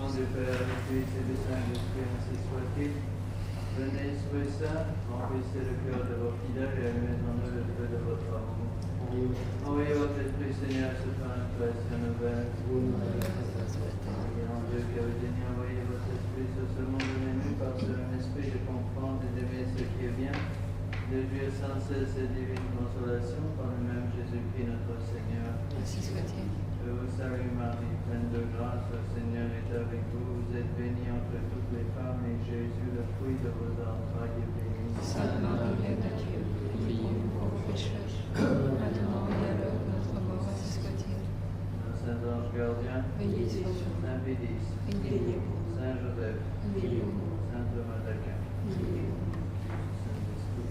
Nom du Père, du Fils et du Saint-Esprit, ainsi soit-il. Venez, Esprit Saint, remplissez le cœur de vos fidèles et allumez en eux le feu de votre amour. Envoyez votre Esprit, Seigneur, ce pain de création nouvelle. Prions Dieu qui avez daigné envoyer votre Esprit sur ce monde ému par ce même Esprit de comprendre et d'aimer ce qui est bien, de jouir sans cesse ces divines consolations par le même Jésus-Christ notre Seigneur. Ainsi soit-il. Je vous salue Marie, pleine de grâce, le Seigneur est avec vous. Vous êtes bénie entre toutes les femmes et Jésus, le fruit de vos entrailles, est béni. Sainte Marie, Mère de Dieu, priez pour nous pécheurs, maintenant et à l'heure de notre mort, ainsi soit-il. Saint ange gardien, Veillez sur nous. Saint Pédis, Priez pour nous. Saint Joseph, Priez pour nous. Saint Thomas d'Aquin, Priez pour nous. Saint-Esprit.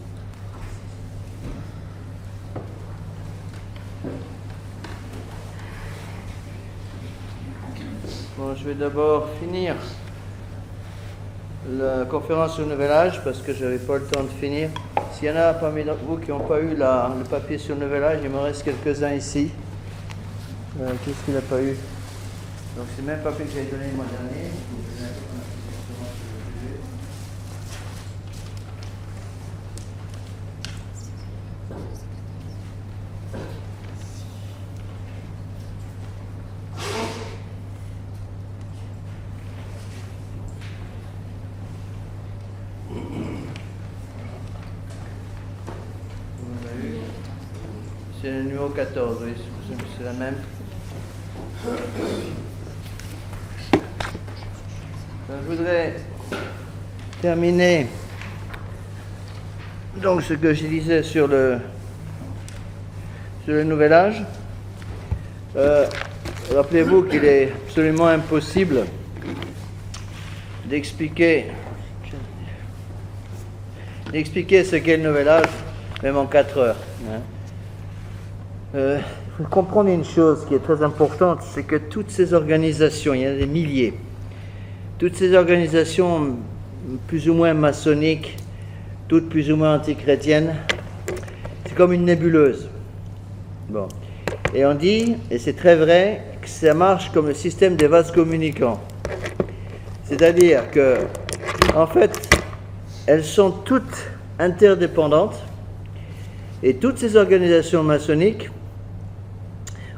Bon, je vais d'abord finir la conférence sur le Nouvel Âge parce que je n'avais pas le temps de finir. S'il y en a parmi vous qui n'ont pas eu le papier sur le Nouvel Âge, il me reste quelques-uns ici. Qu'est-ce qu'il n'a pas eu? Donc c'est le même papier que j'ai donné le mois dernier. C'est le numéro 14, oui, c'est la même. Je voudrais terminer donc ce que je disais sur le Nouvel Âge. Rappelez-vous qu'il est absolument impossible d'expliquer ce qu'est le Nouvel Âge, même en 4 heures. Il faut comprendre une chose qui est très importante, c'est que toutes ces organisations, il y en a des milliers, toutes ces organisations plus ou moins maçonniques, toutes plus ou moins antichrétiennes, c'est comme une nébuleuse. Bon. Et on dit, et c'est très vrai, que ça marche comme le système des vases communicants. C'est-à-dire que, en fait, elles sont toutes interdépendantes, et toutes ces organisations maçonniques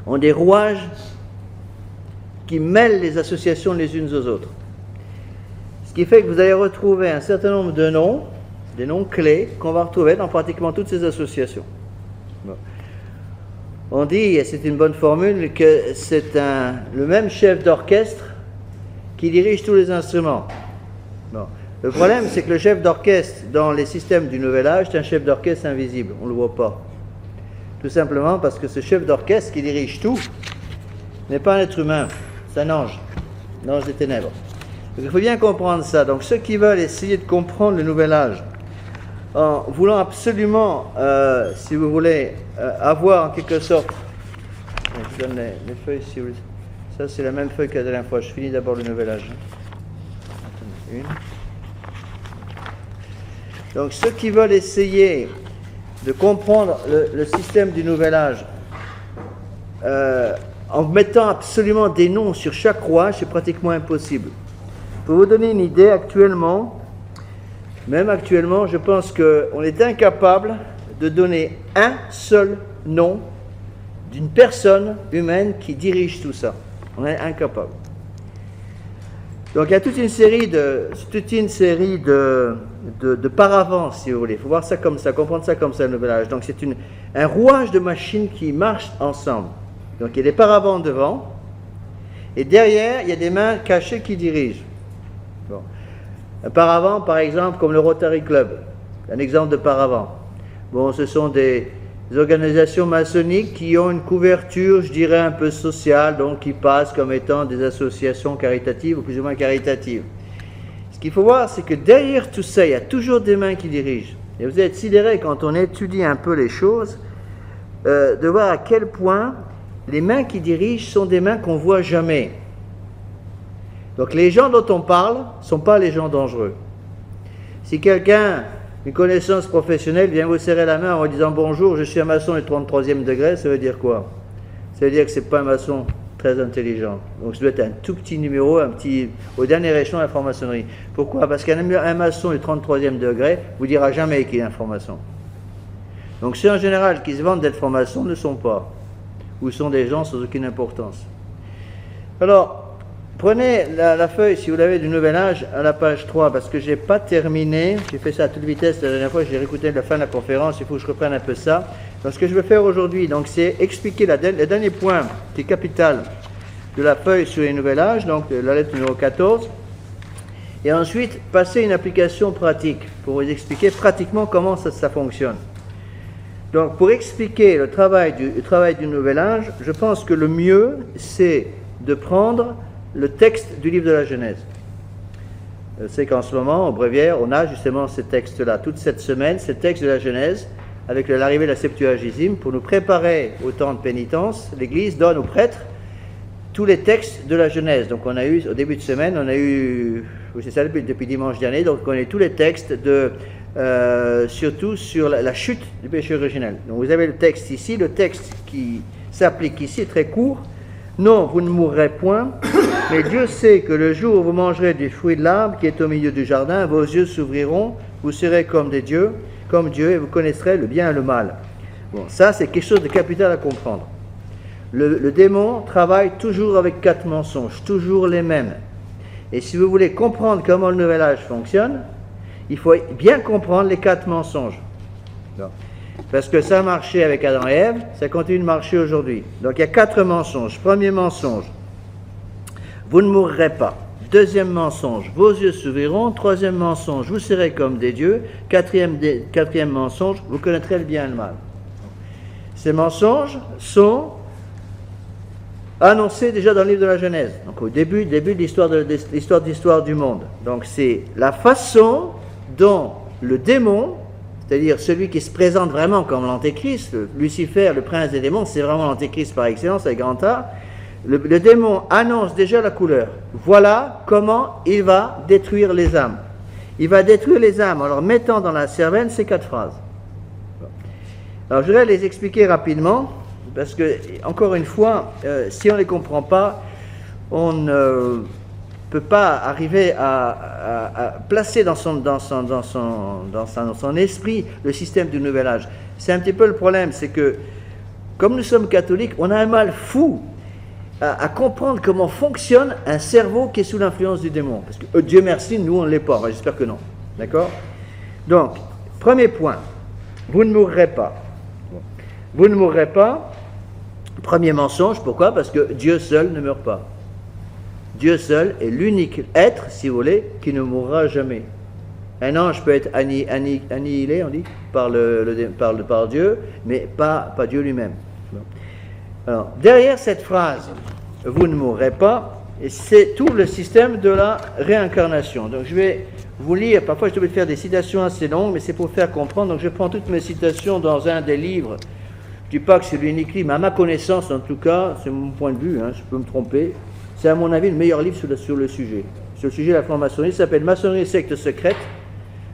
ont des rouages qui mêlent les associations les unes aux autres. Ce qui fait que vous allez retrouver un certain nombre de noms, des noms clés, qu'on va retrouver dans pratiquement toutes ces associations. Bon. On dit, et c'est une bonne formule, que c'est le même chef d'orchestre qui dirige tous les instruments. Bon. Le problème, c'est que le chef d'orchestre, dans les systèmes du Nouvel Âge, c'est un chef d'orchestre invisible, on ne le voit pas. Tout simplement parce que ce chef d'orchestre qui dirige tout n'est pas un être humain, c'est un ange des ténèbres. Donc il faut bien comprendre ça. Donc ceux qui veulent essayer de comprendre le Nouvel Âge, en voulant absolument, si vous voulez, avoir en quelque sorte, je donne les feuilles si vous voulez. Ça c'est la même feuille que la dernière fois, je finis d'abord le Nouvel Âge. Une. Donc ceux qui veulent essayer de comprendre le système du Nouvel Âge en mettant absolument des noms sur chaque rouage, c'est pratiquement impossible. Pour vous donner une idée, même actuellement, je pense qu'on est incapable de donner un seul nom d'une personne humaine qui dirige tout ça. On est incapable. Donc il y a toute une série de paravents, si vous voulez. Il faut voir ça comme ça, comprendre ça comme ça, le Nouvel Âge. Donc c'est un rouage de machines qui marchent ensemble. Donc il y a des paravents devant, et derrière, il y a des mains cachées qui dirigent. Bon. Un paravent, par exemple, comme le Rotary Club, un exemple de paravent. Bon, ce sont des organisations maçonniques qui ont une couverture, je dirais, un peu sociale, donc qui passent comme étant des associations caritatives ou plus ou moins caritatives. Ce qu'il faut voir, c'est que derrière tout ça, il y a toujours des mains qui dirigent. Et vous êtes sidérés, quand on étudie un peu les choses, de voir à quel point les mains qui dirigent sont des mains qu'on ne voit jamais. Donc les gens dont on parle ne sont pas les gens dangereux. Si quelqu'un, une connaissance professionnelle, vient vous serrer la main en vous disant « Bonjour, je suis un maçon du 33e degré », ça veut dire quoi? Ça veut dire que ce n'est pas un maçon très intelligent. Donc, ça doit être un tout petit numéro, au dernier échelon de la franc-maçonnerie. Pourquoi? Parce qu'un maçon du 33e degré vous dira jamais qu'il est un franc-maçon. Donc, ceux en général qui se vantent d'être franc-maçons ne sont pas, ou sont des gens sans aucune importance. Alors, prenez la feuille, si vous l'avez, du Nouvel Âge, à la page 3, parce que je n'ai pas terminé. J'ai fait ça à toute vitesse la dernière fois, j'ai réécouté la fin de la conférence, il faut que je reprenne un peu ça. Donc, ce que je veux faire aujourd'hui, c'est expliquer le dernier point qui est capital de la feuille sur les Nouvel Âge, donc la lettre numéro 14, et ensuite passer une application pratique pour vous expliquer pratiquement comment ça fonctionne. Donc, pour expliquer le travail du Nouvel Âge, je pense que le mieux, c'est de prendre le texte du livre de la Genèse. C'est qu'en ce moment, au Bréviaire, on a justement ce texte-là, toute cette semaine, ce texte de la Genèse, avec l'arrivée de la Septuagésime, pour nous préparer au temps de pénitence. L'Église donne aux prêtres tous les textes de la Genèse. Donc, on a eu, au début de semaine, c'est ça depuis dimanche dernier, donc on a eu tous les textes surtout sur la chute du péché originel. Donc vous avez le texte ici, le texte qui s'applique ici est très court. Non, vous ne mourrez point, mais Dieu sait que le jour où vous mangerez du fruit de l'arbre qui est au milieu du jardin, vos yeux s'ouvriront, vous serez comme Dieu, et vous connaîtrez le bien et le mal. Bon, ça c'est quelque chose de capital à comprendre. Le démon travaille toujours avec 4 mensonges, toujours les mêmes. Et si vous voulez comprendre comment le Nouvel Âge fonctionne, il faut bien comprendre les 4 mensonges. Donc, parce que ça a marché avec Adam et Ève, ça continue de marcher aujourd'hui. Donc il y a 4 mensonges. Premier mensonge, vous ne mourrez pas. Deuxième mensonge, vos yeux s'ouvriront. Troisième mensonge, vous serez comme des dieux. Quatrième mensonge, vous connaîtrez le bien et le mal. Ces mensonges sont annoncés déjà dans le livre de la Genèse. Donc au début de l'histoire du monde. Donc c'est la façon dont le démon, c'est-à-dire celui qui se présente vraiment comme l'antéchrist, Lucifer, le prince des démons, c'est vraiment l'antéchrist par excellence avec grand A. Le démon annonce déjà la couleur. Voilà comment il va détruire les âmes. Il va détruire les âmes en leur mettant dans la cervelle ces 4 phrases. Alors je voudrais les expliquer rapidement, parce que, encore une fois, si on ne les comprend pas, on ne peut pas arriver à placer dans son esprit le système du Nouvel Âge. C'est un petit peu le problème, c'est que, comme nous sommes catholiques, on a un mal fou à comprendre comment fonctionne un cerveau qui est sous l'influence du démon. Parce que Dieu merci, nous on ne l'est pas, j'espère que non. D'accord? Donc, premier point, vous ne mourrez pas. Vous ne mourrez pas. Premier mensonge, pourquoi? Parce que Dieu seul ne meurt pas. Dieu seul est l'unique être, si vous voulez, qui ne mourra jamais. Un ange peut être annihilé, on dit, par Dieu, mais pas Dieu lui-même. Alors, derrière cette phrase, vous ne mourrez pas, c'est tout le système de la réincarnation. Donc je vais vous lire, parfois je dois faire des citations assez longues, mais c'est pour faire comprendre. Donc je prends toutes mes citations dans un des livres. Je ne dis pas que c'est l'unique livre, mais à ma connaissance en tout cas, c'est mon point de vue, je peux me tromper, c'est à mon avis le meilleur livre sur le sujet. Sur le sujet de la franc-maçonnerie, il s'appelle Maçonnerie secte secrète.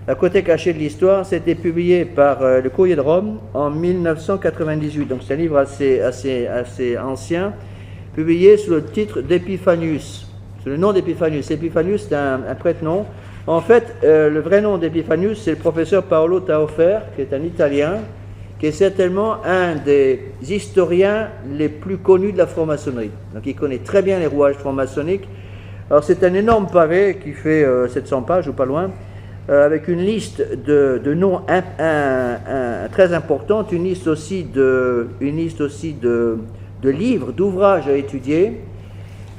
La côté cachée de l'histoire, c'était publié par le Courrier de Rome en 1998. Donc c'est un livre assez ancien, publié sous le titre d'Epiphanius, sous le nom d'Epiphanius. Epiphanius, c'est un prête-nom. En fait, le vrai nom d'Epiphanius, c'est le professeur Paolo Taufer, qui est un Italien, qui est certainement un des historiens les plus connus de la franc-maçonnerie. Donc il connaît très bien les rouages franc-maçonniques. Alors c'est un énorme pavé qui fait 700 pages ou pas loin, avec une liste de noms très importante, une liste aussi de livres, d'ouvrages à étudier.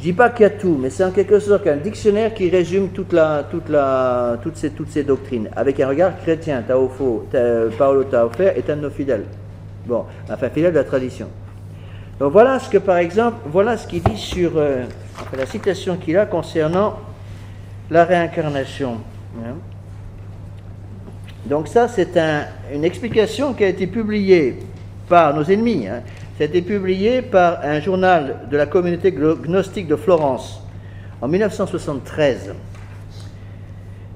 Je ne dis pas qu'il y a tout, mais c'est en quelque sorte un dictionnaire qui résume toutes ces doctrines, avec un regard chrétien. Paolo Taufer est un de nos fidèles. Bon, enfin fidèle de la tradition. Donc voilà ce qu'il dit sur la citation qu'il a concernant la réincarnation. Donc ça, c'est une explication qui a été publiée par nos ennemis. Ça a été publié par un journal de la communauté gnostique de Florence en 1973.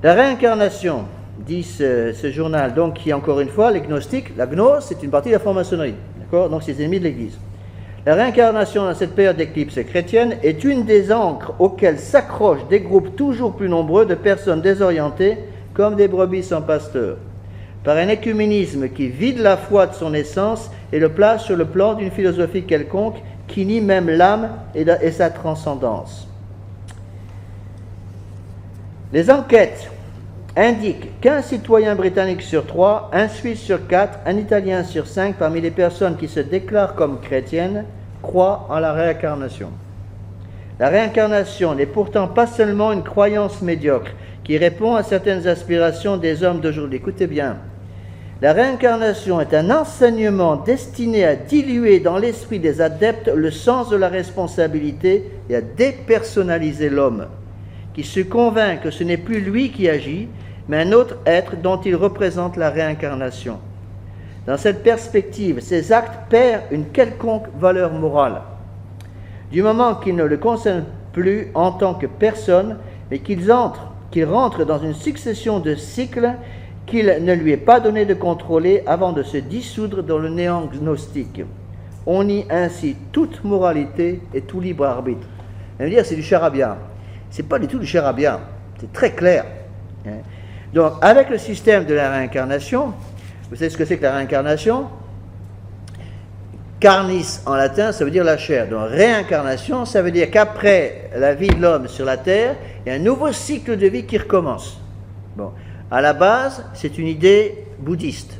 La réincarnation, dit ce journal, donc qui, encore une fois, les gnostiques, la gnose, c'est une partie de la franc-maçonnerie, d'accord? Donc c'est les ennemis de l'Église. La réincarnation dans cette période d'éclipse chrétienne est une des ancres auxquelles s'accrochent des groupes toujours plus nombreux de personnes désorientées comme des brebis sans pasteur, par un écuménisme qui vide la foi de son essence et le place sur le plan d'une philosophie quelconque qui nie même l'âme et sa transcendance. Les enquêtes indiquent qu'un citoyen britannique sur 3, un Suisse sur 4, un Italien sur 5 parmi les personnes qui se déclarent comme chrétiennes croient en la réincarnation. La réincarnation n'est pourtant pas seulement une croyance médiocre qui répond à certaines aspirations des hommes d'aujourd'hui. Écoutez bien, la réincarnation est un enseignement destiné à diluer dans l'esprit des adeptes le sens de la responsabilité et à dépersonnaliser l'homme, qui se convainc que ce n'est plus lui qui agit, mais un autre être dont il représente la réincarnation. Dans cette perspective, ces actes perdent une quelconque valeur morale, du moment qu'ils ne le concernent plus en tant que personne, mais qu'ils rentrent dans une succession de cycles qu'il ne lui est pas donné de contrôler avant de se dissoudre dans le néant gnostique. On nie ainsi toute moralité et tout libre arbitre. On va dire c'est du charabia. C'est pas du tout du charabia, c'est très clair. Donc, avec le système de la réincarnation, vous savez ce que c'est que la réincarnation? Carnis en latin, ça veut dire la chair. Donc, réincarnation, ça veut dire qu'après la vie de l'homme sur la terre, il y a un nouveau cycle de vie qui recommence. Bon, à la base, c'est une idée bouddhiste,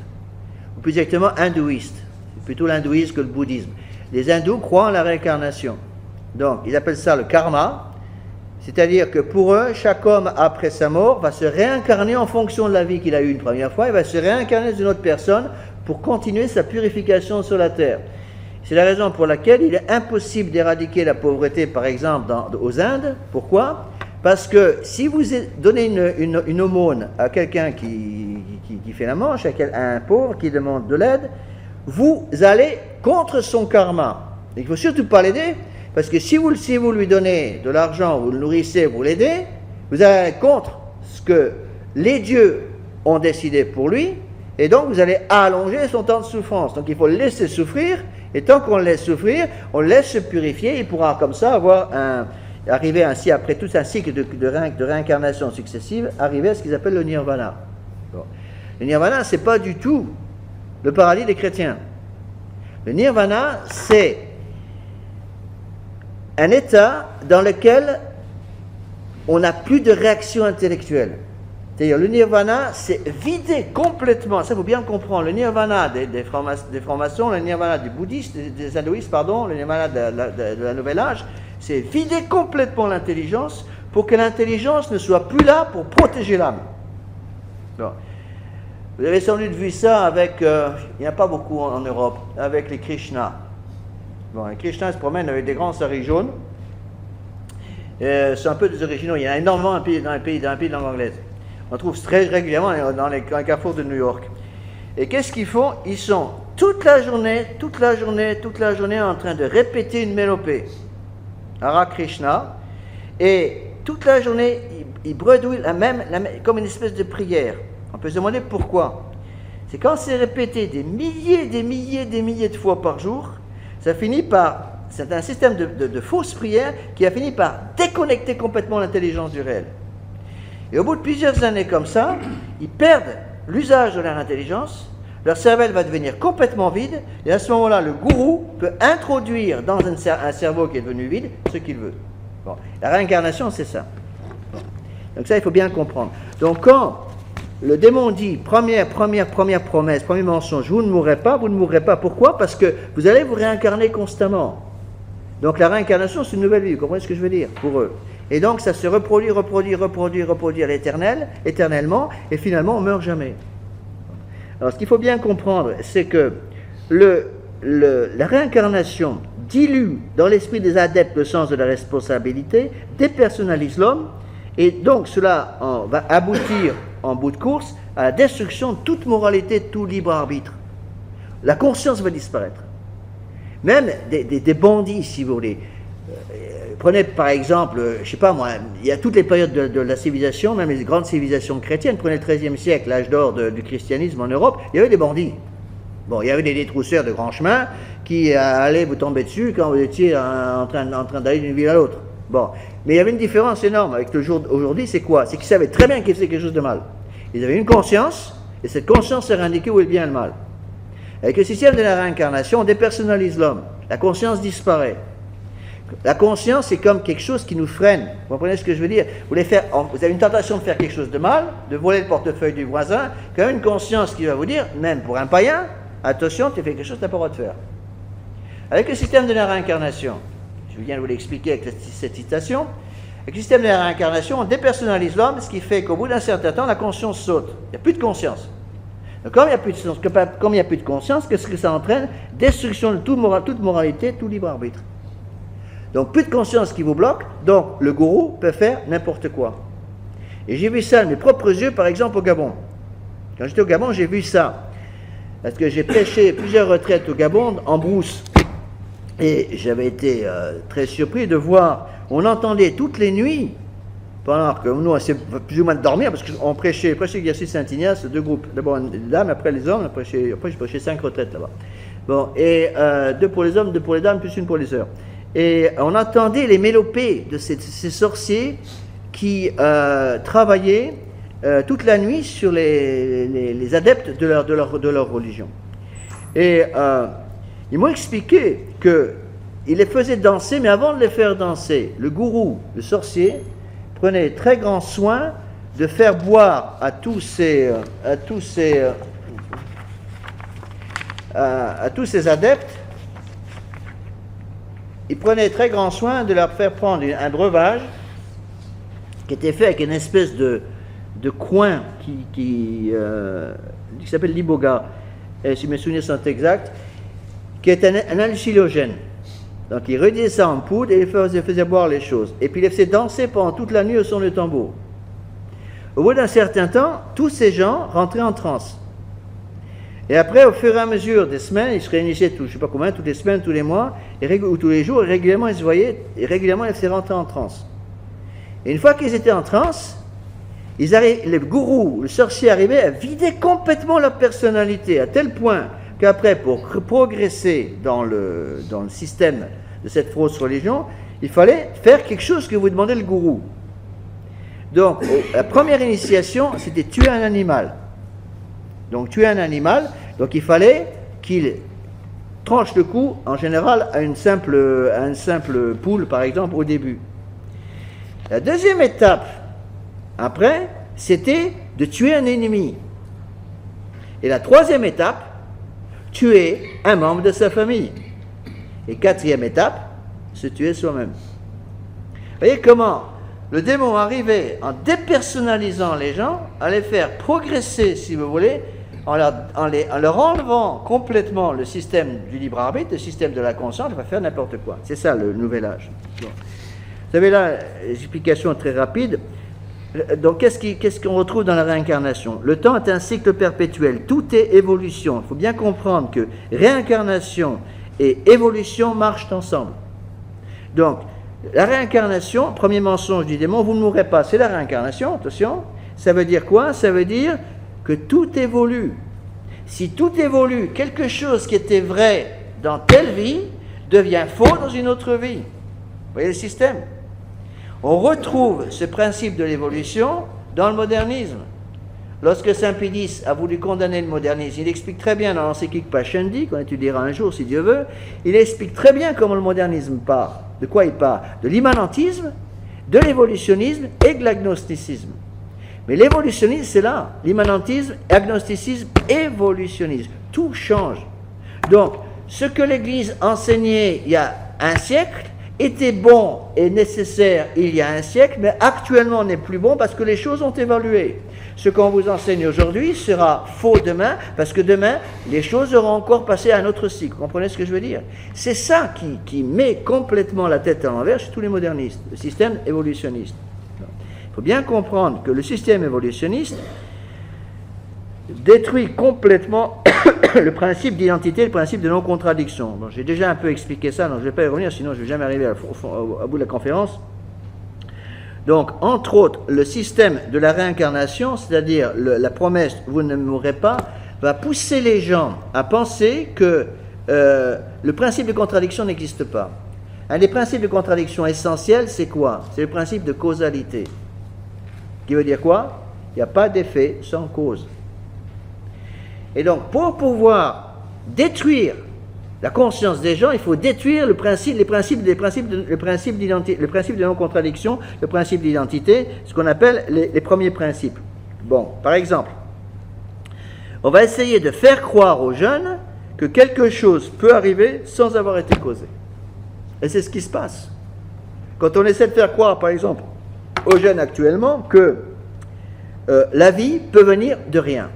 ou plus exactement hindouiste. C'est plutôt l'hindouisme que le bouddhisme. Les hindous croient en la réincarnation. Donc, ils appellent ça le karma. C'est-à-dire que pour eux, chaque homme, après sa mort, va se réincarner en fonction de la vie qu'il a eue une première fois. Il va se réincarner dans une autre personne pour continuer sa purification sur la terre. C'est la raison pour laquelle il est impossible d'éradiquer la pauvreté, par exemple, aux Indes. Pourquoi? Parce que si vous donnez une aumône à quelqu'un qui fait la manche, à un pauvre qui demande de l'aide, vous allez contre son karma. Il ne faut surtout pas l'aider. Parce que si vous lui donnez de l'argent, vous le nourrissez, vous l'aidez, vous allez aller contre ce que les dieux ont décidé pour lui, et donc vous allez allonger son temps de souffrance. Donc il faut le laisser souffrir, et tant qu'on le laisse souffrir, on le laisse se purifier, il pourra comme ça arriver ainsi, après tout un cycle de réincarnation successive, arriver à ce qu'ils appellent le nirvana. Bon. Le nirvana, ce n'est pas du tout le paradis des chrétiens. Le nirvana, c'est un état dans lequel on n'a plus de réaction intellectuelle. C'est-à-dire, le nirvana, c'est vidé complètement, ça il faut bien comprendre, le nirvana des francs-maçons, le nirvana des bouddhistes, des hindouistes, pardon, le nirvana de la Nouvelle Âge, c'est vider complètement l'intelligence pour que l'intelligence ne soit plus là pour protéger l'âme. Bon. Vous avez sans doute vu ça avec, il n'y en a pas beaucoup en Europe, avec les Krishnas. Bon, les Krishnas se promènent avec des grands saris jaunes. C'est un peu des originaux. Il y en a énormément dans un pays de langue anglaise. On trouve très régulièrement dans les carrefours de New York. Et qu'est-ce qu'ils font? Ils sont toute la journée en train de répéter une mélopée. Hare Krishna. Et toute la journée, ils bredouillent comme une espèce de prière. On peut se demander pourquoi. C'est quand c'est répété des milliers de fois par jour, c'est un système de fausses prières qui a fini par déconnecter complètement l'intelligence du réel. Et au bout de plusieurs années comme ça, ils perdent l'usage de leur intelligence, leur cervelle va devenir complètement vide, et à ce moment-là, le gourou peut introduire dans un cerveau qui est devenu vide ce qu'il veut. Bon. La réincarnation, c'est ça. Bon. Donc ça, il faut bien comprendre. Donc quand le démon dit, première promesse, premier mensonge, vous ne mourrez pas. Pourquoi? Parce que vous allez vous réincarner constamment. Donc la réincarnation, c'est une nouvelle vie, vous comprenez ce que je veux dire pour eux. Et donc ça se reproduit à éternellement, et finalement on ne meurt jamais. Alors ce qu'il faut bien comprendre, c'est que la réincarnation dilue dans l'esprit des adeptes le sens de la responsabilité, dépersonnalise l'homme, et donc cela va aboutir en bout de course à la destruction de toute moralité, de tout libre arbitre. La conscience va disparaître. Même des bandits, si vous voulez. Prenez par exemple, je ne sais pas moi, il y a toutes les périodes de la civilisation, même les grandes civilisations chrétiennes. Prenez le XIIIe siècle, l'âge d'or du christianisme en Europe, il y avait des bandits. Bon, il y avait des détrousseurs de grands chemins qui allaient vous tomber dessus quand vous étiez en train d'aller d'une ville à l'autre. Bon, mais il y avait une différence énorme avec le jour d'aujourd'hui, c'est quoi? C'est qu'ils savaient très bien qu'ils faisaient quelque chose de mal. Ils avaient une conscience, et cette conscience leur indiquait où est le bien et le mal. Avec le système de la réincarnation, on dépersonnalise l'homme. La conscience disparaît. La conscience, c'est comme quelque chose qui nous freine. Vous comprenez ce que je veux dire? Vous avez une tentation de faire quelque chose de mal, de voler le portefeuille du voisin, quand même une conscience qui va vous dire, même pour un païen, attention, tu fais quelque chose que tu n'as pas le droit de faire. Avec le système de la réincarnation, je viens de vous l'expliquer avec cette citation, avec le système de la réincarnation, on dépersonnalise l'homme, ce qui fait qu'au bout d'un certain temps, la conscience saute. Il n'y a plus de conscience. Donc, comme il n'y a plus de conscience, qu'est-ce que ça entraîne? Destruction de toute moralité, tout libre arbitre. Donc, plus de conscience qui vous bloque, donc le gourou peut faire n'importe quoi. Et j'ai vu ça de mes propres yeux, par exemple, au Gabon. Quand j'étais au Gabon, j'ai vu ça. Parce que j'ai prêché plusieurs retraites au Gabon, en brousse. Et j'avais été très surpris de voir, on entendait toutes les nuits, pendant que nous, on essayait plus ou moins de dormir, parce qu'on prêchait l'exercice Saint-Ignace, deux groupes. D'abord les dames, après les hommes, après j'ai prêché 5 retraites là-bas. Bon, et 2 pour les hommes, 2 pour les dames, plus 1 pour les sœurs. Et on entendait les mélopées de ces sorciers qui travaillaient toute la nuit sur les adeptes de leur religion. Et ils m'ont expliqué qu'ils les faisaient danser, mais avant de les faire danser, le gourou, le sorcier, prenait très grand soin de faire boire à tous ces adeptes. Il prenait très grand soin de leur faire prendre un breuvage qui était fait avec une espèce de coin qui s'appelle l'iboga, et si mes souvenirs sont exacts, qui est un hallucinogène. Donc il redisait ça en poudre et il faisait boire les choses. Et puis il les faisait danser pendant toute la nuit au son de tambour. Au bout d'un certain temps, tous ces gens rentraient en transe. Et après, au fur et à mesure des semaines, ils se réunissaient, je ne sais pas combien, toutes les semaines, tous les mois, ou tous les jours, et régulièrement ils se voyaient, et régulièrement ils les faisaient rentrer en transe. Et une fois qu'ils étaient en transe, le gourou, le sorcier arrivait à vider complètement leur personnalité, à tel point qu'après, pour progresser dans le système de cette fausse religion, il fallait faire quelque chose que vous demandait le gourou. Donc, la première initiation, c'était tuer un animal. Donc, tuer un animal, donc il fallait qu'il tranche le cou, en général, à une simple poule, par exemple, au début. La deuxième étape, après, c'était de tuer un ennemi. Et la troisième étape, tuer un membre de sa famille. Et quatrième étape, se tuer soi-même. Vous voyez comment le démon arrivait, en dépersonnalisant les gens, à les faire progresser, si vous voulez, en leur enlevant complètement le système du libre arbitre, le système de la conscience, il va faire n'importe quoi. C'est ça le nouvel âge. Bon. Vous avez là des explications très rapides. Donc, qu'est-ce qu'on retrouve dans la réincarnation? Le temps est un cycle perpétuel, tout est évolution. Il faut bien comprendre que réincarnation et évolution marchent ensemble. Donc, la réincarnation, premier mensonge du démon, vous ne mourrez pas, c'est la réincarnation, attention. Ça veut dire quoi? Ça veut dire que tout évolue. Si tout évolue, quelque chose qui était vrai dans telle vie devient faux dans une autre vie. Vous voyez le système? On retrouve ce principe de l'évolution dans le modernisme. Lorsque Saint Pie a voulu condamner le modernisme, il explique très bien dans l'encyclique Pascendi, qu'on étudiera un jour si Dieu veut, il explique très bien comment le modernisme part. De quoi il part? De l'immanentisme, de l'évolutionnisme et de l'agnosticisme. Mais l'évolutionnisme, c'est là. L'immanentisme, agnosticisme, évolutionnisme. Tout change. Donc, ce que l'Église enseignait il y a un siècle était bon et nécessaire il y a un siècle, mais actuellement n'est plus bon parce que les choses ont évolué. Ce qu'on vous enseigne aujourd'hui sera faux demain, parce que demain, les choses auront encore passé à un autre cycle. Vous comprenez ce que je veux dire? C'est ça qui met complètement la tête à l'envers chez tous les modernistes, le système évolutionniste. Il faut bien comprendre que le système évolutionniste détruit complètement le principe d'identité, le principe de non-contradiction. Bon, j'ai déjà un peu expliqué ça, donc je ne vais pas y revenir, sinon je ne vais jamais arriver au bout de la conférence. Donc, entre autres, le système de la réincarnation, c'est-à-dire la promesse « vous ne mourrez pas », va pousser les gens à penser que le principe de contradiction n'existe pas. Un des principes de contradiction essentiels, c'est quoi? C'est le principe de causalité. Qui veut dire quoi? Il n'y a pas d'effet sans cause. Et donc, pour pouvoir détruire la conscience des gens, il faut détruire le principe de non-contradiction, le principe d'identité, ce qu'on appelle les premiers principes. Bon, par exemple, on va essayer de faire croire aux jeunes que quelque chose peut arriver sans avoir été causé. Et c'est ce qui se passe. Quand on essaie de faire croire, par exemple, aux jeunes actuellement que la vie peut venir de rien.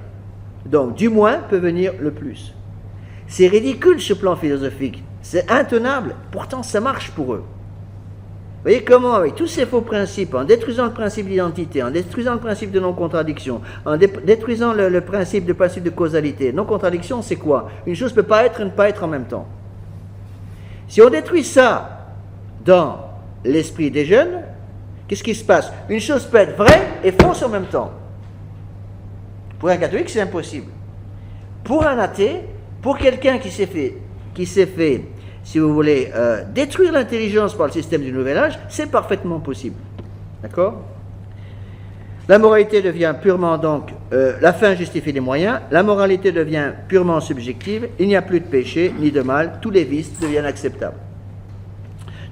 Donc, du moins peut venir le plus. C'est ridicule sur le plan philosophique. C'est intenable. Pourtant, ça marche pour eux. Vous voyez comment, avec tous ces faux principes, en détruisant le principe d'identité, en détruisant le principe de non-contradiction, en détruisant le principe de causalité. Non-contradiction, c'est quoi? Une chose ne peut pas être et ne pas être en même temps. Si on détruit ça dans l'esprit des jeunes, qu'est-ce qui se passe? Une chose peut être vraie et fausse en même temps. Pour un catholique, c'est impossible. Pour un athée, pour quelqu'un qui s'est fait, si vous voulez, détruire l'intelligence par le système du Nouvel Âge, c'est parfaitement possible. D'accord? La moralité devient purement donc, la fin justifie les moyens, la moralité devient purement subjective, il n'y a plus de péché ni de mal, tous les vices deviennent acceptables.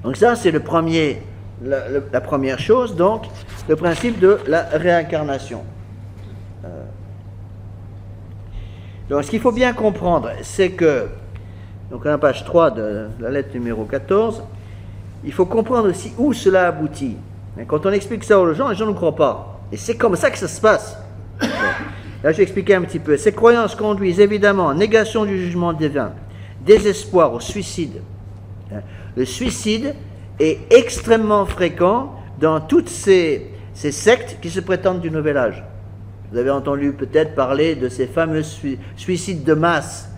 Donc ça, c'est la première chose, donc, le principe de la réincarnation. Donc, ce qu'il faut bien comprendre, c'est que, donc à la page 3 de la lettre numéro 14, il faut comprendre aussi où cela aboutit. Quand on explique ça aux gens, les gens ne croient pas. Et c'est comme ça que ça se passe. Bon. Là, je vais expliquer un petit peu. Ces croyances conduisent évidemment à négation du jugement divin, désespoir, au suicide. Le suicide est extrêmement fréquent dans toutes ces sectes qui se prétendent du Nouvel Âge. Vous avez entendu peut-être parler de ces fameux suicides de masse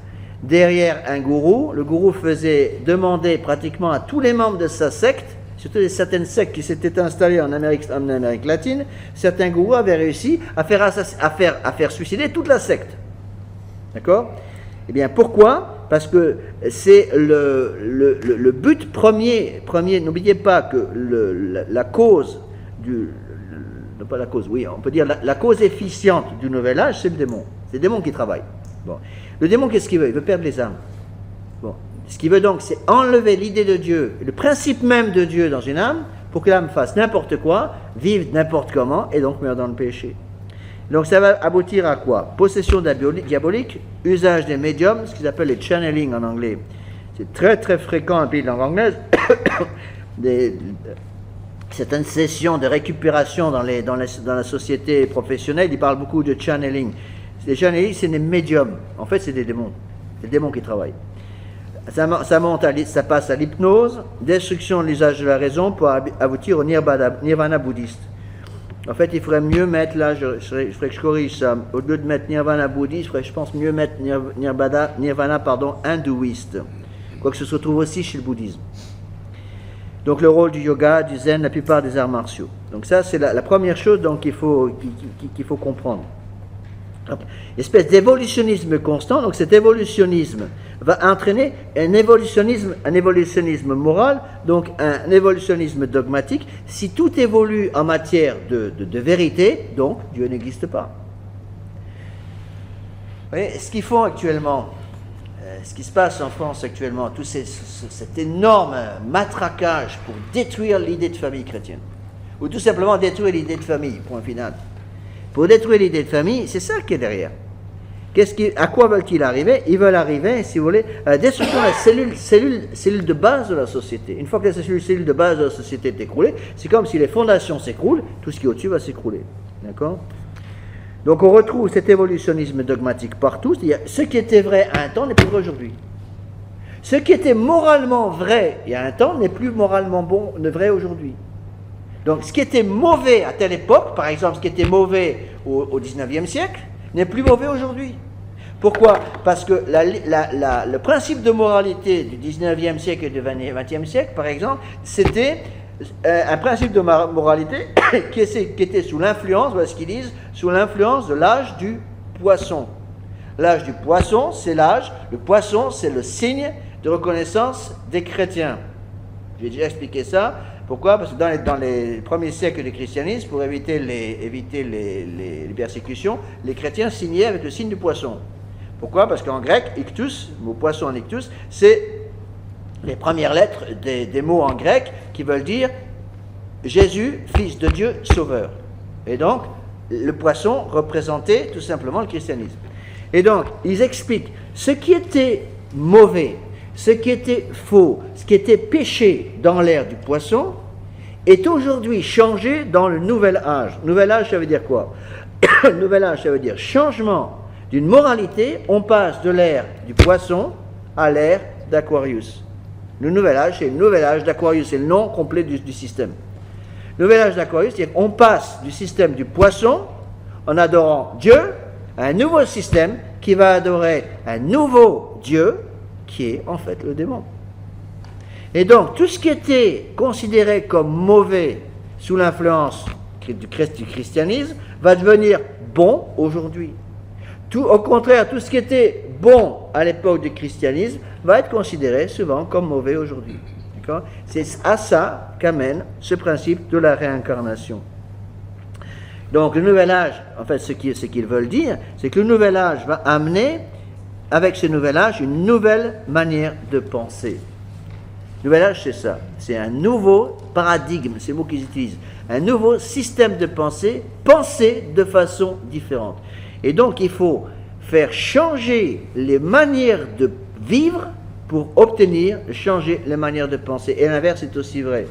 derrière un gourou. Le gourou faisait demander pratiquement à tous les membres de sa secte, surtout certaines sectes qui s'étaient installées en Amérique latine, certains gourous avaient réussi à faire suicider toute la secte. D'accord? Eh bien, pourquoi? Parce que c'est le but premier, n'oubliez pas que la cause non pas la cause, oui, on peut dire la cause efficiente du Nouvel Âge, c'est le démon. C'est le démon qui travaille. Bon. Le démon, qu'est-ce qu'il veut? Il veut perdre les âmes. Bon. Ce qu'il veut donc, c'est enlever l'idée de Dieu, le principe même de Dieu dans une âme, pour que l'âme fasse n'importe quoi, vive n'importe comment, et donc meure dans le péché. Donc ça va aboutir à quoi? Possession diabolique, usage des médiums, ce qu'ils appellent les channeling en anglais. C'est très très fréquent en pays de langue anglaise. Certaines sessions de récupération dans la société professionnelle, ils parlent beaucoup de channeling. Les channeling, c'est des médiums. En fait, c'est des démons. C'est des démons qui travaillent. Ça passe à l'hypnose, destruction de l'usage de la raison pour aboutir au nirvana bouddhiste. En fait, il faudrait mieux mettre, là, je ferais que je corrige ça, au lieu de mettre nirvana bouddhiste, je pense mieux mettre nirvana hindouiste. Quoique ce se retrouve aussi chez le bouddhisme. Donc le rôle du yoga, du zen, la plupart des arts martiaux. Donc ça, c'est la première chose donc, qu'il faut comprendre. Espèce d'évolutionnisme constant, donc cet évolutionnisme va entraîner un évolutionnisme moral, donc un évolutionnisme dogmatique. Si tout évolue en matière de vérité, donc Dieu n'existe pas. Vous voyez, ce qu'ils font actuellement, ce qui se passe en France actuellement, tout cet énorme matraquage pour détruire l'idée de famille chrétienne, ou tout simplement détruire l'idée de famille, point final. Pour détruire l'idée de famille, c'est ça qui est derrière. À quoi veulent-ils arriver? Ils veulent arriver, si vous voulez, à la destruction de la cellule de base de la société. Une fois que la cellule de base de la société est écroulée, c'est comme si les fondations s'écroulent, tout ce qui est au-dessus va s'écrouler. D'accord? Donc on retrouve cet évolutionnisme dogmatique partout. C'est-à-dire, ce qui était vrai à un temps n'est plus vrai aujourd'hui. Ce qui était moralement vrai il y a un temps n'est plus moralement vrai aujourd'hui. Donc ce qui était mauvais à telle époque, par exemple ce qui était mauvais au 19e siècle, n'est plus mauvais aujourd'hui. Pourquoi? Parce que le principe de moralité du 19e siècle et du 20e siècle, par exemple, c'était un principe de moralité qui était sous l'influence, voilà ce qu'ils disent, sous l'influence de l'âge du poisson. L'âge du poisson, c'est l'âge. Le poisson, c'est le signe de reconnaissance des chrétiens. J'ai déjà expliqué ça. Pourquoi? Parce que dans les premiers siècles du christianisme, pour éviter les persécutions, les chrétiens signaient avec le signe du poisson. Pourquoi? Parce qu'en grec, ictus, le mot poisson en ictus, c'est les premières lettres des mots en grec qui veulent dire Jésus, fils de Dieu, sauveur. Et donc, le poisson représentait tout simplement le christianisme. Et donc, ils expliquent ce qui était mauvais, ce qui était faux, ce qui était péché dans l'ère du poisson, est aujourd'hui changé dans le nouvel âge. Nouvel âge, ça veut dire quoi? Nouvel âge, ça veut dire changement d'une moralité. On passe de l'ère du poisson à l'ère d'Aquarius. Le nouvel âge, c'est le nouvel âge d'Aquarius, c'est le nom complet du système. Nouvel âge d'Aquarius, c'est-à-dire qu'on passe du système du poisson, en adorant Dieu, à un nouveau système qui va adorer un nouveau Dieu, qui est en fait le démon. Et donc, tout ce qui était considéré comme mauvais sous l'influence du christianisme va devenir bon aujourd'hui. Au contraire, tout ce qui était bon à l'époque du christianisme va être considéré souvent comme mauvais aujourd'hui. D'accord? C'est à ça qu'amène ce principe de la réincarnation. Donc, le nouvel âge, en fait, ce qu'ils veulent dire, c'est que le nouvel âge va amener, avec ce nouvel âge, une nouvelle manière de penser. Le nouvel âge, c'est ça. C'est un nouveau paradigme, c'est le mot qu'ils utilisent. Un nouveau système de pensée, penser de façon différente. Et donc, il faut faire changer les manières de vivre pour obtenir, changer les manières de penser. Et l'inverse est aussi vrai.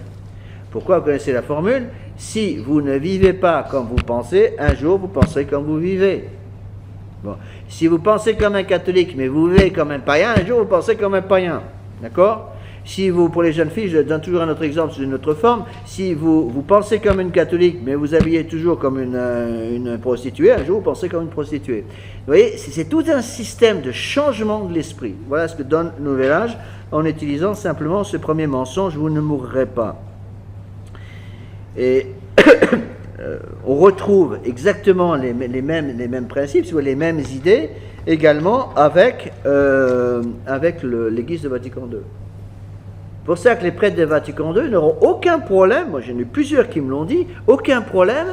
Pourquoi? Vous connaissez la formule? Si vous ne vivez pas comme vous pensez, un jour vous penserez comme vous vivez. Bon. Si vous pensez comme un catholique, mais vous vivez comme un païen, un jour vous pensez comme un païen. D'accord? Si vous, pour les jeunes filles, je donne toujours un autre exemple sous une autre forme, si vous pensez comme une catholique, mais vous habillez toujours comme une prostituée, un jour vous pensez comme une prostituée. Vous voyez, c'est tout un système de changement de l'esprit. Voilà ce que donne le nouvel âge, en utilisant simplement ce premier mensonge, vous ne mourrez pas. Et on retrouve exactement les mêmes principes, les mêmes idées, également avec l'Église de Vatican II. C'est pour ça que les prêtres de Vatican II n'auront aucun problème, moi j'en ai plusieurs qui me l'ont dit, aucun problème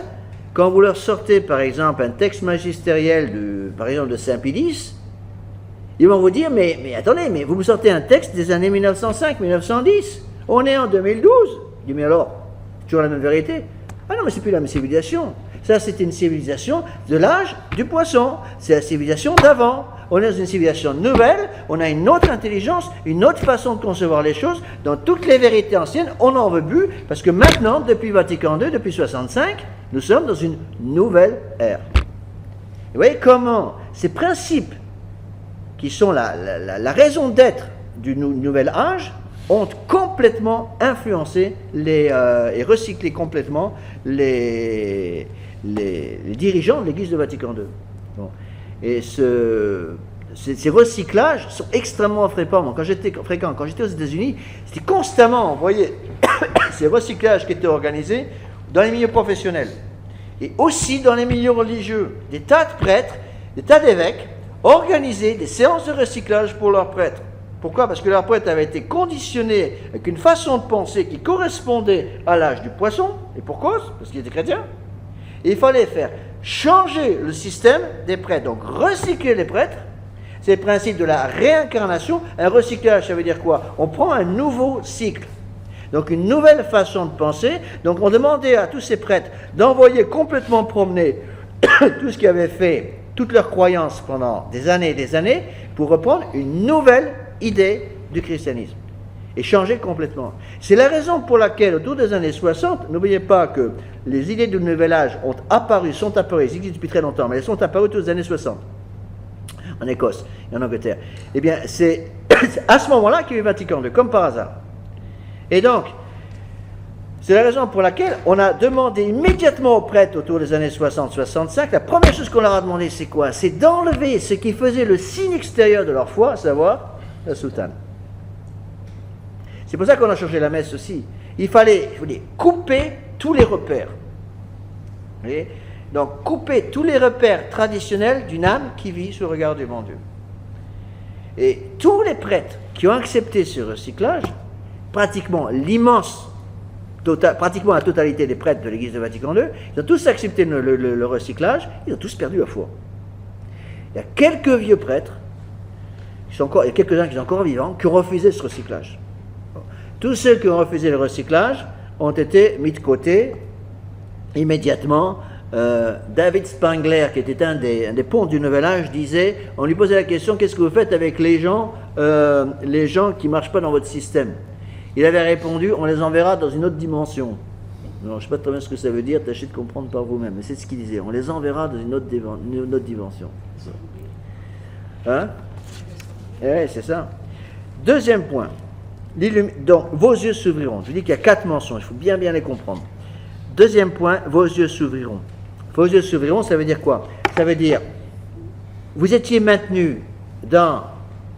quand vous leur sortez par exemple un texte magistériel par exemple de Saint Pilice, ils vont vous dire mais attendez, mais vous me sortez un texte des années 1905-1910, on est en 2012. Je dis mais alors, toujours la même vérité? Ah non, mais c'est plus la même civilisation. Ça, c'était une civilisation de l'âge du poisson. C'est la civilisation d'avant. On est dans une civilisation nouvelle, on a une autre intelligence, une autre façon de concevoir les choses. Dans toutes les vérités anciennes, on n'en veut plus, parce que maintenant, depuis Vatican II, depuis 65, nous sommes dans une nouvelle ère. Vous voyez comment ces principes, qui sont la raison d'être du nouvel âge, ont complètement influencé et recyclé complètement les dirigeants de l'Église de Vatican II. Bon. Et ces recyclages sont extrêmement fréquents. Quand j'étais aux États-Unis, c'était constamment, vous voyez, ces recyclages qui étaient organisés dans les milieux professionnels et aussi dans les milieux religieux. Des tas de prêtres, des tas d'évêques organisaient des séances de recyclage pour leurs prêtres. Pourquoi? Parce que leurs prêtres avaient été conditionnés avec une façon de penser qui correspondait à l'âge du poisson. Et pour cause? Parce qu'ils étaient chrétiens. Et il fallait faire changer le système des prêtres. Donc recycler les prêtres, c'est le principe de la réincarnation. Un recyclage, ça veut dire quoi? On prend un nouveau cycle. Donc une nouvelle façon de penser. Donc on demandait à tous ces prêtres d'envoyer complètement promener tout ce qu'ils avaient fait, toutes leurs croyances pendant des années, pour reprendre une nouvelle idée du christianisme et changer complètement. C'est la raison pour laquelle, autour des années 60, n'oubliez pas que les idées du nouvel âge sont apparues, elles existent depuis très longtemps, mais elles sont apparues autour des années 60, en Écosse et en Angleterre. Eh bien, c'est à ce moment-là qu'il y a eu Vatican II, comme par hasard. Et donc, c'est la raison pour laquelle on a demandé immédiatement aux prêtres autour des années 60-65, la première chose qu'on leur a demandé, c'est quoi? C'est d'enlever ce qui faisait le signe extérieur de leur foi, à savoir la soutane. C'est pour ça qu'on a changé la messe aussi. Il fallait couper tous les repères. Vous voyez? Donc, couper tous les repères traditionnels d'une âme qui vit sous le regard du bon Dieu. Et tous les prêtres qui ont accepté ce recyclage, pratiquement pratiquement la totalité des prêtres de l'Église de Vatican II, ils ont tous accepté le recyclage, ils ont tous perdu la foi. Il y a quelques vieux prêtres, il y a quelques-uns qui sont encore vivants, qui ont refusé ce recyclage. Tous ceux qui ont refusé le recyclage ont été mis de côté immédiatement. David Spangler, qui était un des ponts du Nouvel Âge, disait, on lui posait la question, qu'est-ce que vous faites avec les gens qui ne marchent pas dans votre système? Il avait répondu, on les enverra dans une autre dimension. Alors, je ne sais pas très bien ce que ça veut dire, tâchez de comprendre par vous-même, mais c'est ce qu'il disait, on les enverra dans une autre dimension. Hein? Oui, c'est ça. Deuxième point, donc vos yeux s'ouvriront. Je vous dis qu'il y a 4 mentions, il faut bien les comprendre. Deuxième point, vos yeux s'ouvriront. Vos yeux s'ouvriront, ça veut dire quoi? Ça veut dire, vous étiez maintenu dans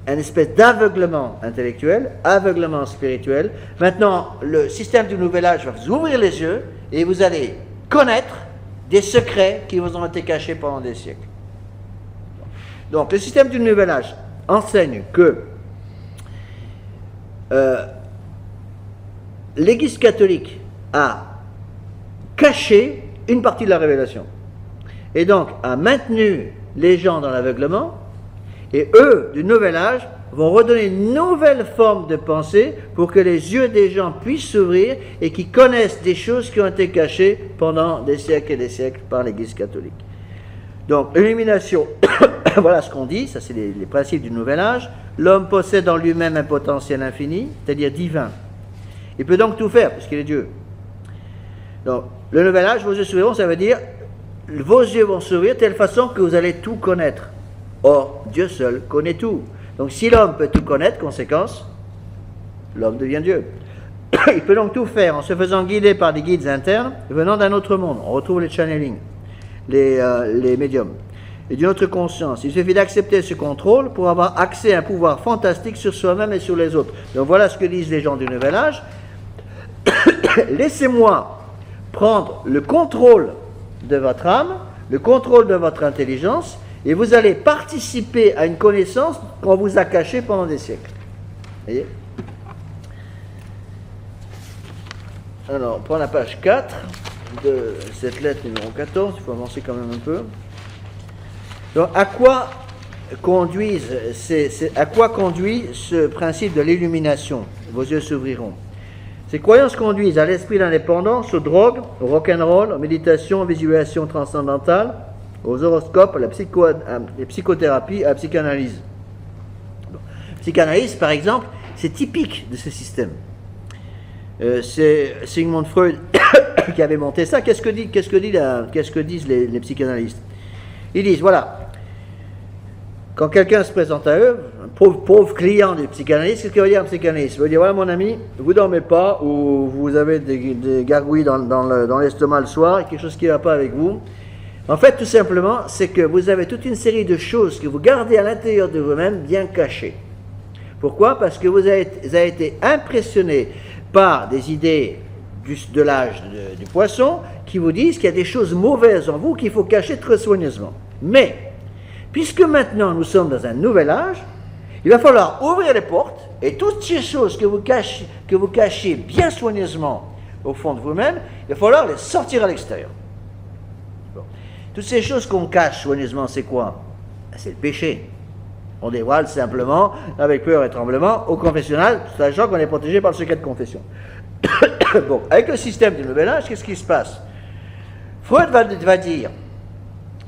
une espèce d'aveuglement intellectuel, aveuglement spirituel. Maintenant, le système du Nouvel Âge va vous ouvrir les yeux et vous allez connaître des secrets qui vous ont été cachés pendant des siècles. Donc, le système du Nouvel Âge enseigne que l'Église catholique a caché une partie de la révélation et donc a maintenu les gens dans l'aveuglement, et eux, du Nouvel Âge, vont redonner une nouvelle forme de pensée pour que les yeux des gens puissent s'ouvrir et qu'ils connaissent des choses qui ont été cachées pendant des siècles et des siècles par l'Église catholique. Donc, l'illumination, voilà ce qu'on dit, ça c'est les principes du Nouvel Âge. L'homme possède en lui-même un potentiel infini, c'est-à-dire divin. Il peut donc tout faire, puisqu'il est Dieu. Donc, le Nouvel Âge, vos yeux s'ouvriront, ça veut dire, vos yeux vont s'ouvrir de telle façon que vous allez tout connaître. Or, Dieu seul connaît tout. Donc, si l'homme peut tout connaître, conséquence, l'homme devient Dieu. Il peut donc tout faire en se faisant guider par des guides internes venant d'un autre monde. On retrouve les channeling, les médiums. Et d'une autre conscience. Il suffit d'accepter ce contrôle pour avoir accès à un pouvoir fantastique sur soi-même et sur les autres. Donc, voilà ce que disent les gens du Nouvel Âge. Laissez-moi prendre le contrôle de votre âme, le contrôle de votre intelligence, et vous allez participer à une connaissance qu'on vous a cachée pendant des siècles. Vous voyez? Alors, on prend la page 4 de cette lettre numéro 14, il faut avancer quand même un peu. Donc, à quoi conduit ce principe de l'illumination? Vos yeux s'ouvriront. Ces croyances conduisent à l'esprit d'indépendance, aux drogues, au rock'n'roll, aux méditations, aux visualisations transcendantales, aux horoscopes, à la psychothérapie, à la psychanalyse. Bon. Psychanalyse, par exemple, c'est typique de ce système. C'est Sigmund Freud qui avait monté ça. Qu'est-ce que disent les psychanalystes? Ils disent, voilà, quand quelqu'un se présente à eux, un pauvre client du psychanalyste, qu'est-ce qu'il va dire un psychanalyste? Il va dire, voilà mon ami, vous dormez pas, ou vous avez des gargouilles dans l'estomac le soir, quelque chose qui ne va pas avec vous. En fait, tout simplement, c'est que vous avez toute une série de choses que vous gardez à l'intérieur de vous-même bien cachées. Pourquoi? Parce que vous avez été impressionné par des idées de l'âge du poisson qui vous disent qu'il y a des choses mauvaises en vous qu'il faut cacher très soigneusement. Mais, puisque maintenant nous sommes dans un nouvel âge, il va falloir ouvrir les portes et toutes ces choses que vous cachez bien soigneusement au fond de vous-même, il va falloir les sortir à l'extérieur. Bon. Toutes ces choses qu'on cache soigneusement, c'est quoi? C'est le péché. On dévoile simplement, avec peur et tremblement, au confessionnal, sachant qu'on est protégé par le secret de confession. Bon, avec le système du Nouvel Âge, qu'est-ce qui se passe? Freud va dire,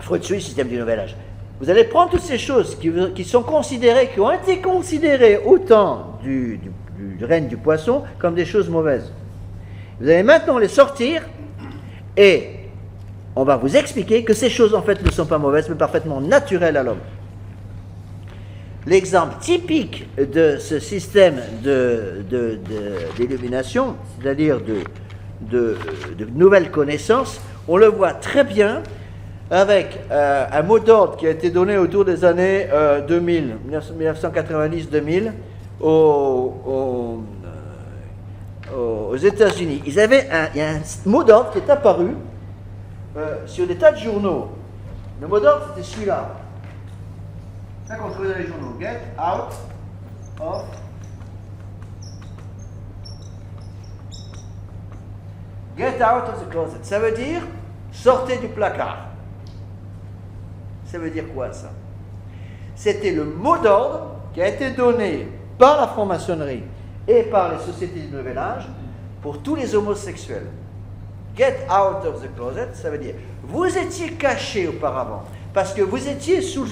Freud suit le système du Nouvel Âge, vous allez prendre toutes ces choses qui sont considérées, qui ont été considérées au temps du règne du poisson comme des choses mauvaises. Vous allez maintenant les sortir et on va vous expliquer que ces choses en fait ne sont pas mauvaises mais parfaitement naturelles à l'homme. L'exemple typique de ce système d'illumination, c'est-à-dire de nouvelles connaissances, on le voit très bien avec un mot d'ordre qui a été donné autour des années 2000, 1990-2000 aux États-Unis. Il y a un mot d'ordre qui est apparu sur des tas de journaux. Le mot d'ordre, c'était celui-là. C'est ça qu'on trouvait dans les journaux. Get out of the closet. Ça veut dire sortez du placard. Ça veut dire quoi ça? C'était le mot d'ordre qui a été donné par la franc-maçonnerie et par les sociétés du Nouvel Âge pour tous les homosexuels. Get out of the closet, ça veut dire vous étiez cachés auparavant parce que vous étiez sous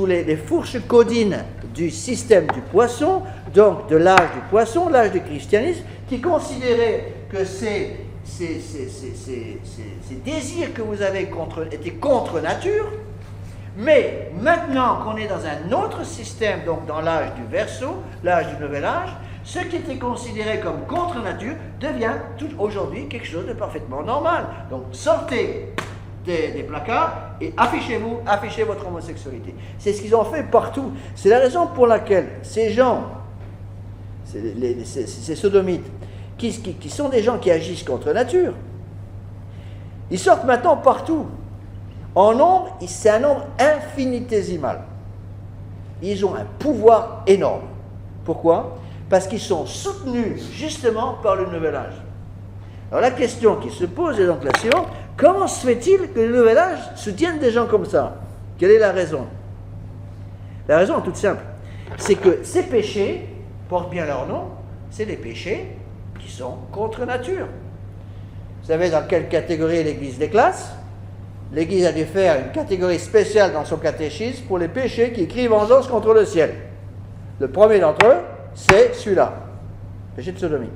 les fourches codines du système du poisson, donc de l'âge du poisson, l'âge du christianisme, qui considérait que ces désirs que vous avez étaient contre nature. Mais maintenant qu'on est dans un autre système, donc dans l'âge du Verseau, l'âge du Nouvel Âge, ce qui était considéré comme contre nature devient aujourd'hui quelque chose de parfaitement normal. Donc sortez des placards et affichez votre homosexualité. C'est ce qu'ils ont fait partout. C'est la raison pour laquelle ces gens, ces sodomites, qui sont des gens qui agissent contre nature, ils sortent maintenant partout. En nombre, c'est un nombre infinitésimal. Ils ont un pouvoir énorme. Pourquoi? Parce qu'ils sont soutenus justement par le Nouvel Âge. Alors la question qui se pose est donc la suivante: comment se fait-il que le Nouvel Âge soutienne des gens comme ça? Quelle est la raison? La raison est toute simple. C'est que ces péchés portent bien leur nom, c'est les péchés qui sont contre nature. Vous savez dans quelle catégorie l'Église les classe? L'Église a dû faire une catégorie spéciale dans son catéchisme pour les péchés qui crient vengeance contre le ciel. Le premier d'entre eux, c'est celui-là, péché de sodomie.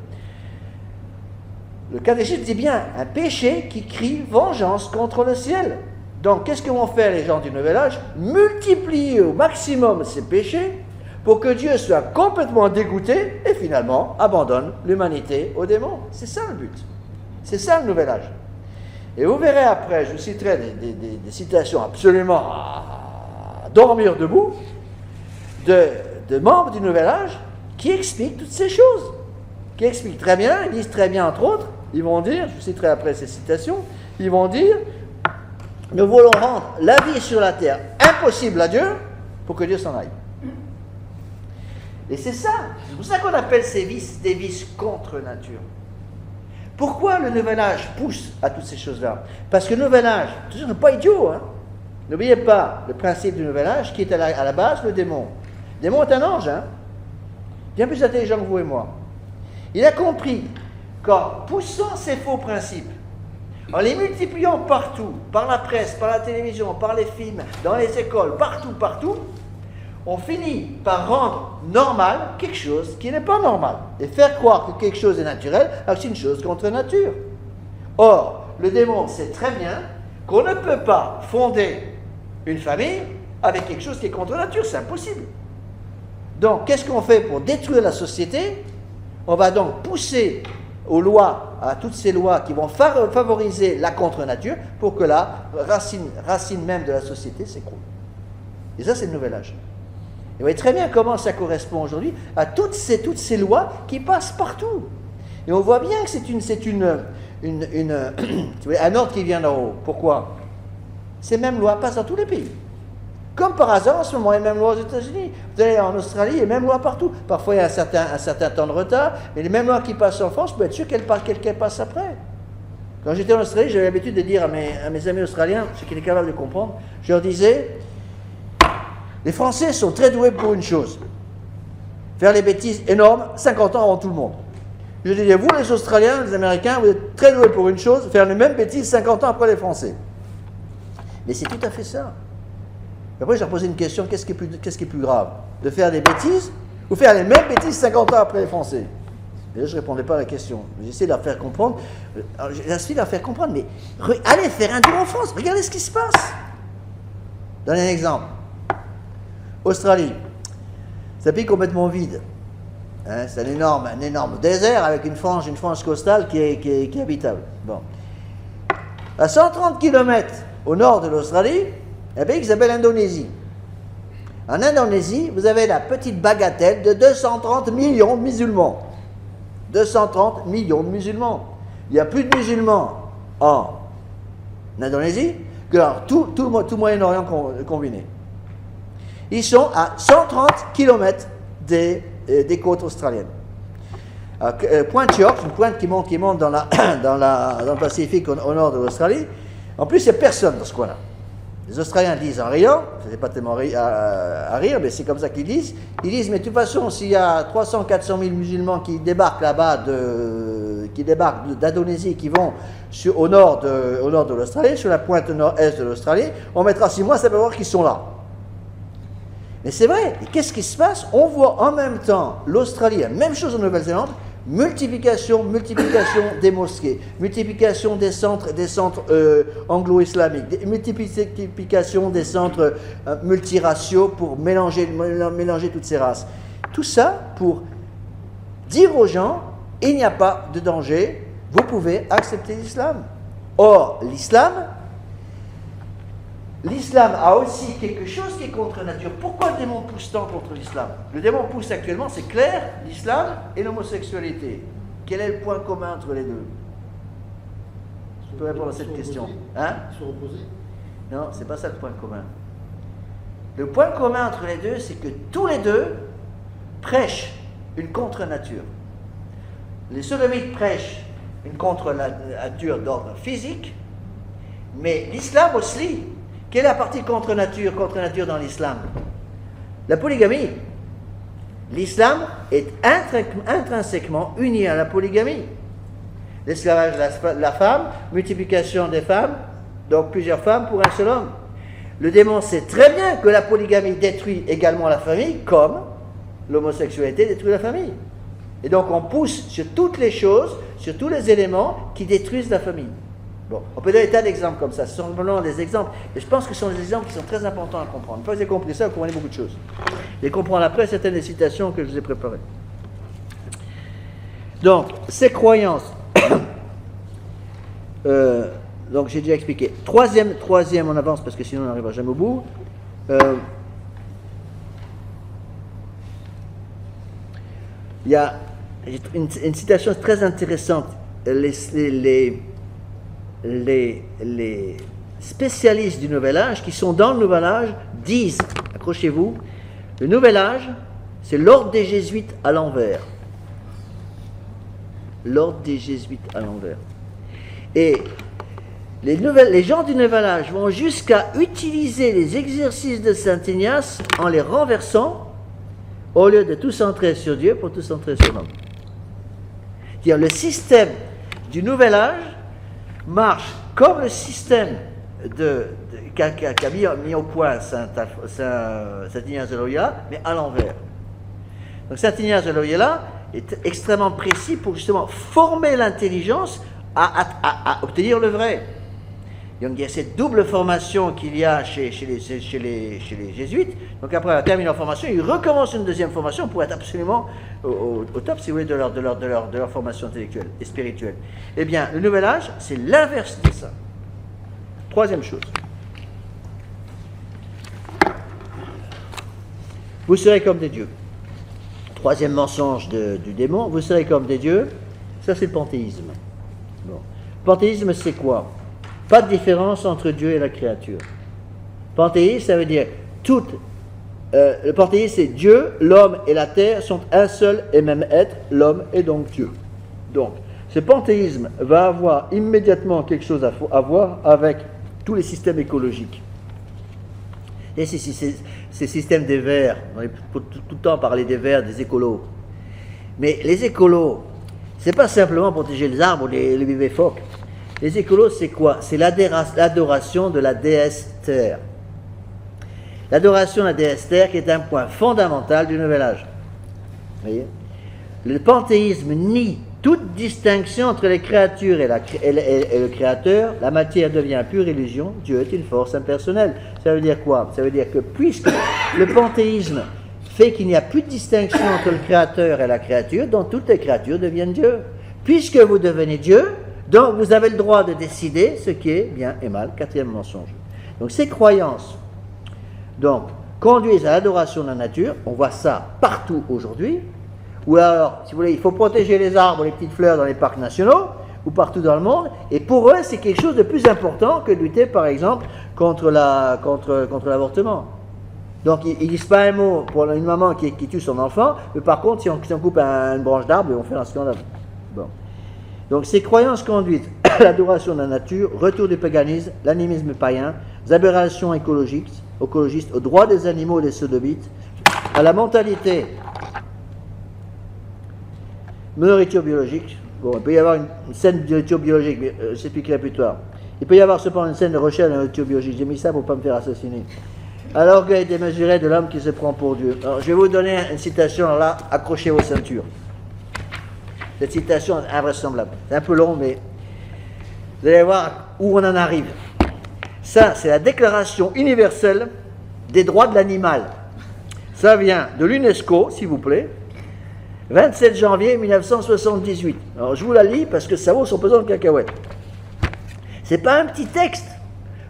Le catéchisme dit bien, un péché qui crie vengeance contre le ciel. Donc, qu'est-ce que vont faire les gens du Nouvel Âge? Multiplier au maximum ces péchés pour que Dieu soit complètement dégoûté et finalement abandonne l'humanité aux démons. C'est ça le but. C'est ça le Nouvel Âge. Et vous verrez après, je vous citerai des citations absolument à dormir debout de membres du Nouvel Âge qui expliquent toutes ces choses. Qui expliquent très bien, ils disent très bien entre autres, ils vont dire, je vous citerai après ces citations, ils vont dire: nous voulons rendre la vie sur la terre impossible à Dieu pour que Dieu s'en aille. Et c'est pour ça qu'on appelle ces vices des vices contre nature. Pourquoi le Nouvel Âge pousse à toutes ces choses-là? Parce que le Nouvel Âge, toujours n'est pas idiot, hein? N'oubliez pas le principe du Nouvel Âge qui est à la base le démon. Le démon est un ange, hein? Bien plus intelligent que vous et moi. Il a compris qu'en poussant ces faux principes, en les multipliant partout, par la presse, par la télévision, par les films, dans les écoles, partout, on finit par rendre normal quelque chose qui n'est pas normal. Et faire croire que quelque chose est naturel alors que c'est une chose contre nature. Or, le démon sait très bien qu'on ne peut pas fonder une famille avec quelque chose qui est contre nature. C'est impossible. Donc, qu'est-ce qu'on fait pour détruire la société? On va donc pousser aux lois, à toutes ces lois qui vont favoriser la contre-nature pour que la racine même de la société s'écroule. Et ça, c'est le Nouvel Âge. Et vous voyez très bien comment ça correspond aujourd'hui à toutes ces lois qui passent partout. Et on voit bien que c'est un ordre qui vient d'en haut. Pourquoi? Ces mêmes lois passent dans tous les pays. Comme par hasard, en ce moment, il y a les mêmes lois aux États-Unis. Vous allez en Australie, il y a les mêmes lois partout. Parfois, il y a un certain temps de retard, mais les mêmes lois qui passent en France, vous pouvez être sûr qu'elles passent après. Quand j'étais en Australie, j'avais l'habitude de dire à mes amis australiens, ceux qui étaient capables de comprendre, je leur disais: les Français sont très doués pour une chose, faire les bêtises énormes 50 ans avant tout le monde. Je disais, vous les Australiens, les Américains, vous êtes très doués pour une chose, faire les mêmes bêtises 50 ans après les Français. Mais c'est tout à fait ça. Et après, j'ai reposé une question, qu'est-ce qui est plus grave? De faire des bêtises ou faire les mêmes bêtises 50 ans après les Français? Et là, je ne répondais pas à la question. J'essaie de leur faire comprendre. J'essaie de leur faire comprendre, mais allez faire un tour en France, regardez ce qui se passe. Donnez un exemple. Australie, c'est un pays complètement vide. Hein, c'est un énorme désert avec une frange costale qui est habitable. Bon. À 130 km au nord de l'Australie, un pays qui s'appelle l'Indonésie. En Indonésie, vous avez la petite bagatelle de 230 millions de musulmans. 230 millions de musulmans. Il n'y a plus de musulmans en en Indonésie, que dans tout le Moyen-Orient combiné. Ils sont à 130 km des côtes australiennes. Pointe York, une pointe qui monte dans le Pacifique au nord de l'Australie. En plus, il n'y a personne dans ce coin-là. Les Australiens disent en riant, ce n'est pas tellement à rire, mais c'est comme ça qu'ils disent. Ils disent, mais de toute façon, s'il y a 300-400 000 musulmans qui débarquent là-bas, d'Indonésie, qui vont au nord de l'Australie, sur la pointe nord-est de l'Australie, on mettra 6 mois, ça peut voir qu'ils sont là. Mais c'est vrai, et qu'est-ce qui se passe? On voit en même temps l'Australie, la même chose en Nouvelle-Zélande, multiplication des mosquées, multiplication des centres anglo-islamiques, multiplication des centres multiraciaux pour mélanger toutes ces races. Tout ça pour dire aux gens, il n'y a pas de danger, vous pouvez accepter l'islam. Or, l'islam a aussi quelque chose qui est contre nature. Pourquoi le démon pousse tant contre l'islam? Le démon pousse actuellement, c'est clair, l'islam et l'homosexualité. Quel est le point commun entre les deux? Je peux répondre à cette question. Hein? Ils sont opposés? Non, c'est pas ça le point commun. Le point commun entre les deux, c'est que tous les deux prêchent une contre-nature. Les sodomites prêchent une contre-nature d'ordre physique, mais l'islam aussi. Quelle est la partie contre-nature dans l'islam? La polygamie. L'islam est intrinsèquement uni à la polygamie. L'esclavage de la femme, multiplication des femmes, donc plusieurs femmes pour un seul homme. Le démon sait très bien que la polygamie détruit également la famille, comme l'homosexualité détruit la famille. Et donc on pousse sur toutes les choses, sur tous les éléments qui détruisent la famille. Bon, on peut donner des tas d'exemples comme ça, ce sont simplement des exemples, mais je pense que ce sont des exemples qui sont très importants à comprendre. Une fois que vous avez compris ça, vous comprenez beaucoup de choses. Et comprendre après certaines des citations que je vous ai préparées. Donc, ces croyances, donc j'ai déjà expliqué. Troisième, on avance parce que sinon on n'arrivera jamais au bout. Il y a une citation très intéressante. Les spécialistes du Nouvel Âge qui sont dans le Nouvel Âge disent, accrochez-vous, le Nouvel Âge, c'est l'ordre des Jésuites à l'envers. L'ordre des Jésuites à l'envers. Et les gens du Nouvel Âge vont jusqu'à utiliser les exercices de Saint Ignace en les renversant au lieu de tout centrer sur Dieu pour tout centrer sur l'homme. C'est-à-dire le système du Nouvel Âge marche comme le système qu'a mis au point Saint Ignace de Loyola, mais à l'envers. Donc Saint Ignace de Loyola est extrêmement précis pour justement former l'intelligence à obtenir le vrai. Donc il y a cette double formation qu'il y a chez les jésuites. Donc après avoir terminé leur formation, ils recommencent une deuxième formation pour être absolument au top, si vous voulez, de leur formation intellectuelle et spirituelle. Eh bien, le Nouvel Âge, c'est l'inverse de ça. Troisième chose. Vous serez comme des dieux. Troisième mensonge du démon, vous serez comme des dieux. Ça, c'est le panthéisme. Bon. Le panthéisme, c'est quoi? Pas de différence entre Dieu et la créature. Panthéisme, ça veut dire le panthéisme, c'est Dieu, l'homme et la terre sont un seul et même être, l'homme est donc Dieu. Donc, ce panthéisme va avoir immédiatement quelque chose à voir avec tous les systèmes écologiques. Et ces systèmes des Verts, on va tout le temps parler des Verts, des écolos. Mais les écolos, c'est pas simplement protéger les arbres ou les bébés phoques. Les écolos, c'est quoi? C'est l'adoration de la déesse Terre. L'adoration de la déesse Terre qui est un point fondamental du Nouvel Âge. Vous voyez? Le panthéisme nie toute distinction entre les créatures et le Créateur. La matière devient pure illusion. Dieu est une force impersonnelle. Ça veut dire quoi? Ça veut dire que puisque le panthéisme fait qu'il n'y a plus de distinction entre le Créateur et la créature, donc toutes les créatures deviennent Dieu. Puisque vous devenez Dieu, donc vous avez le droit de décider ce qui est bien et mal. Quatrième mensonge. Donc ces croyances conduisent à l'adoration de la nature. On voit ça partout aujourd'hui. Ou alors, si vous voulez, il faut protéger les arbres, les petites fleurs dans les parcs nationaux. ou partout dans le monde, et pour eux, c'est quelque chose de plus important que de lutter, par exemple, contre l'avortement. Donc, ils disent pas un mot pour une maman qui tue son enfant, mais par contre, si on coupe une branche d'arbre, on fait un scandale. Bon. Donc, ces croyances conduites à l'adoration de la nature, retour du paganisme, l'animisme païen, les aberrations écologistes, aux droits des animaux et des sodomites, à la mentalité monoritio-biologique. Bon, il peut y avoir une scène de nourriture-biologique, mais j'expliquerai plus tard. Il peut y avoir cependant une scène de recherche de nourriture-biologique. J'ai mis ça pour ne pas me faire assassiner. À l'orgueil démesuré de l'homme qui se prend pour Dieu. Alors, je vais vous donner une citation, alors là, accrochez vos ceintures. Cette citation est invraisemblable. C'est un peu long, mais vous allez voir où on en arrive. Ça, c'est la Déclaration universelle des droits de l'animal. Ça vient de l'UNESCO, s'il vous plaît, 27 janvier 1978. Alors, je vous la lis parce que ça vaut son pesant de cacahuètes. C'est pas un petit texte.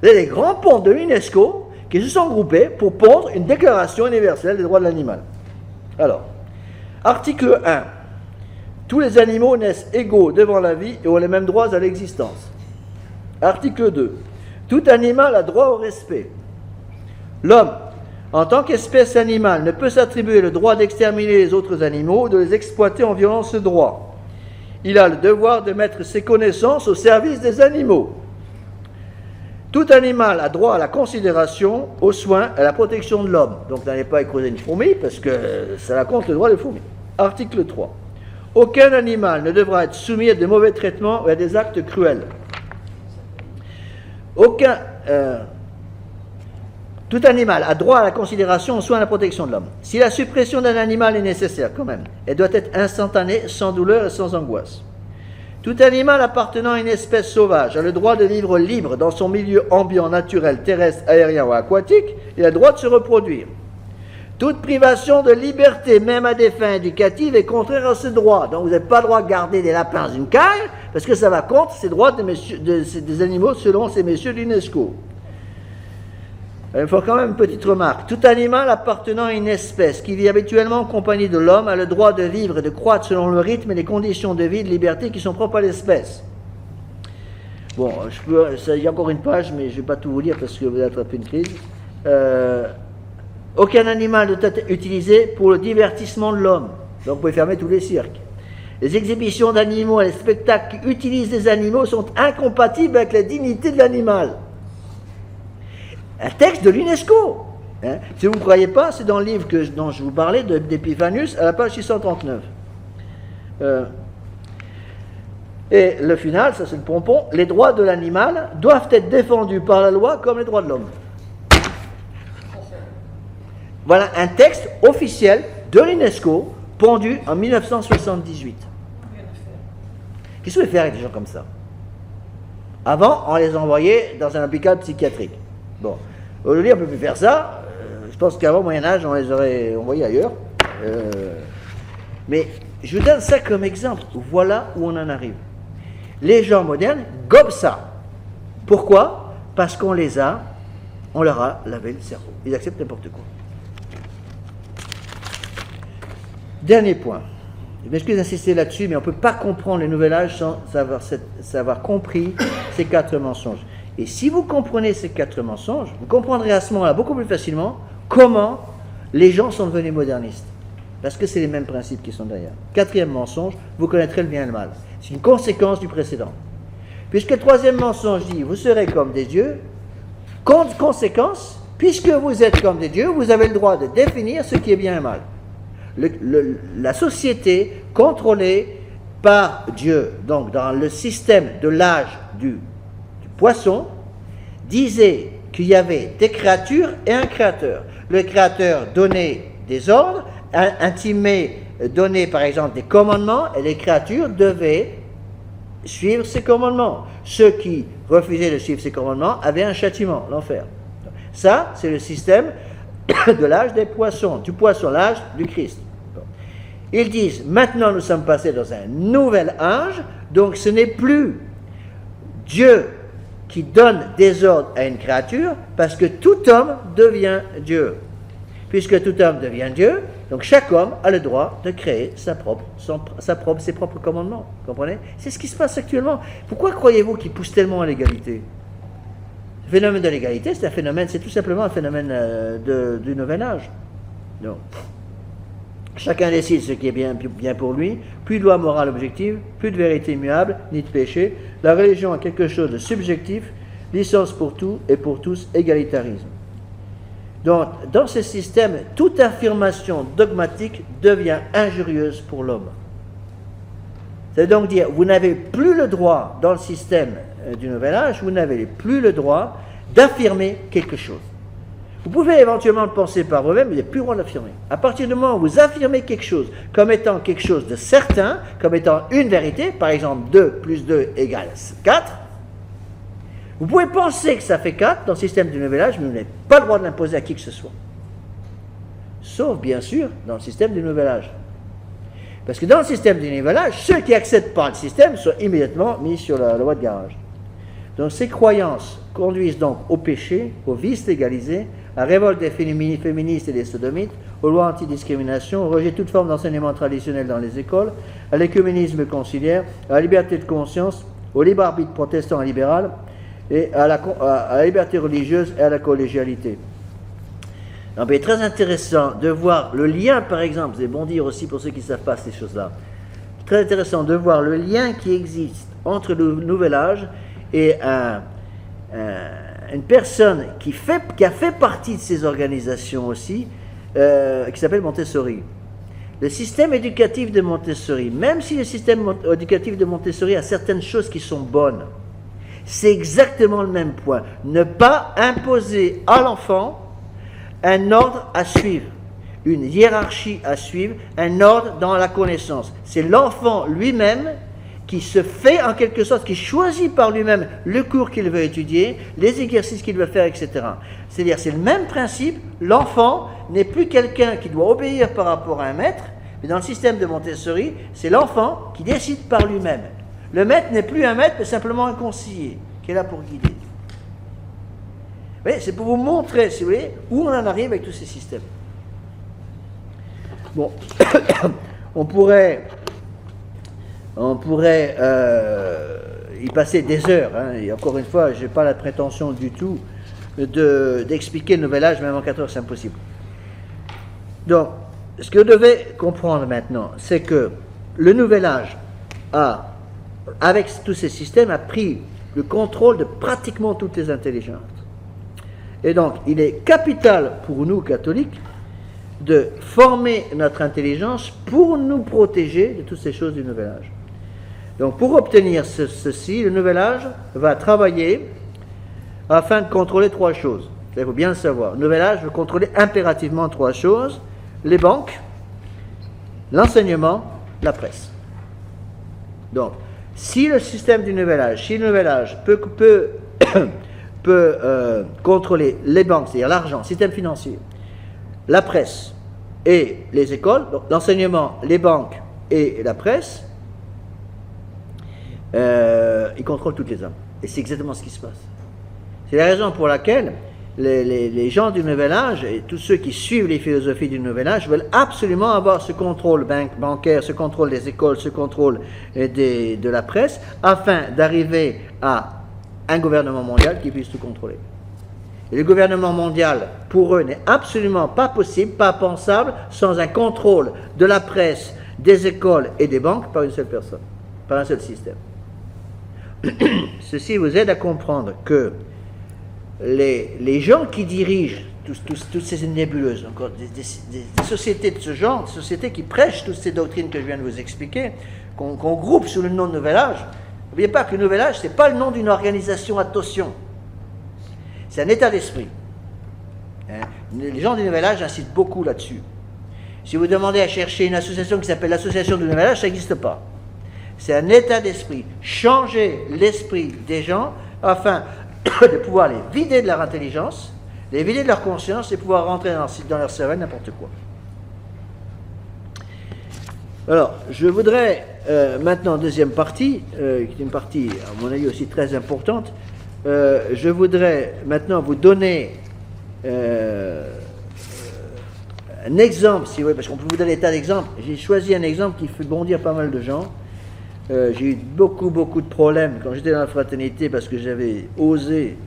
Vous avez les grands ponts de l'UNESCO qui se sont groupés pour pondre une déclaration universelle des droits de l'animal. Alors, article 1. Tous les animaux naissent égaux devant la vie et ont les mêmes droits à l'existence. Article 2. Tout animal a droit au respect. L'homme, en tant qu'espèce animale, ne peut s'attribuer le droit d'exterminer les autres animaux ou de les exploiter en violant ce droit. Il a le devoir de mettre ses connaissances au service des animaux. Tout animal a droit à la considération, aux soins, à la protection de l'homme. Donc n'allez pas écraser une fourmi parce que ça raconte le droit des fourmis. Article 3. Aucun animal ne devra être soumis à de mauvais traitements ou à des actes cruels. Tout animal a droit à la considération, aux soins et à la protection de l'homme. Si la suppression d'un animal est nécessaire quand même, elle doit être instantanée, sans douleur et sans angoisse. Tout animal appartenant à une espèce sauvage a le droit de vivre libre dans son milieu ambiant, naturel, terrestre, aérien ou aquatique. Il a le droit de se reproduire. Toute privation de liberté, même à des fins éducatives, est contraire à ce droit. Donc vous n'avez pas le droit de garder des lapins dans une cage, parce que ça va contre ces droits des animaux selon ces messieurs de l'UNESCO. Il faut quand même une petite remarque. Tout animal appartenant à une espèce qui vit habituellement en compagnie de l'homme a le droit de vivre et de croître selon le rythme et les conditions de vie et de liberté qui sont propres à l'espèce. Bon, il y a encore une page, mais je ne vais pas tout vous lire parce que vous allez attraper une crise. Aucun animal ne doit être utilisé pour le divertissement de l'homme. Donc vous pouvez fermer tous les cirques. Les exhibitions d'animaux et les spectacles qui utilisent des animaux sont incompatibles avec la dignité de l'animal. Un texte de l'UNESCO. Hein. Si vous ne croyez pas, c'est dans le livre dont je vous parlais, d'Epiphanius, à la page 639. Et le final, ça c'est le pompon, les droits de l'animal doivent être défendus par la loi comme les droits de l'homme. Voilà un texte officiel de l'UNESCO, pondu en 1978. Qu'est-ce que vous voulez faire avec des gens comme ça? Avant, on les envoyait dans un hôpital psychiatrique. Bon, aujourd'hui, on ne peut plus faire ça. Je pense qu'avant, au Moyen-Âge, on les aurait envoyés ailleurs. Mais je vous donne ça comme exemple. Voilà où on en arrive. Les gens modernes gobent ça. Pourquoi? Parce on leur a lavé le cerveau. Ils acceptent n'importe quoi. Dernier point. Je m'excuse d'insister là-dessus, mais on ne peut pas comprendre le Nouvel Âge sans avoir compris ces 4 mensonges. Et si vous comprenez ces 4 mensonges, vous comprendrez à ce moment-là beaucoup plus facilement comment les gens sont devenus modernistes. Parce que c'est les mêmes principes qui sont derrière. 4e mensonge, vous connaîtrez le bien et le mal. C'est une conséquence du précédent. Puisque le 3e mensonge dit, vous serez comme des dieux, conséquence, puisque vous êtes comme des dieux, vous avez le droit de définir ce qui est bien et mal. La société contrôlée par Dieu, donc dans le système de l'âge du poisson, disait qu'il y avait des créatures et un créateur. Le créateur donnait des ordres, intimait, donnait par exemple des commandements, et les créatures devaient suivre ces commandements. Ceux qui refusaient de suivre ces commandements avaient un châtiment, l'enfer. Ça, c'est le système de l'âge des poissons, du poisson, l'âge du Christ. Ils disent, maintenant nous sommes passés dans un nouvel âge, donc ce n'est plus Dieu qui donne des ordres à une créature, parce que tout homme devient Dieu. puisque tout homme devient Dieu, donc chaque homme a le droit de créer ses propres commandements. Vous comprenez? C'est ce qui se passe actuellement. Pourquoi croyez-vous qu'il pousse tellement à l'égalité? Le phénomène de l'égalité, c'est tout simplement un phénomène du nouvel âge. Donc, chacun décide ce qui est bien pour lui, plus de loi morale objective, plus de vérité immuable, ni de péché. La religion est quelque chose de subjectif, licence pour tout et pour tous, égalitarisme. Donc, dans ce système, toute affirmation dogmatique devient injurieuse pour l'homme. C'est donc dire, vous n'avez plus le droit, dans le système du nouvel âge, vous n'avez plus le droit d'affirmer quelque chose. Vous pouvez éventuellement le penser par vous-même, mais vous n'avez plus le droit de l'affirmer. À partir du moment où vous affirmez quelque chose comme étant quelque chose de certain, comme étant une vérité, par exemple 2 plus 2 égale 4, vous pouvez penser que ça fait 4 dans le système du nouvel âge, mais vous n'avez pas le droit de l'imposer à qui que ce soit. Sauf, bien sûr, dans le système du nouvel âge. Parce que dans le système du nouvel âge, ceux qui n'acceptent pas le système sont immédiatement mis sur la loi de garage. Donc ces croyances conduisent donc au péché, au vice légalisé, à la révolte des féministes et des sodomites, aux lois antidiscrimination, au rejet de toute forme d'enseignement traditionnel dans les écoles, à l'écuménisme conciliaire, à la liberté de conscience, au libre arbitre protestant et libéral, et à la liberté religieuse et à la collégialité. Donc, c'est très intéressant de voir le lien, par exemple, c'est bon dire aussi pour ceux qui ne savent pas ces choses-là, très intéressant de voir le lien qui existe entre le nouvel âge et une personne qui a fait partie de ces organisations aussi, qui s'appelle Montessori. Le système éducatif de Montessori, même si le système éducatif de Montessori a certaines choses qui sont bonnes, c'est exactement le même point. Ne pas imposer à l'enfant un ordre à suivre, une hiérarchie à suivre, un ordre dans la connaissance. C'est l'enfant lui-même qui se fait en quelque sorte, qui choisit par lui-même le cours qu'il veut étudier, les exercices qu'il veut faire, etc. C'est-à-dire, c'est le même principe, l'enfant n'est plus quelqu'un qui doit obéir par rapport à un maître, mais dans le système de Montessori, c'est l'enfant qui décide par lui-même. Le maître n'est plus un maître, mais simplement un conseiller, qui est là pour guider. Vous voyez, c'est pour vous montrer, si vous voulez, où on en arrive avec tous ces systèmes. Bon, on pourrait y passer des heures, hein, et encore une fois, je n'ai pas la prétention du tout d'expliquer le nouvel âge, même en 4 heures, c'est impossible. Donc, ce que vous devez comprendre maintenant, c'est que le nouvel âge avec tous ces systèmes, a pris le contrôle de pratiquement toutes les intelligences. Et donc, il est capital pour nous, catholiques, de former notre intelligence pour nous protéger de toutes ces choses du nouvel âge. Donc, pour obtenir ceci, le nouvel âge va travailler afin de contrôler 3 choses. Il faut bien le savoir. Le nouvel âge veut contrôler impérativement 3 choses: les banques, l'enseignement, la presse. Donc, si le système du nouvel âge, peut contrôler les banques, c'est-à-dire l'argent, le système financier, la presse et les écoles, donc l'enseignement, les banques et la presse, il contrôle toutes les hommes. Et c'est exactement ce qui se passe. C'est la raison pour laquelle les gens du nouvel âge et tous ceux qui suivent les philosophies du nouvel âge veulent absolument avoir ce contrôle bancaire, ce contrôle des écoles, ce contrôle de la presse, afin d'arriver à un gouvernement mondial qui puisse tout contrôler. Et le gouvernement mondial, pour eux, n'est absolument pas possible, pas pensable, sans un contrôle de la presse, des écoles et des banques par une seule personne, par un seul système. Ceci vous aide à comprendre que les gens qui dirigent toutes ces nébuleuses, encore des sociétés de ce genre, des sociétés qui prêchent toutes ces doctrines que je viens de vous expliquer, qu'on groupe sous le nom de Nouvel Âge, n'oubliez pas que le Nouvel Âge, ce n'est pas le nom d'une organisation, attention. C'est un état d'esprit. Hein? Les gens du Nouvel Âge insistent beaucoup là-dessus. Si vous demandez à chercher une association qui s'appelle l'Association du Nouvel Âge, ça n'existe pas. C'est un état d'esprit. Changer l'esprit des gens afin de pouvoir les vider de leur intelligence, les vider de leur conscience et pouvoir rentrer dans leur cerveau n'importe quoi. Alors, je voudrais maintenant, deuxième partie, qui est une partie, à mon avis, aussi très importante, je voudrais maintenant vous donner Un exemple, si vous voulez, parce qu'on peut vous donner des tas d'exemples. J'ai choisi un exemple qui fait bondir pas mal de gens. J'ai eu beaucoup de problèmes quand j'étais dans la fraternité parce que j'avais osé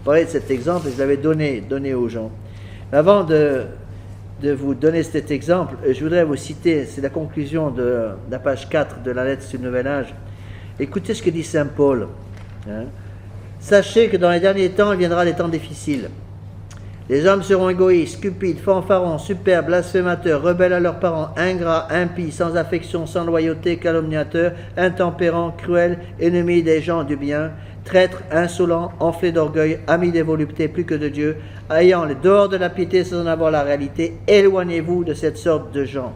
parler de cet exemple et je l'avais donné aux gens. Avant de vous donner cet exemple, je voudrais vous citer, c'est la conclusion de la page 4 de la lettre du Nouvel Âge. Écoutez ce que dit Saint Paul. Hein. Sachez que dans les derniers temps, il viendra des temps difficiles. Les hommes seront égoïstes, cupides, fanfarons, superbes, blasphémateurs, rebelles à leurs parents, ingrats, impies, sans affection, sans loyauté, calomniateurs, intempérants, cruels, ennemis des gens du bien, traîtres, insolents, enflés d'orgueil, amis des voluptés plus que de Dieu, ayant le dehors de la piété sans en avoir la réalité. Éloignez-vous de cette sorte de gens.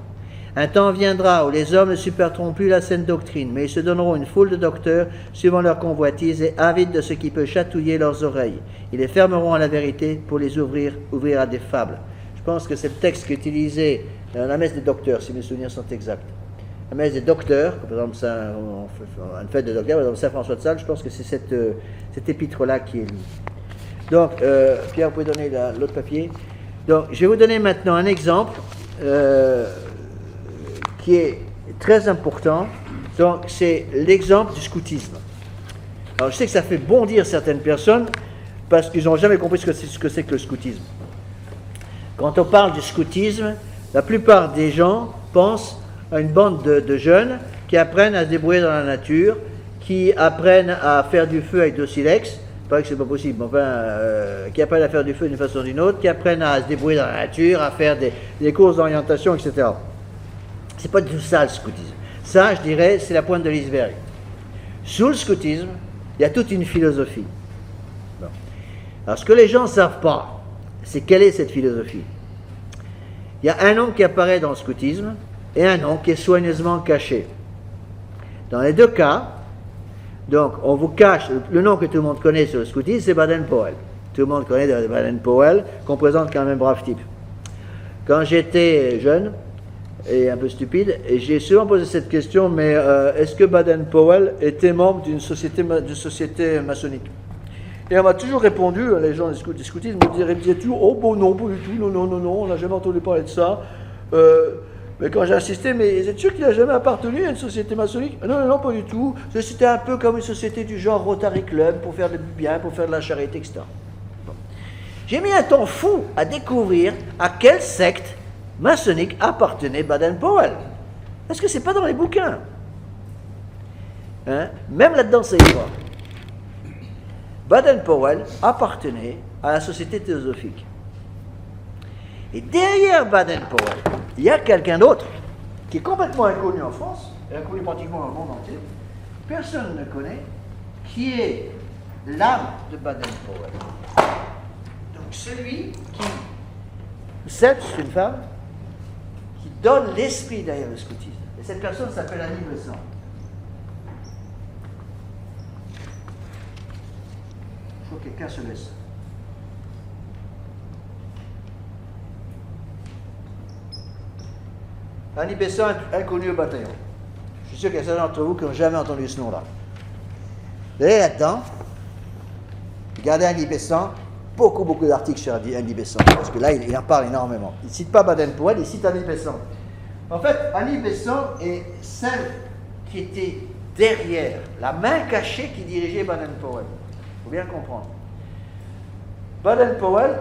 Un temps viendra où les hommes ne supporteront plus la saine doctrine, mais ils se donneront une foule de docteurs, suivant leur convoitise et avides de ce qui peut chatouiller leurs oreilles. Ils les fermeront à la vérité pour les ouvrir à des fables. Je pense que c'est le texte qui est utilisé dans la messe des docteurs, si mes souvenirs sont exacts. La messe des docteurs, par exemple, une fête de docteurs, par exemple Saint-François de Sales, je pense que c'est cet épître-là qui est lu. Donc, Pierre, vous pouvez donner l'autre papier. Donc, je vais vous donner maintenant un exemple qui est très important. Donc, c'est l'exemple du scoutisme. Alors, je sais que ça fait bondir certaines personnes parce qu'ils n'ont jamais compris ce que c'est que le scoutisme. Quand on parle du scoutisme, la plupart des gens pensent à une bande de jeunes qui apprennent à se débrouiller dans la nature, qui apprennent à faire du feu avec de silex, pas que c'est pas possible, mais enfin, qui apprennent à faire du feu d'une façon ou d'une autre, qui apprennent à se débrouiller dans la nature, à faire des courses d'orientation, etc. C'est pas du tout ça le scoutisme. Ça, je dirais, c'est la pointe de l'iceberg. Sous le scoutisme, il y a toute une philosophie. Bon. Alors, ce que les gens ne savent pas, c'est quelle est cette philosophie. Il y a un nom qui apparaît dans le scoutisme et un nom qui est soigneusement caché. Dans les deux cas, donc, on vous cache, le nom que tout le monde connaît sur le scoutisme, c'est Baden-Powell. Tout le monde connaît Baden-Powell, qu'on présente comme un brave type. Quand j'étais jeune et un peu stupide, et j'ai souvent posé cette question, mais est-ce que Baden-Powell était membre d'une société maçonnique? Et on m'a toujours répondu, les gens du scoutisme me disaient toujours, oh bon non, pas du tout, non, on n'a jamais entendu parler de ça. Mais quand j'ai insisté, mais vous êtes sûr qu'il n'a jamais appartenu à une société maçonnique? Non, pas du tout. C'était un peu comme une société du genre Rotary Club, pour faire du bien, pour faire de la charité, etc. Bon. J'ai mis un temps fou à découvrir à quelle secte maçonnique appartenait Baden-Powell. Parce que c'est pas dans les bouquins. Hein? Même là-dedans, c'est pas. Baden-Powell appartenait à la Société théosophique. Et derrière Baden-Powell, il y a quelqu'un d'autre qui est complètement inconnu en France, et inconnu pratiquement dans le monde entier. Personne ne connaît, qui est l'âme de Baden-Powell. Donc celui qui, c'est une femme, qui donne l'esprit derrière le scoutisme. Et cette personne s'appelle Annie Besant. Il faut que quelqu'un se laisse. Annie Besant, inconnu au bataillon. Je suis sûr qu'il y a certains d'entre vous qui n'ont jamais entendu ce nom-là. Vous allez là-dedans, regardez Annie Besant, beaucoup d'articles sur Annie Besant, parce que là, il en parle énormément. Il ne cite pas Baden-Powell, il cite Annie Besant. En fait, Annie Besant est celle qui était derrière, la main cachée qui dirigeait Baden-Powell. Il faut bien comprendre. Baden-Powell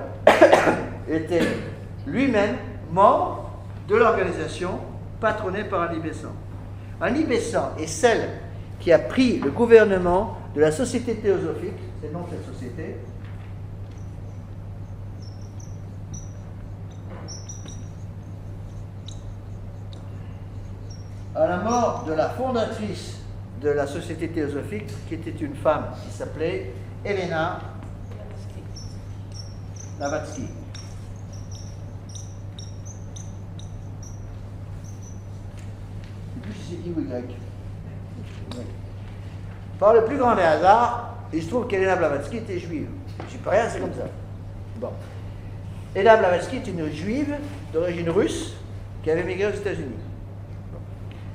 était lui-même membre de l'organisation patronnée par Annie Besant. Annie Besant est celle qui a pris le gouvernement de la Société théosophique, c'est le nom de cette société, à la mort de la fondatrice de la Société théosophique, qui était une femme qui s'appelait Elena Blavatsky. C'est I ou Y. Par le plus grand des hasards, il se trouve qu'Elena Blavatsky était juive. Je ne sais pas rien, c'est comme ça. Bon. Elena Blavatsky est une juive d'origine russe qui avait migré aux États-Unis.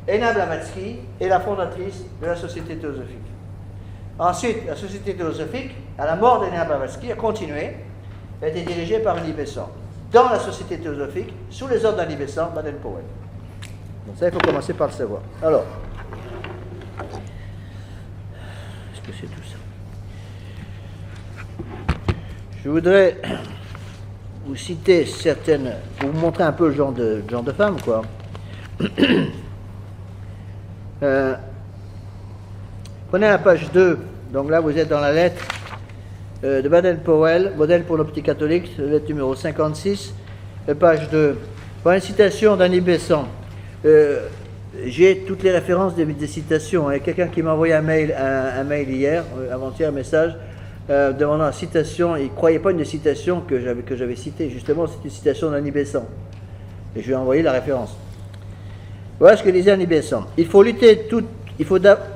Elena Blavatsky est la fondatrice de la Société théosophique. Ensuite, la Société théosophique, à la mort d'Elena Blavatsky, a continué, a été dirigée par Annie Besant. dans la société théosophique, sous les ordres d'Annie Besant, Baden-Powell. Donc ça, il faut commencer par le savoir. Alors, est-ce que c'est tout ça? Je voudrais vous citer certaines, pour vous montrer un peu le genre de femme, quoi. Prenez la page 2, donc là vous êtes dans la lettre de Baden-Powell, modèle pour l'optique catholique, lettre numéro 56, page 2. Pour une citation d'Annie Besant. J'ai toutes les références des citations. Il y a quelqu'un qui m'a envoyé un mail hier, avant-hier, un message, demandant la citation. Il ne croyait pas une des citations que j'avais citées. Justement, c'est une citation d'Annie Besant. Et je lui ai envoyé la référence. Voilà ce que disait Annie Besant. Il faut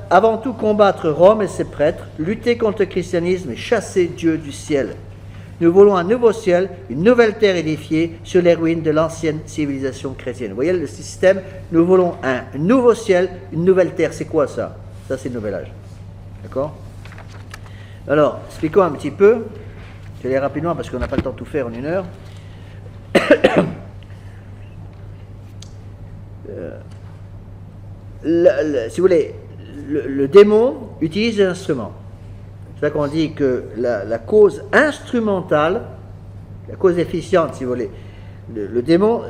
avant tout combattre Rome et ses prêtres, lutter contre le christianisme et chasser Dieu du ciel. Nous voulons un nouveau ciel, une nouvelle terre édifiée sur les ruines de l'ancienne civilisation chrétienne. Vous voyez le système, nous voulons un nouveau ciel, une nouvelle terre. C'est quoi ça? Ça, c'est le nouvel âge. D'accord? Alors, expliquons un petit peu. Je vais aller rapidement parce qu'on n'a pas le temps de tout faire en une heure. Si vous voulez, le démon utilise des instruments. C'est là qu'on dit que la cause instrumentale, la cause efficiente, si vous voulez, le démon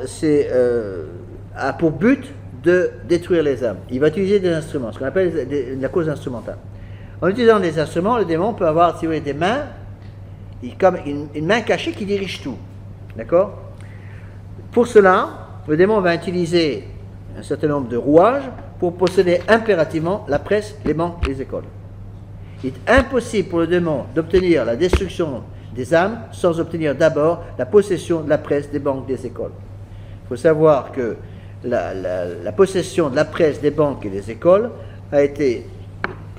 a pour but de détruire les âmes. Il va utiliser des instruments, ce qu'on appelle la cause instrumentale. En utilisant des instruments, le démon peut avoir, si vous voulez, des mains, comme une main cachée qui dirige tout. D'accord? Pour cela, le démon va utiliser un certain nombre de rouages pour posséder impérativement la presse, les banques, les écoles. Il est impossible pour le démon d'obtenir la destruction des âmes sans obtenir d'abord la possession de la presse, des banques, des écoles. Il faut savoir que la possession de la presse, des banques et des écoles a été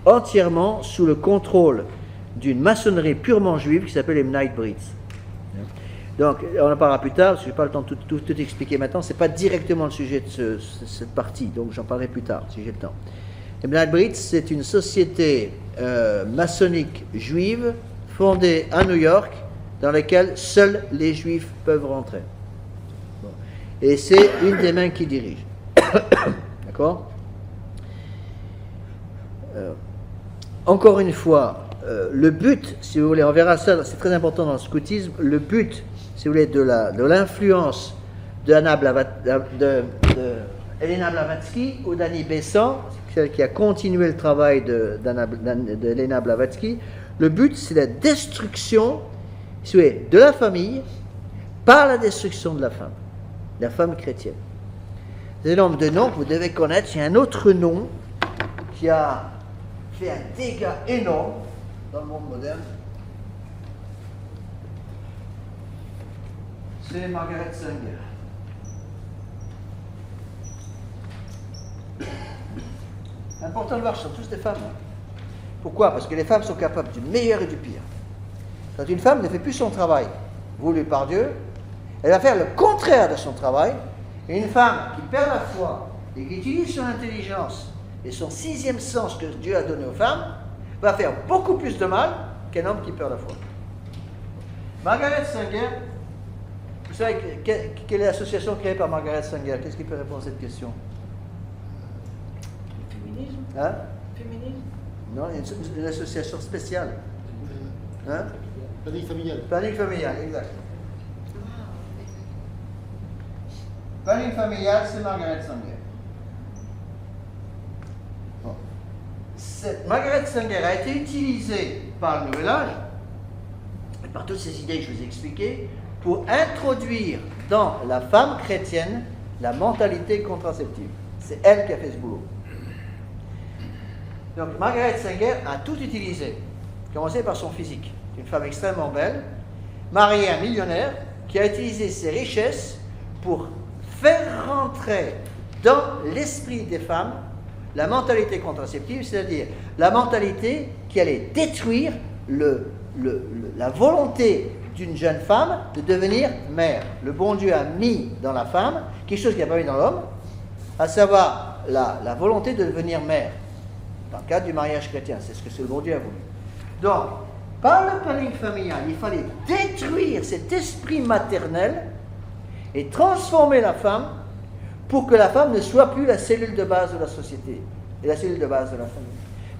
entièrement sous le contrôle d'une maçonnerie purement juive qui s'appelle les Nightbreeds. Donc, on en parlera plus tard, parce que je n'ai pas le temps de tout expliquer maintenant. Ce n'est pas directement le sujet de cette partie, donc j'en parlerai plus tard, si j'ai le temps. Les Nightbreeds, c'est une société maçonnique juive fondée à New York, dans laquelle seuls les juifs peuvent rentrer. Bon. Et c'est une des mains qui dirige. D'accord? Encore une fois, le but, si vous voulez, on verra ça, c'est très important dans le scoutisme, le but, si vous voulez, de l'influence d'Elena Blavatsky ou d'Annie Besant, celle qui a continué le travail d'Elena Blavatsky, le but, c'est la destruction, si vous voulez, de la famille par la destruction de la femme chrétienne. C'est un nombre de noms que vous devez connaître. Il y a un autre nom qui a fait un dégât énorme dans le monde moderne. C'est Margaret Sanger. Important de voir, ce sont tous des femmes. Pourquoi? Parce que les femmes sont capables du meilleur et du pire. Quand une femme ne fait plus son travail voulu par Dieu, elle va faire le contraire de son travail. Et une femme qui perd la foi et qui utilise son intelligence et son sixième sens que Dieu a donné aux femmes, va faire beaucoup plus de mal qu'un homme qui perd la foi. Margaret Sanger, vous savez quelle est l'association créée par Margaret Sanger? Qu'est-ce qui peut répondre à cette question? Féminisme. Hein? Féminisme. Non, il y a une association spéciale. Hein? Planning familial. Planning familial, exact. Planning familial, c'est Margaret Sanger. Bon. Cette Margaret Sanger a été utilisée par le Nouvel Âge, et par toutes ces idées que je vous ai expliquées, pour introduire dans la femme chrétienne la mentalité contraceptive. C'est elle qui a fait ce boulot. Donc Margaret Sanger a tout utilisé, commencé par son physique. Une femme extrêmement belle, mariée à un millionnaire, qui a utilisé ses richesses pour faire rentrer dans l'esprit des femmes la mentalité contraceptive, c'est-à-dire la mentalité qui allait détruire la volonté d'une jeune femme de devenir mère. Le bon Dieu a mis dans la femme quelque chose qu'il n'a pas mis dans l'homme, à savoir la volonté de devenir mère. Dans le cadre du mariage chrétien, c'est ce que le bon Dieu a voulu. Donc, par le planning familial, il fallait détruire cet esprit maternel et transformer la femme pour que la femme ne soit plus la cellule de base de la société et la cellule de base de la famille.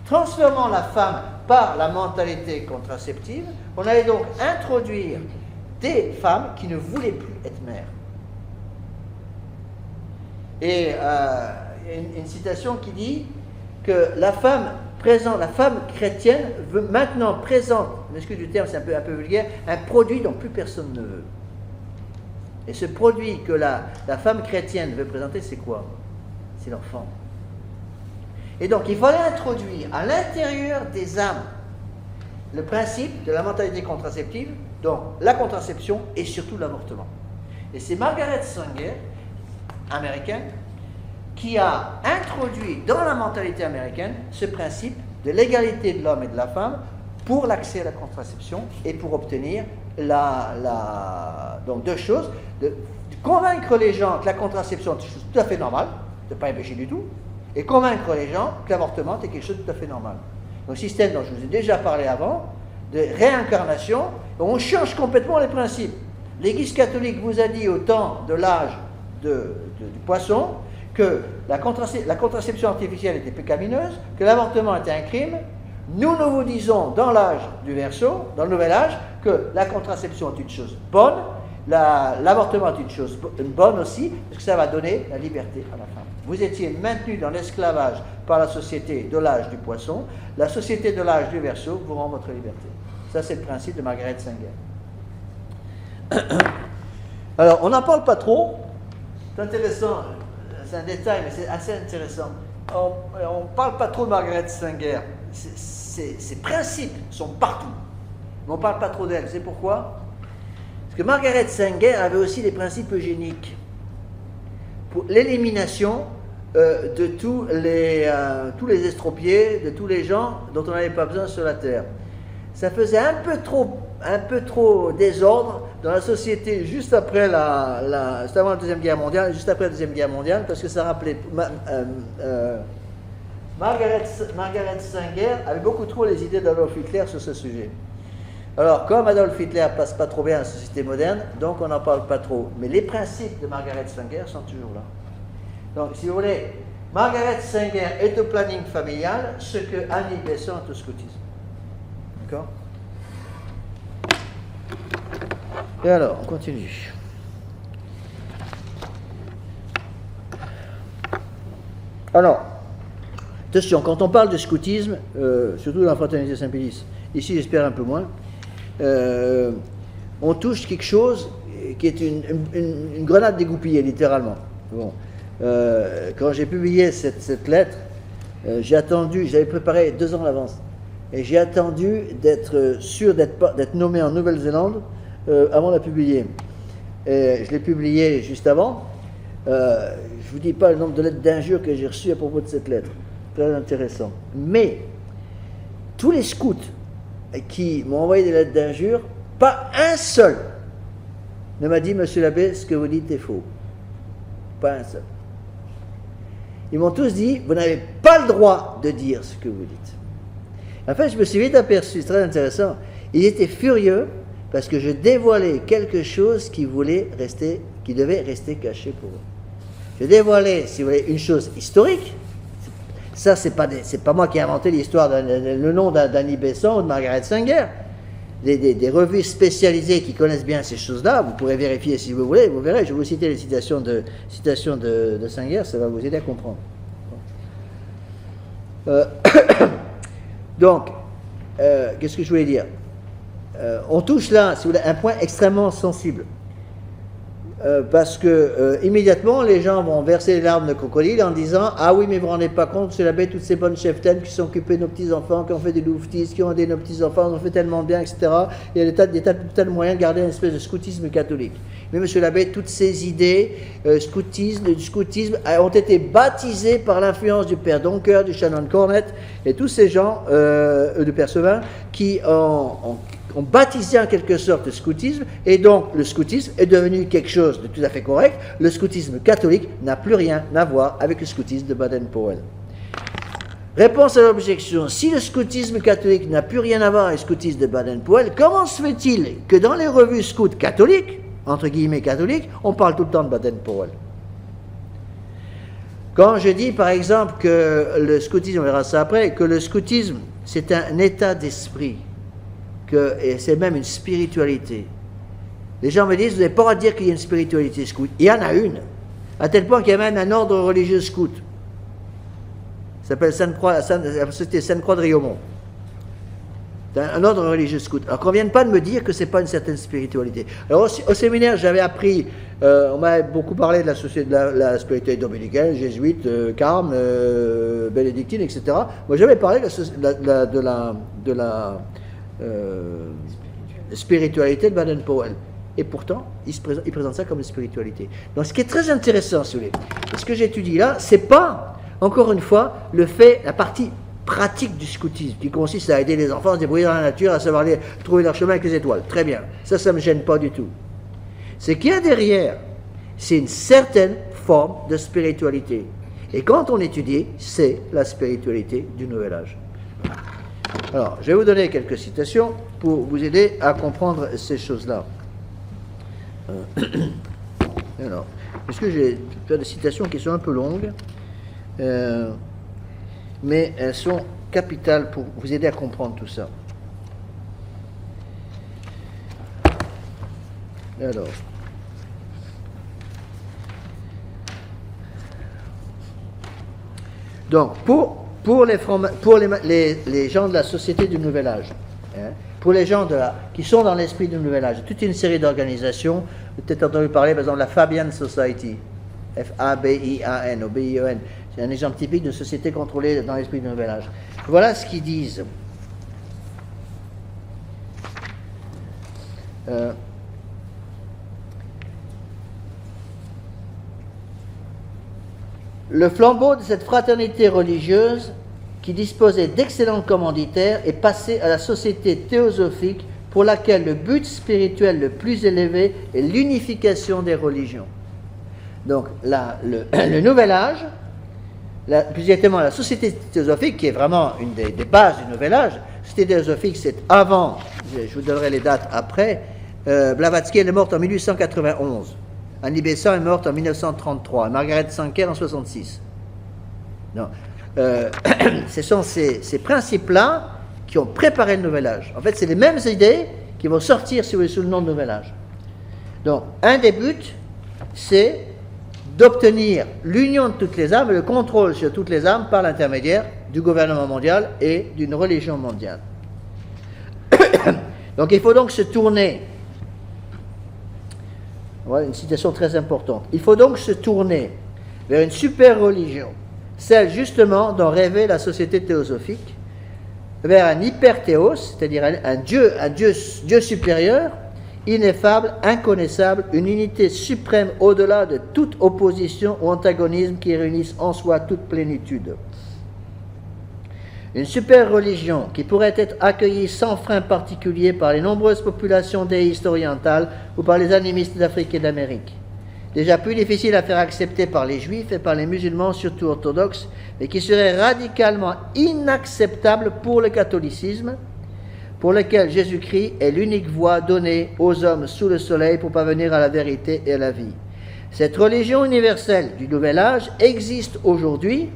Transformant la femme par la mentalité contraceptive, on allait donc introduire des femmes qui ne voulaient plus être mères. Et il y a une citation qui dit que la femme chrétienne veut maintenant présente, m'excuse du terme, c'est un peu vulgaire, un produit dont plus personne ne veut. Et ce produit que la femme chrétienne veut présenter, c'est quoi? C'est l'enfant. Et donc, il fallait introduire à l'intérieur des âmes le principe de la mentalité contraceptive, donc la contraception et surtout l'avortement. Et c'est Margaret Sanger, américaine, qui a introduit dans la mentalité américaine ce principe de l'égalité de l'homme et de la femme pour l'accès à la contraception et pour obtenir donc deux choses, de convaincre les gens que la contraception est quelque chose de tout à fait normal, de pas un péché du tout, et convaincre les gens que l'avortement est quelque chose de tout à fait normal. Donc, système dont je vous ai déjà parlé avant, de réincarnation, on change complètement les principes. L'Église catholique vous a dit au temps de l'âge du poisson que la contraception artificielle était pécamineuse, que l'avortement était un crime. Nous vous disons dans l'âge du Verseau, dans le nouvel âge, que la contraception est une chose bonne, l'avortement est une chose bonne aussi, parce que ça va donner la liberté à la femme. Vous étiez maintenu dans l'esclavage par la société de l'âge du poisson, la société de l'âge du Verseau vous rend votre liberté. Ça, c'est le principe de Margaret Sanger. Alors, on n'en parle pas trop, c'est intéressant, c'est un détail, mais c'est assez intéressant. On ne parle pas trop de Margaret Sanger. Ses principes sont partout, mais on ne parle pas trop d'elle. C'est pourquoi? Parce que Margaret Sanger avait aussi des principes eugéniques pour l'élimination de tous les estropiés, de tous les gens dont on n'avait pas besoin sur la terre. Ça faisait un peu trop désordre dans la société juste après juste avant la Deuxième Guerre mondiale, juste après la Deuxième Guerre mondiale, parce que ça rappelait Margaret Sanger avait beaucoup trop les idées d'Adolf Hitler sur ce sujet. Alors, comme Adolf Hitler passe pas trop bien à la société moderne, donc on n'en parle pas trop. Mais les principes de Margaret Sanger sont toujours là. Donc, si vous voulez, Margaret Sanger est au planning familial ce que Annie Besson est au scoutisme. D'accord? Et alors, on continue. Alors, attention, quand on parle de scoutisme, surtout dans la fraternité Saint-Pédis, ici j'espère un peu moins, on touche quelque chose qui est une grenade dégoupillée, littéralement. Bon. Quand j'ai publié cette lettre, j'avais préparé 2 ans à l'avance, et j'ai attendu d'être sûr d'être nommé en Nouvelle-Zélande avant de la publier. Et je l'ai publié juste avant. Je ne vous dis pas le nombre de lettres d'injures que j'ai reçues à propos de cette lettre. Très intéressant. Mais tous les scouts qui m'ont envoyé des lettres d'injures, pas un seul ne m'a dit, monsieur l'abbé, ce que vous dites est faux. Pas un seul. Ils m'ont tous dit, vous n'avez pas le droit de dire ce que vous dites. En fait, je me suis vite aperçu, c'est très intéressant, ils étaient furieux parce que je dévoilais quelque chose qui devait rester caché pour eux. Je dévoilais, si vous voulez, une chose historique. Ça, c'est pas moi qui ai inventé l'histoire, le nom d'Annie Besson ou de Margaret Sanger. Des revues spécialisées qui connaissent bien ces choses-là, vous pourrez vérifier si vous voulez, vous verrez, je vais vous citer les citations de Sanger, ça va vous aider à comprendre. Donc, qu'est-ce que je voulais dire? On touche là, si vous voulez, un point extrêmement sensible. Parce que immédiatement, les gens vont verser les larmes de crocodile en disant « Ah oui, mais vous ne vous rendez pas compte, c'est l'abbé, toutes ces bonnes cheftaines qui sont occupées de nos petits-enfants, qui ont fait des louvetis, qui ont aidé nos petits-enfants, ont fait tellement bien, etc. Il y a des tas de moyens de garder une espèce de scoutisme catholique. » Mais monsieur l'abbé, toutes ces idées du scoutisme ont été baptisées par l'influence du père Donker, du Shannon Cornett, et tous ces gens, de Père Sevin, qui ont baptisé en quelque sorte le scoutisme, et donc le scoutisme est devenu quelque chose de tout à fait correct. Le scoutisme catholique n'a plus rien à voir avec le scoutisme de Baden-Powell. Réponse à l'objection, si le scoutisme catholique n'a plus rien à voir avec le scoutisme de Baden-Powell, comment se fait-il que dans les revues scouts catholiques, entre guillemets catholique, on parle tout le temps de Baden-Powell. Quand je dis par exemple que le scoutisme, on verra ça après, que le scoutisme c'est un état d'esprit, et c'est même une spiritualité. Les gens me disent, vous n'avez pas à dire qu'il y a une spiritualité scout. Il y en a une, à tel point qu'il y a même un ordre religieux scout. Ça s'appelle la société Sainte-Croix de Riaumont. C'est un ordre religieux scout. Alors qu'on ne vienne pas de me dire que ce n'est pas une certaine spiritualité. Alors au séminaire, j'avais appris, on m'a beaucoup parlé de la société, de la spiritualité dominicaine, jésuite, carme, bénédictine, etc. Moi, j'avais parlé de la spiritualité de Baden-Powell. Et pourtant, il présente ça comme une spiritualité. Donc, ce qui est très intéressant, si vous voulez, ce que j'étudie là, c'est pas, encore une fois, la partie pratique du scoutisme, qui consiste à aider les enfants à se débrouiller dans la nature, à savoir trouver leur chemin avec les étoiles. Très bien. Ça ne me gêne pas du tout. Ce qu'il y a derrière, c'est une certaine forme de spiritualité. Et quand on étudie, c'est la spiritualité du Nouvel Âge. Alors, je vais vous donner quelques citations pour vous aider à comprendre ces choses-là. Alors, parce que j'ai des citations qui sont un peu longues, mais elles sont capitales pour vous aider à comprendre tout ça. Alors, donc, pour les gens de la société du Nouvel Âge, pour les gens qui sont dans l'esprit du Nouvel Âge, toute une série d'organisations, vous avez peut-être entendu parler, par exemple, la Fabian Society, F-A-B-I-A-N, ou B-I-E-N, c'est un exemple typique de société contrôlée dans l'esprit du Nouvel Âge. Voilà ce qu'ils disent. Le flambeau de cette fraternité religieuse qui disposait d'excellents commanditaires est passé à la société théosophique pour laquelle le but spirituel le plus élevé est l'unification des religions. Donc le Nouvel Âge, plus exactement la société théosophique, qui est vraiment une des bases du Nouvel Âge, la société théosophique c'est avant, je vous donnerai les dates après, Blavatsky elle est morte en 1891. Annie Besant est morte en 1933, Margaret Sanger en 1966. Non. Ce sont ces principes-là qui ont préparé le Nouvel Âge. En fait, c'est les mêmes idées qui vont sortir, si vous voulez, sous le nom de Nouvel Âge. Donc, un des buts, c'est d'obtenir l'union de toutes les âmes et le contrôle sur toutes les âmes par l'intermédiaire du gouvernement mondial et d'une religion mondiale. Donc, il faut donc se tourner. Voilà une citation très importante. Il faut donc se tourner vers une super religion, celle justement dont rêvait la société théosophique, vers un hyperthéos, c'est-à-dire un Dieu supérieur, ineffable, inconnaissable, une unité suprême au-delà de toute opposition ou antagonisme qui réunisse en soi toute plénitude. Une super religion qui pourrait être accueillie sans frein particulier par les nombreuses populations déistes orientales ou par les animistes d'Afrique et d'Amérique. Déjà plus difficile à faire accepter par les juifs et par les musulmans, surtout orthodoxes, mais qui serait radicalement inacceptable pour le catholicisme, pour lequel Jésus-Christ est l'unique voie donnée aux hommes sous le soleil pour parvenir à la vérité et à la vie. Cette religion universelle du Nouvel Âge existe aujourd'hui.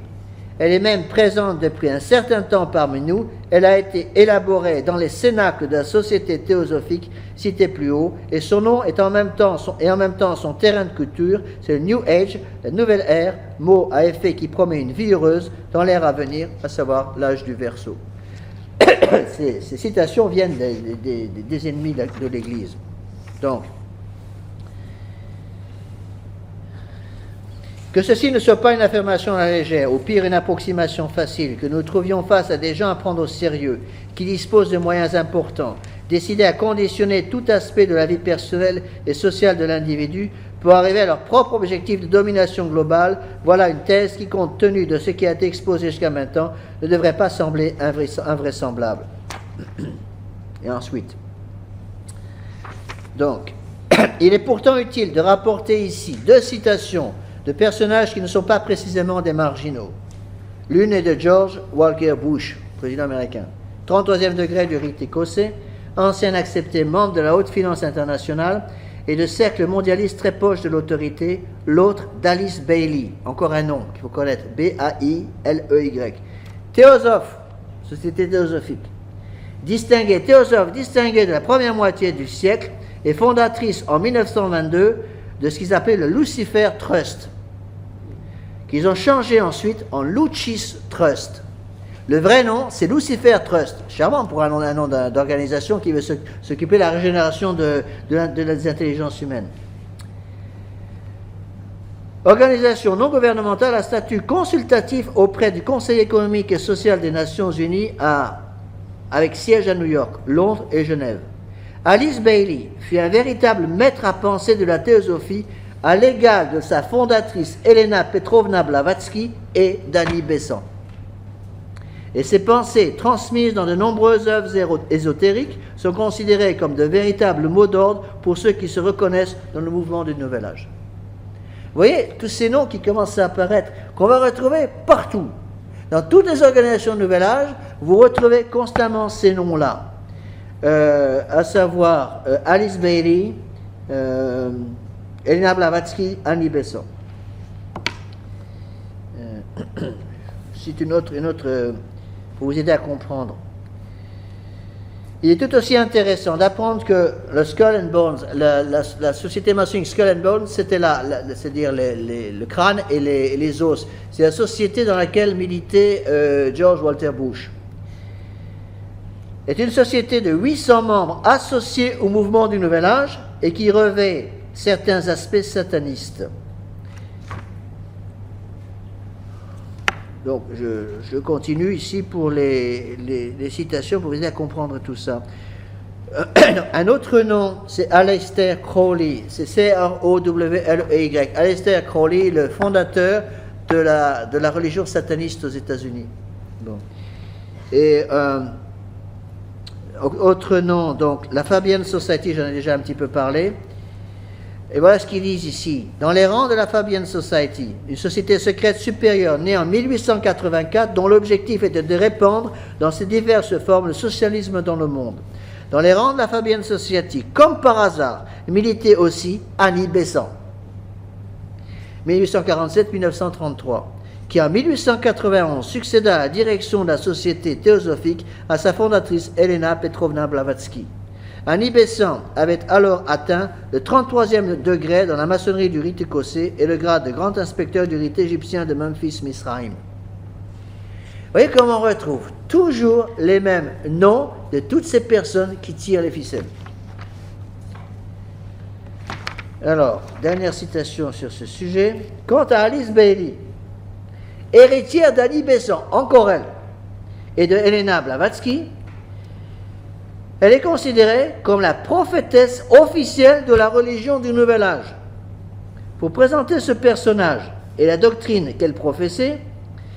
Elle est même présente depuis un certain temps parmi nous. Elle a été élaborée dans les cénacles de la société théosophique citée plus haut, et son nom est en même temps son terrain de culture, c'est le New Age, la nouvelle ère, mot à effet qui promet une vie heureuse dans l'ère à venir, à savoir l'âge du Verseau. Ces citations viennent des ennemis de l'Église. Donc, que ceci ne soit pas une affirmation à la légère, ou pire une approximation facile, que nous trouvions face à des gens à prendre au sérieux, qui disposent de moyens importants, décidés à conditionner tout aspect de la vie personnelle et sociale de l'individu pour arriver à leur propre objectif de domination globale, voilà une thèse qui, compte tenu de ce qui a été exposé jusqu'à maintenant, ne devrait pas sembler invraisemblable. Et ensuite, donc, il est pourtant utile de rapporter ici 2 citations de personnages qui ne sont pas précisément des marginaux. L'une est de George Walker Bush, président américain, 33e degré du rite écossais, ancien accepté membre de la haute finance internationale, et de cercles mondialistes très proches de l'autorité, l'autre d'Alice Bailey, encore un nom qu'il faut connaître, B-A-I-L-E-Y. Théosophe, société théosophique, théosophe distinguée de la première moitié du siècle et fondatrice en 1922 de ce qu'ils appelaient le Lucifer Trust, qu'ils ont changé ensuite en Lucis Trust. Le vrai nom, c'est Lucifer Trust. Charmant pour un nom d'organisation qui veut s'occuper de la régénération des intelligences humaines. Organisation non gouvernementale à statut consultatif auprès du Conseil économique et social des Nations Unies avec siège à New York, Londres et Genève. Alice Bailey fut un véritable maître à penser de la théosophie à l'égal de sa fondatrice Elena Petrovna Blavatsky et d'Annie Besant. Et ses pensées, transmises dans de nombreuses œuvres ésotériques, sont considérées comme de véritables mots d'ordre pour ceux qui se reconnaissent dans le mouvement du Nouvel Âge. Vous voyez, tous ces noms qui commencent à apparaître, qu'on va retrouver partout. Dans toutes les organisations du Nouvel Âge, vous retrouvez constamment ces noms-là. À savoir Alice Bailey, Elena Blavatsky, Annie Besant. C'est une autre pour vous aider à comprendre. Il est tout aussi intéressant d'apprendre que le Skull and Bones, la société maçonnique Skull and Bones, c'était c'est-à-dire le crâne et les os. C'est la société dans laquelle militait George Walter Bush. C'est une société de 800 membres associés au mouvement du Nouvel Âge et qui revêt certains aspects satanistes. Donc, je continue ici pour les citations pour vous aider à comprendre tout ça. Un autre nom, c'est Aleister Crowley. C'est C-R-O-W-L-E-Y. Aleister Crowley, le fondateur de la religion sataniste aux États-Unis. Bon. Et autre nom, donc, la Fabian Society, j'en ai déjà un petit peu parlé. Et voilà ce qu'ils disent ici. Dans les rangs de la Fabian Society, une société secrète supérieure née en 1884 dont l'objectif était de répandre dans ses diverses formes le socialisme dans le monde. Dans les rangs de la Fabian Society, comme par hasard, militait aussi Annie Besant, 1847-1933, qui en 1891 succéda à la direction de la société théosophique à sa fondatrice Elena Petrovna Blavatsky. Annie Besant avait alors atteint le 33e degré dans la maçonnerie du rite écossais et le grade de grand inspecteur du rite égyptien de Memphis-Misraïm. Vous voyez comment on retrouve toujours les mêmes noms de toutes ces personnes qui tirent les ficelles. Alors, dernière citation sur ce sujet. Quant à Alice Bailey, héritière d'Annie Besant, encore elle, et de Elena Blavatsky, elle est considérée comme la prophétesse officielle de la religion du Nouvel Âge. Pour présenter ce personnage et la doctrine qu'elle professait,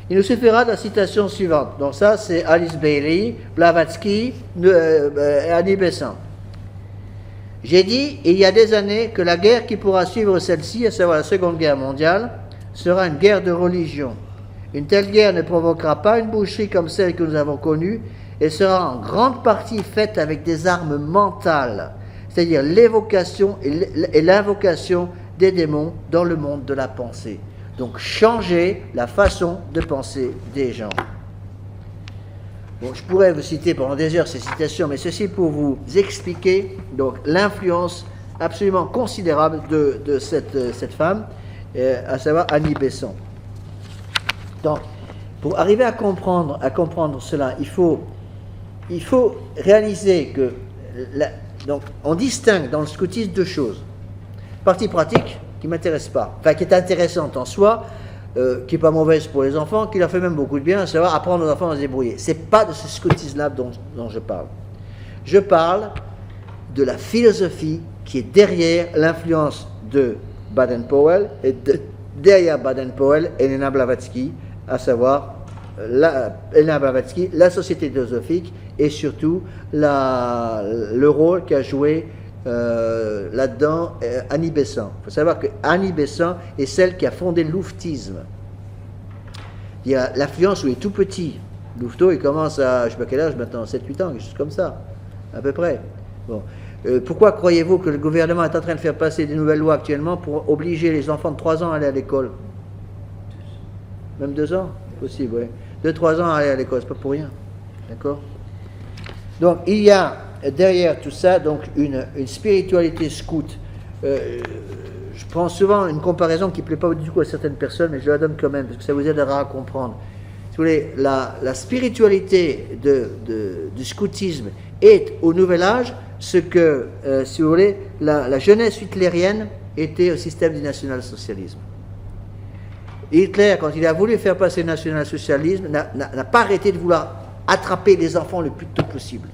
il nous suffira de la citation suivante. Donc ça, c'est Alice Bailey, Blavatsky, Annie Besant. J'ai dit, il y a des années, que la guerre qui pourra suivre celle-ci, à savoir la Seconde Guerre mondiale, sera une guerre de religion. Une telle guerre ne provoquera pas une boucherie comme celle que nous avons connue, elle sera en grande partie faite avec des armes mentales, c'est-à-dire l'évocation et l'invocation des démons dans le monde de la pensée. Donc changer la façon de penser des gens. Bon, je pourrais vous citer pendant des heures ces citations, mais ceci pour vous expliquer donc l'influence absolument considérable de cette femme, à savoir Annie Besant. Donc, pour arriver à comprendre cela, il faut réaliser que donc on distingue dans le scoutisme deux choses. Partie pratique qui ne m'intéresse pas, enfin qui est intéressante en soi, qui n'est pas mauvaise pour les enfants, qui leur fait même beaucoup de bien, à savoir apprendre aux enfants à se débrouiller. Ce n'est pas de ce scoutisme-là dont je parle. Je parle de la philosophie qui est derrière l'influence de Baden-Powell et derrière Baden-Powell, Elena Blavatsky, à savoir Elena Blavatsky, la société théosophique et surtout le rôle qu'a joué là-dedans Annie Besant. Il faut savoir que Annie Besant est celle qui a fondé le louftisme. Il y a l'influence où il est tout petit. Louveteau, il commence à, je ne sais pas quel âge maintenant, 7-8 ans, quelque chose comme ça, à peu près. Bon. Pourquoi croyez-vous que le gouvernement est en train de faire passer des nouvelles lois actuellement pour obliger les enfants de 3 ans à aller à l'école? Même 2 ans? Possible, oui. 2-3 ans à aller à l'école, c'est pas pour rien. D'accord? Donc, il y a derrière tout ça donc une spiritualité scout. Je prends souvent une comparaison qui ne plaît pas du tout à certaines personnes, mais je la donne quand même, parce que ça vous aidera à comprendre. Si vous voulez, la spiritualité du scoutisme est au Nouvel Âge ce que, si vous voulez, la jeunesse hitlérienne était au système du national-socialisme. Hitler, quand il a voulu faire passer le national-socialisme, n'a pas arrêté de vouloir attraper les enfants le plus tôt possible.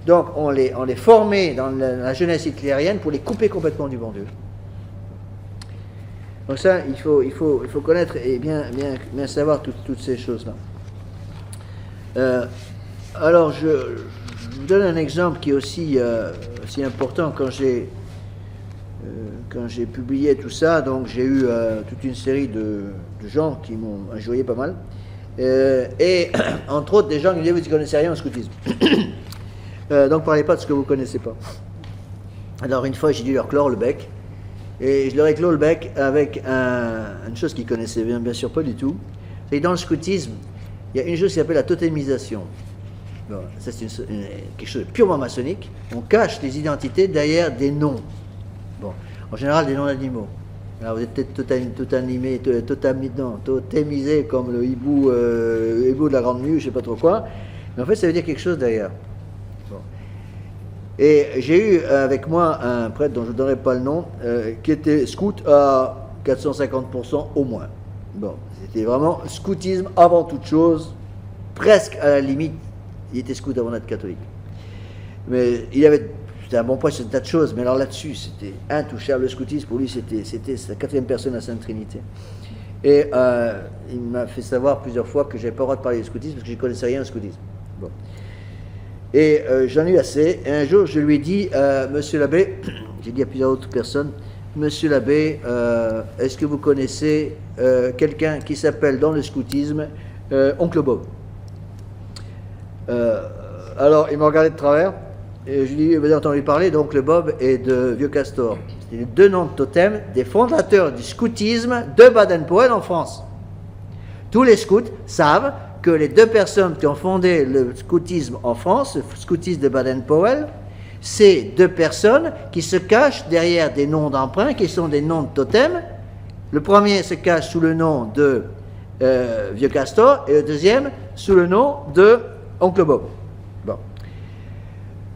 Donc on les formait dans la jeunesse hitlérienne pour les couper complètement du bon Dieu. Donc ça, il faut connaître et bien savoir toutes ces choses-là. Alors je vous donne un exemple qui est aussi important. Quand j'ai publié tout ça, donc j'ai eu toute une série de gens qui m'ont injurié pas mal. Et entre autres des gens qui me disaient vous ne connaissez rien au scoutisme. Donc parlez pas de ce que vous ne connaissez pas. Alors une fois j'ai dû leur clore le bec. Et je leur ai clos le bec avec une chose qu'ils connaissaient bien sûr pas du tout. C'est que dans le scoutisme, il y a une chose qui s'appelle la totémisation. Bon, ça c'est quelque chose de purement maçonnique. On cache les identités derrière des noms. Bon, en général des noms d'animaux. Alors vous êtes peut-être totémisé comme le hibou de la Grande Mue, je sais pas trop quoi. Mais en fait ça veut dire quelque chose derrière. Bon. Et j'ai eu avec moi un prêtre dont je ne donnerai pas le nom, qui était scout à 450% au moins. Bon, c'était vraiment scoutisme avant toute chose, presque à la limite, il était scout avant d'être catholique. Mais c'était un bon point sur un tas de choses, mais alors là-dessus, c'était intouchable. Le scoutisme, pour lui, c'était la 4e personne de la Sainte Trinité. Et il m'a fait savoir plusieurs fois que je n'avais pas le droit de parler du scoutisme, parce que je ne connaissais rien au scoutisme. Bon. Et j'en ai eu assez. Et un jour, je lui ai dit, Monsieur l'abbé, j'ai dit à plusieurs autres personnes, Monsieur l'abbé, est-ce que vous connaissez quelqu'un qui s'appelle dans le scoutisme Oncle Bob? Alors, il m'a regardé de travers, et je lui ai dit, vous avez entendu parler d'Oncle Bob et de Vieux Castor. C'était les 2 noms de totem des fondateurs du scoutisme de Baden-Powell en France. Tous les scouts savent que les 2 personnes qui ont fondé le scoutisme en France, le scoutisme de Baden-Powell, c'est 2 personnes qui se cachent derrière des noms d'emprunt qui sont des noms de totem. Le premier se cache sous le nom de Vieux Castor et le deuxième sous le nom de Oncle Bob. Bon.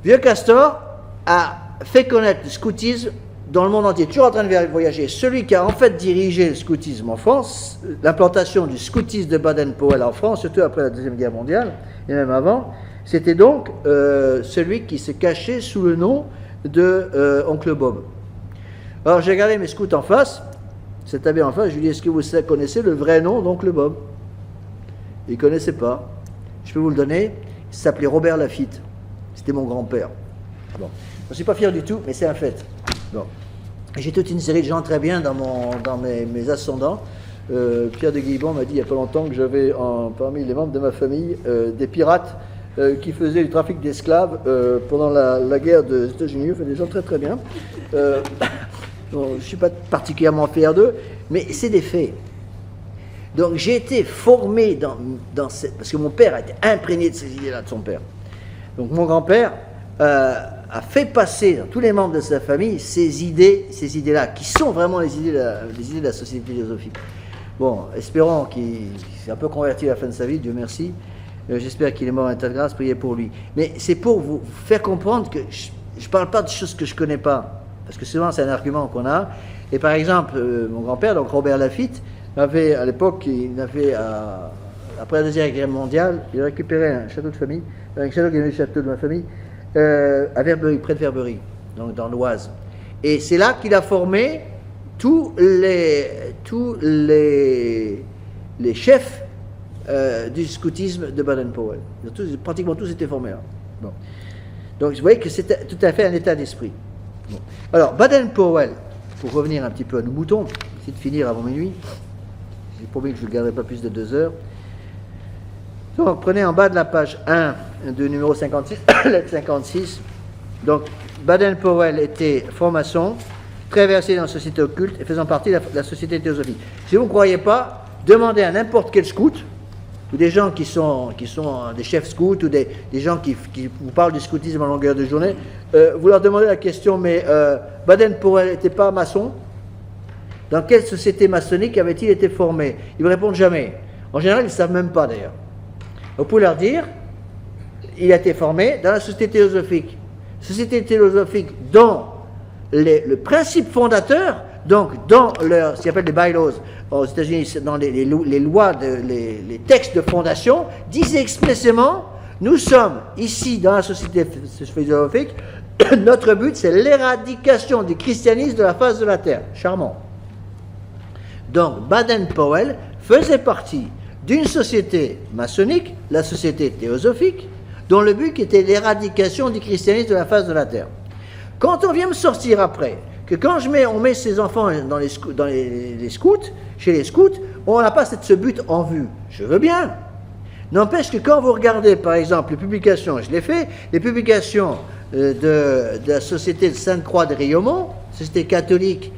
Vieux Castor a fait connaître le scoutisme dans le monde entier, toujours en train de voyager. Celui qui a en fait dirigé le scoutisme en France, l'implantation du scoutisme de Baden-Powell en France, surtout après la Deuxième Guerre mondiale, et même avant, c'était donc celui qui se cachait sous le nom de Oncle Bob. Alors j'ai regardé mes scouts en face, cet abbé en face, je lui ai dit, est-ce que vous connaissez le vrai nom d'Oncle Bob? Il ne connaissait pas. Je peux vous le donner, il s'appelait Robert Lafitte. C'était mon grand-père. Bon. Je ne suis pas fier du tout, mais c'est un fait. Bon. J'ai toute une série de gens très bien dans mes ascendants. Pierre de Guillebon m'a dit il n'y a pas longtemps que j'avais parmi les membres de ma famille des pirates qui faisaient du trafic d'esclaves pendant la guerre des États-Unis. Enfin, des gens très très bien. Bon, je ne suis pas particulièrement fier d'eux, mais c'est des faits. Donc j'ai été formé dans cette... Parce que mon père a été imprégné de ces idées-là de son père. Donc mon grand-père a fait passer dans tous les membres de sa famille ces idées-là, qui sont vraiment les idées de la société philosophique. Bon, espérons qu'il s'est un peu converti à la fin de sa vie, Dieu merci. J'espère qu'il est mort en état de grâce, priez pour lui. Mais c'est pour vous faire comprendre que je ne parle pas de choses que je ne connais pas, parce que souvent c'est un argument qu'on a. Et par exemple, mon grand-père, donc Robert Lafitte, avait à l'époque, après la Deuxième Guerre mondiale, il a récupéré un château de famille, un château qui est le château de ma famille, à Verberie, près de Verberie, donc dans l'Oise. Et c'est là qu'il a formé tous les chefs du scoutisme de Baden-Powell. Pratiquement tous étaient formés là. Bon. Donc vous voyez que c'était tout à fait un état d'esprit. Bon. Alors Baden-Powell, pour revenir un petit peu à nos moutons, essayer de finir avant minuit, j'ai promis que je ne garderai pas plus de 2 heures. Donc prenez en bas de la page 1 de numéro 56, lettre 56, Donc, Baden-Powell était franc-maçon, très versé dans la société occulte et faisant partie de la société théosophique. Si vous ne croyez pas, demandez à n'importe quel scout, ou des gens qui sont des chefs scouts, ou des gens qui vous parlent du scoutisme en longueur de journée, vous leur demandez la question, mais Baden-Powell n'était pas maçon? Dans quelle société maçonnique avait-il été formé? Ils ne répondent jamais. En général, ils ne savent même pas d'ailleurs. Vous pouvez leur dire, il a été formé dans la société théosophique. Société théosophique dont le principe fondateur, donc dans ce qu'ils appellent les bylaws aux États-Unis, dans les lois, les textes de fondation, disent expressément, nous sommes ici dans la société théosophique, notre but c'est l'éradication du christianisme de la face de la terre. Charmant. Donc Baden-Powell faisait partie d'une société maçonnique, la société théosophique, dont le but était l'éradication du christianisme de la face de la terre. Quand on vient me sortir après, que quand on met ses enfants dans les scouts, chez les scouts, on n'a pas ce but en vue. Je veux bien. N'empêche que quand vous regardez, par exemple, les publications, je l'ai fait, les publications de la société de Sainte-Croix de Riaumont, société catholique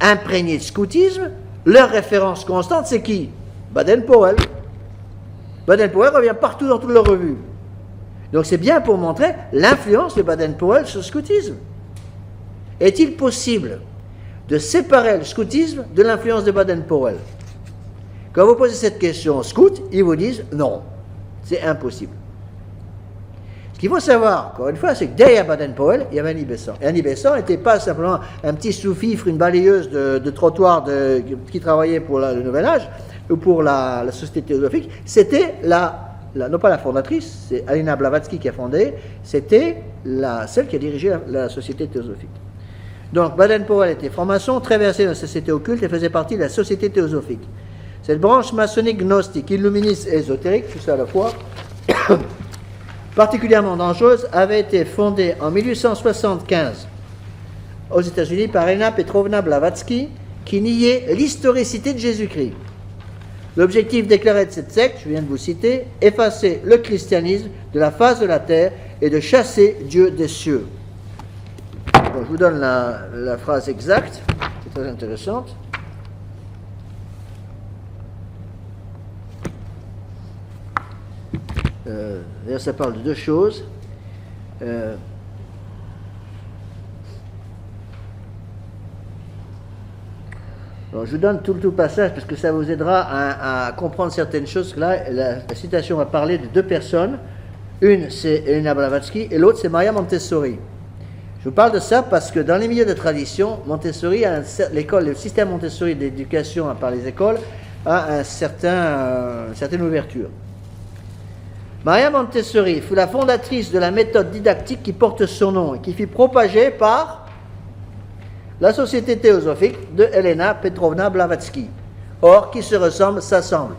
imprégnée de scoutisme, leur référence constante, c'est qui? Baden-Powell. Baden-Powell revient partout dans toutes leurs revues. Donc c'est bien pour montrer l'influence de Baden-Powell sur le scoutisme. Est-il possible de séparer le scoutisme de l'influence de Baden-Powell? Quand vous posez cette question aux scouts, ils vous disent non, c'est impossible. Ce qu'il faut savoir, encore une fois, c'est que derrière Baden-Powell, il y avait Annie Besant. Et Annie Besant n'était pas simplement un petit sous-fifre, une balayeuse de trottoir qui travaillait pour le Nouvel Âge ou pour la société théosophique. C'était non pas la fondatrice, c'est Alina Blavatsky qui a fondé, c'était celle qui a dirigé la société théosophique. Donc Baden-Powell était franc-maçon, très versé dans la société occulte et faisait partie de la société théosophique. Cette branche maçonnique gnostique, illuministe et ésotérique, tout ça à la fois, particulièrement dangereuse, avait été fondée en 1875 aux États-Unis par Elena Petrovna Blavatsky, qui niait l'historicité de Jésus-Christ. L'objectif déclaré de cette secte, je viens de vous citer, effacer le christianisme de la face de la terre et de chasser Dieu des cieux. Bon, je vous donne la phrase exacte, c'est très intéressante. D'ailleurs, ça parle de deux choses. Alors, je vous donne tout le passage parce que ça vous aidera à comprendre certaines choses. Là, la citation va parler de deux personnes. Une, c'est Elena Blavatsky et l'autre, c'est Maria Montessori. Je vous parle de ça parce que dans les milieux de tradition, Montessori, le système Montessori d'éducation par les écoles a une certaine ouverture. Maria Montessori fut la fondatrice de la méthode didactique qui porte son nom et qui fut propagée par la société théosophique de Elena Petrovna Blavatsky. Or, qui se ressemble, s'assemble.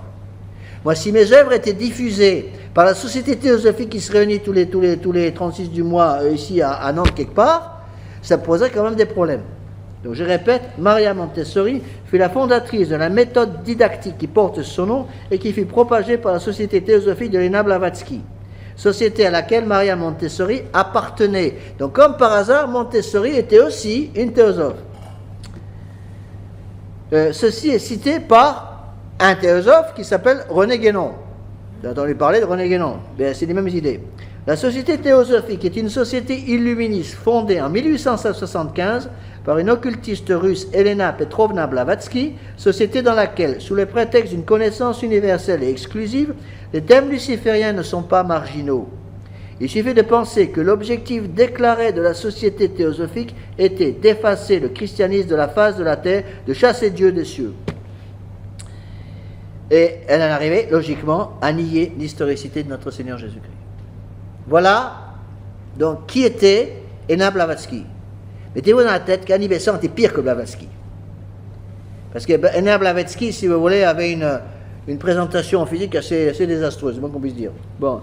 Moi, si mes œuvres étaient diffusées par la société théosophique qui se réunit tous les 36 du mois ici à Nantes quelque part, ça poserait quand même des problèmes. Donc je répète, Maria Montessori fut la fondatrice de la méthode didactique qui porte son nom et qui fut propagée par la société théosophique de Elena Blavatsky, société à laquelle Maria Montessori appartenait. Donc comme par hasard, Montessori était aussi une théosophe. Ceci est cité par un théosophe qui s'appelle René Guénon. Vous avez entendu parler de René Guénon? Bien, c'est les mêmes idées. La société théosophique est une société illuministe fondée en 1875 par une occultiste russe, Elena Petrovna Blavatsky, société dans laquelle, sous le prétexte d'une connaissance universelle et exclusive, les thèmes lucifériens ne sont pas marginaux. Il suffit de penser que l'objectif déclaré de la société théosophique était d'effacer le christianisme de la face de la terre, de chasser Dieu des cieux. Et elle en arrivait, logiquement, à nier l'historicité de notre Seigneur Jésus-Christ. Voilà, donc, qui était Elena Blavatsky. Mettez-vous dans la tête qu'Annie Besant était pire que Blavatsky. Parce que Elena Blavatsky, si vous voulez, avait une présentation physique assez désastreuse, c'est bon qu'on puisse dire. Bon,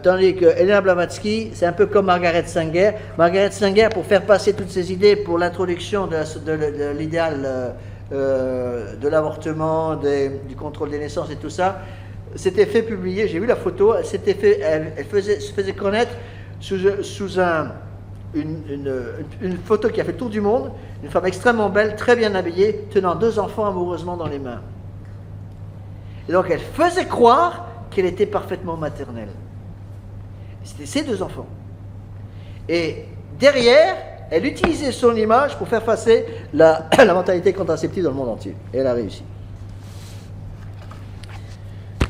tandis que Elena Blavatsky, c'est un peu comme Margaret Sanger. Margaret Sanger, pour faire passer toutes ses idées pour l'introduction de l'idéal de l'avortement, du contrôle des naissances et tout ça, s'était fait publier, j'ai vu la photo, elle se faisait connaître sous une photo qui a fait le tour du monde, une femme extrêmement belle, très bien habillée, tenant 2 enfants amoureusement dans les mains. Et donc elle faisait croire qu'elle était parfaitement maternelle. C'était ses 2 enfants. Et derrière, elle utilisait son image pour faire passer la mentalité contraceptive dans le monde entier. Et elle a réussi.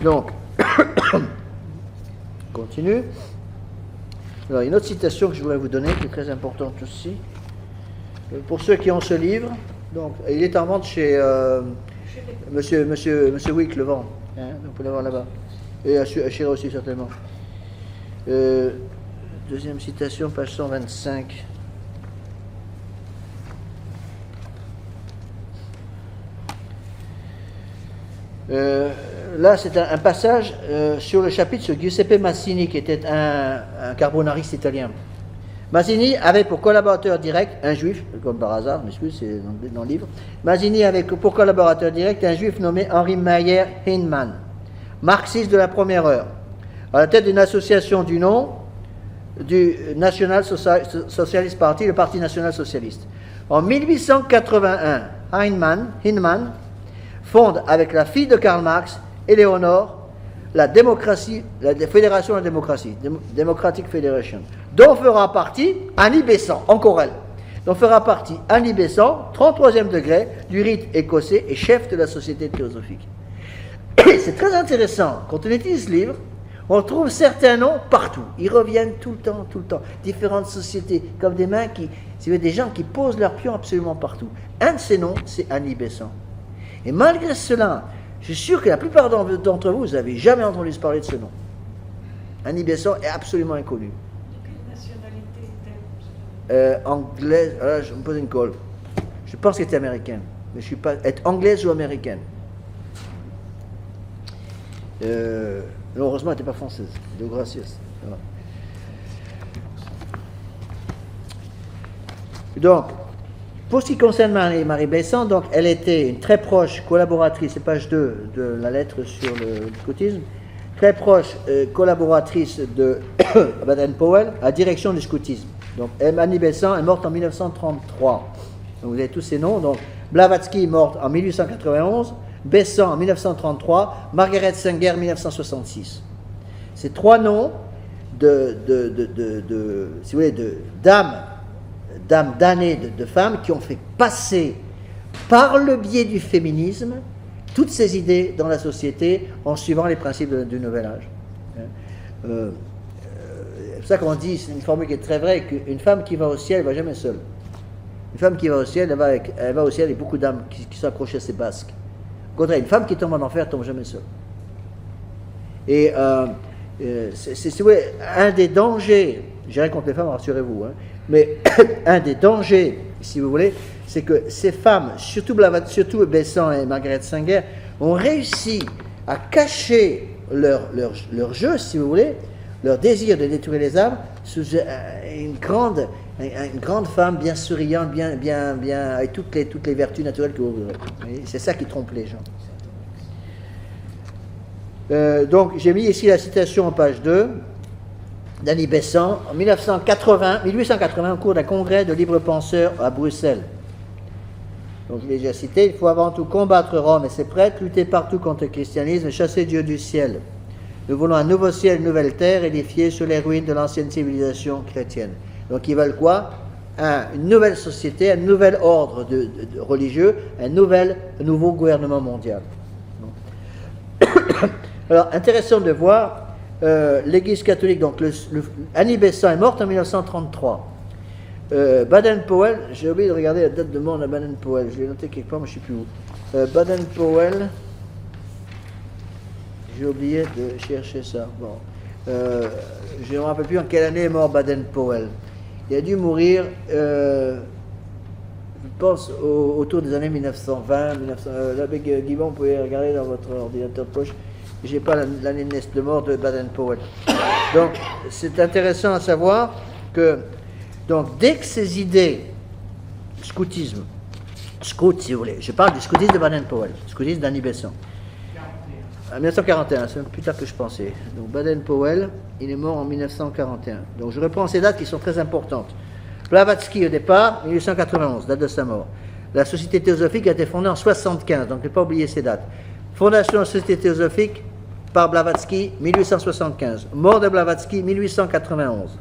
Donc, on continue. Alors, une autre citation que je voudrais vous donner, qui est très importante aussi. Pour ceux qui ont ce livre, donc, il est en vente chez Monsieur Wick, le vend. Hein, vous pouvez l'avoir là-bas. Et à Chira aussi, certainement. Deuxième citation, page 125. Là, c'est un passage sur le chapitre sur Giuseppe Mazzini, qui était un carbonariste italien. Mazzini avait pour collaborateur direct un juif, comme par hasard, mais c'est dans le livre. Mazzini avait pour collaborateur direct un juif nommé Henri Meyer Heinemann, marxiste de la première heure, à la tête d'une association du nom du National Socialist Party, le Parti national socialiste. En 1881, Heinemann fonde avec la fille de Karl Marx, Éléonore, la Fédération de la démocratie, Democratic Federation, dont fera partie Annie Besant, encore elle, dont fera partie Annie Besant, 33e degré du rite écossais et chef de la Société théosophique. C'est très intéressant, quand on étudie ce livre, on trouve certains noms partout, ils reviennent tout le temps, différentes sociétés, comme des mains qui, si vous voulez, des gens qui posent leurs pions absolument partout. Un de ces noms, c'est Annie Besant. Et malgré cela, je suis sûr que la plupart d'entre vous, vous n'avez jamais entendu parler de ce nom. Annie Besant est absolument inconnue. De quelle nationalité est-elle? Anglaise, là je me pose une colle. Je pense qu'elle est américaine, mais je ne suis pas. Être anglaise ou américaine. Non, heureusement, elle n'était pas française. De gracias. Voilà. Donc, pour ce qui concerne Marie Besant, donc, elle était une très proche collaboratrice, c'est page 2 de la lettre sur le scoutisme, très proche collaboratrice de Baden-Powell à la direction du scoutisme. Donc, Annie Besant est morte en 1933. Donc, vous avez tous ces noms. Donc, Blavatsky est morte en 1891, Besant en 1933, Margaret Sanger 1966. Ces 3 noms si vous voulez, d'âmes damnées, de femmes qui ont fait passer par le biais du féminisme toutes ces idées dans la société en suivant les principes du Nouvel Âge. C'est pour ça qu'on dit, c'est une formule qui est très vraie, qu'une femme qui va au ciel, elle ne va jamais seule. Une femme qui va au ciel, elle va au ciel avec beaucoup d'âmes qui sont accrochées à ses basques. Au contraire, une femme qui tombe en enfer ne tombe jamais seule. Et c'est un des dangers, j'irai contre les femmes, rassurez-vous, hein, mais un des dangers, si vous voulez, c'est que ces femmes, surtout Besant et Margaret Sanger, ont réussi à cacher leur jeu, si vous voulez, leur désir de détruire les âmes, sous une grande femme bien souriante, bien, avec toutes les vertus naturelles que vous verrez. C'est ça qui trompe les gens. Donc, j'ai mis ici la citation en page 2 d'Annie Besant, en 1880, au cours d'un congrès de libres penseurs à Bruxelles. Donc, je l'ai déjà cité, il faut avant tout combattre Rome et ses prêtres, lutter partout contre le christianisme et chasser Dieu du ciel. Nous voulons un nouveau ciel, une nouvelle terre, édifiée sur les ruines de l'ancienne civilisation chrétienne. Donc, ils veulent quoi? Une nouvelle société, un nouvel ordre de religieux, un nouveau gouvernement mondial. Alors, intéressant de voir l'Église catholique, donc Annie Besant est morte en 1933. Baden-Powell, j'ai oublié de regarder la date de mort de Baden-Powell, je l'ai noté quelque part, mais je ne sais plus où. Baden-Powell, j'ai oublié de chercher ça. Bon. Je ne me rappelle plus en quelle année est mort Baden-Powell. Il a dû mourir, je pense, autour des années 1920, l'abbé Guibon, vous pouvez regarder dans votre ordinateur de poche. Je n'ai pas l'année de mort de Baden-Powell. Donc, c'est intéressant à savoir que, donc, dès que ces idées, scoutisme, scout si vous voulez, je parle du scoutisme de Baden-Powell, scoutisme d'Annie Besant. En 1941, c'est plus tard que je pensais. Donc, Baden-Powell, il est mort en 1941. Donc, je reprends ces dates qui sont très importantes. Blavatsky au départ, 1891, date de sa mort. La Société théosophique a été fondée en 75, donc ne pas oublier ces dates. Fondation de la Société théosophique par Blavatsky, 1875. Mort de Blavatsky, 1891.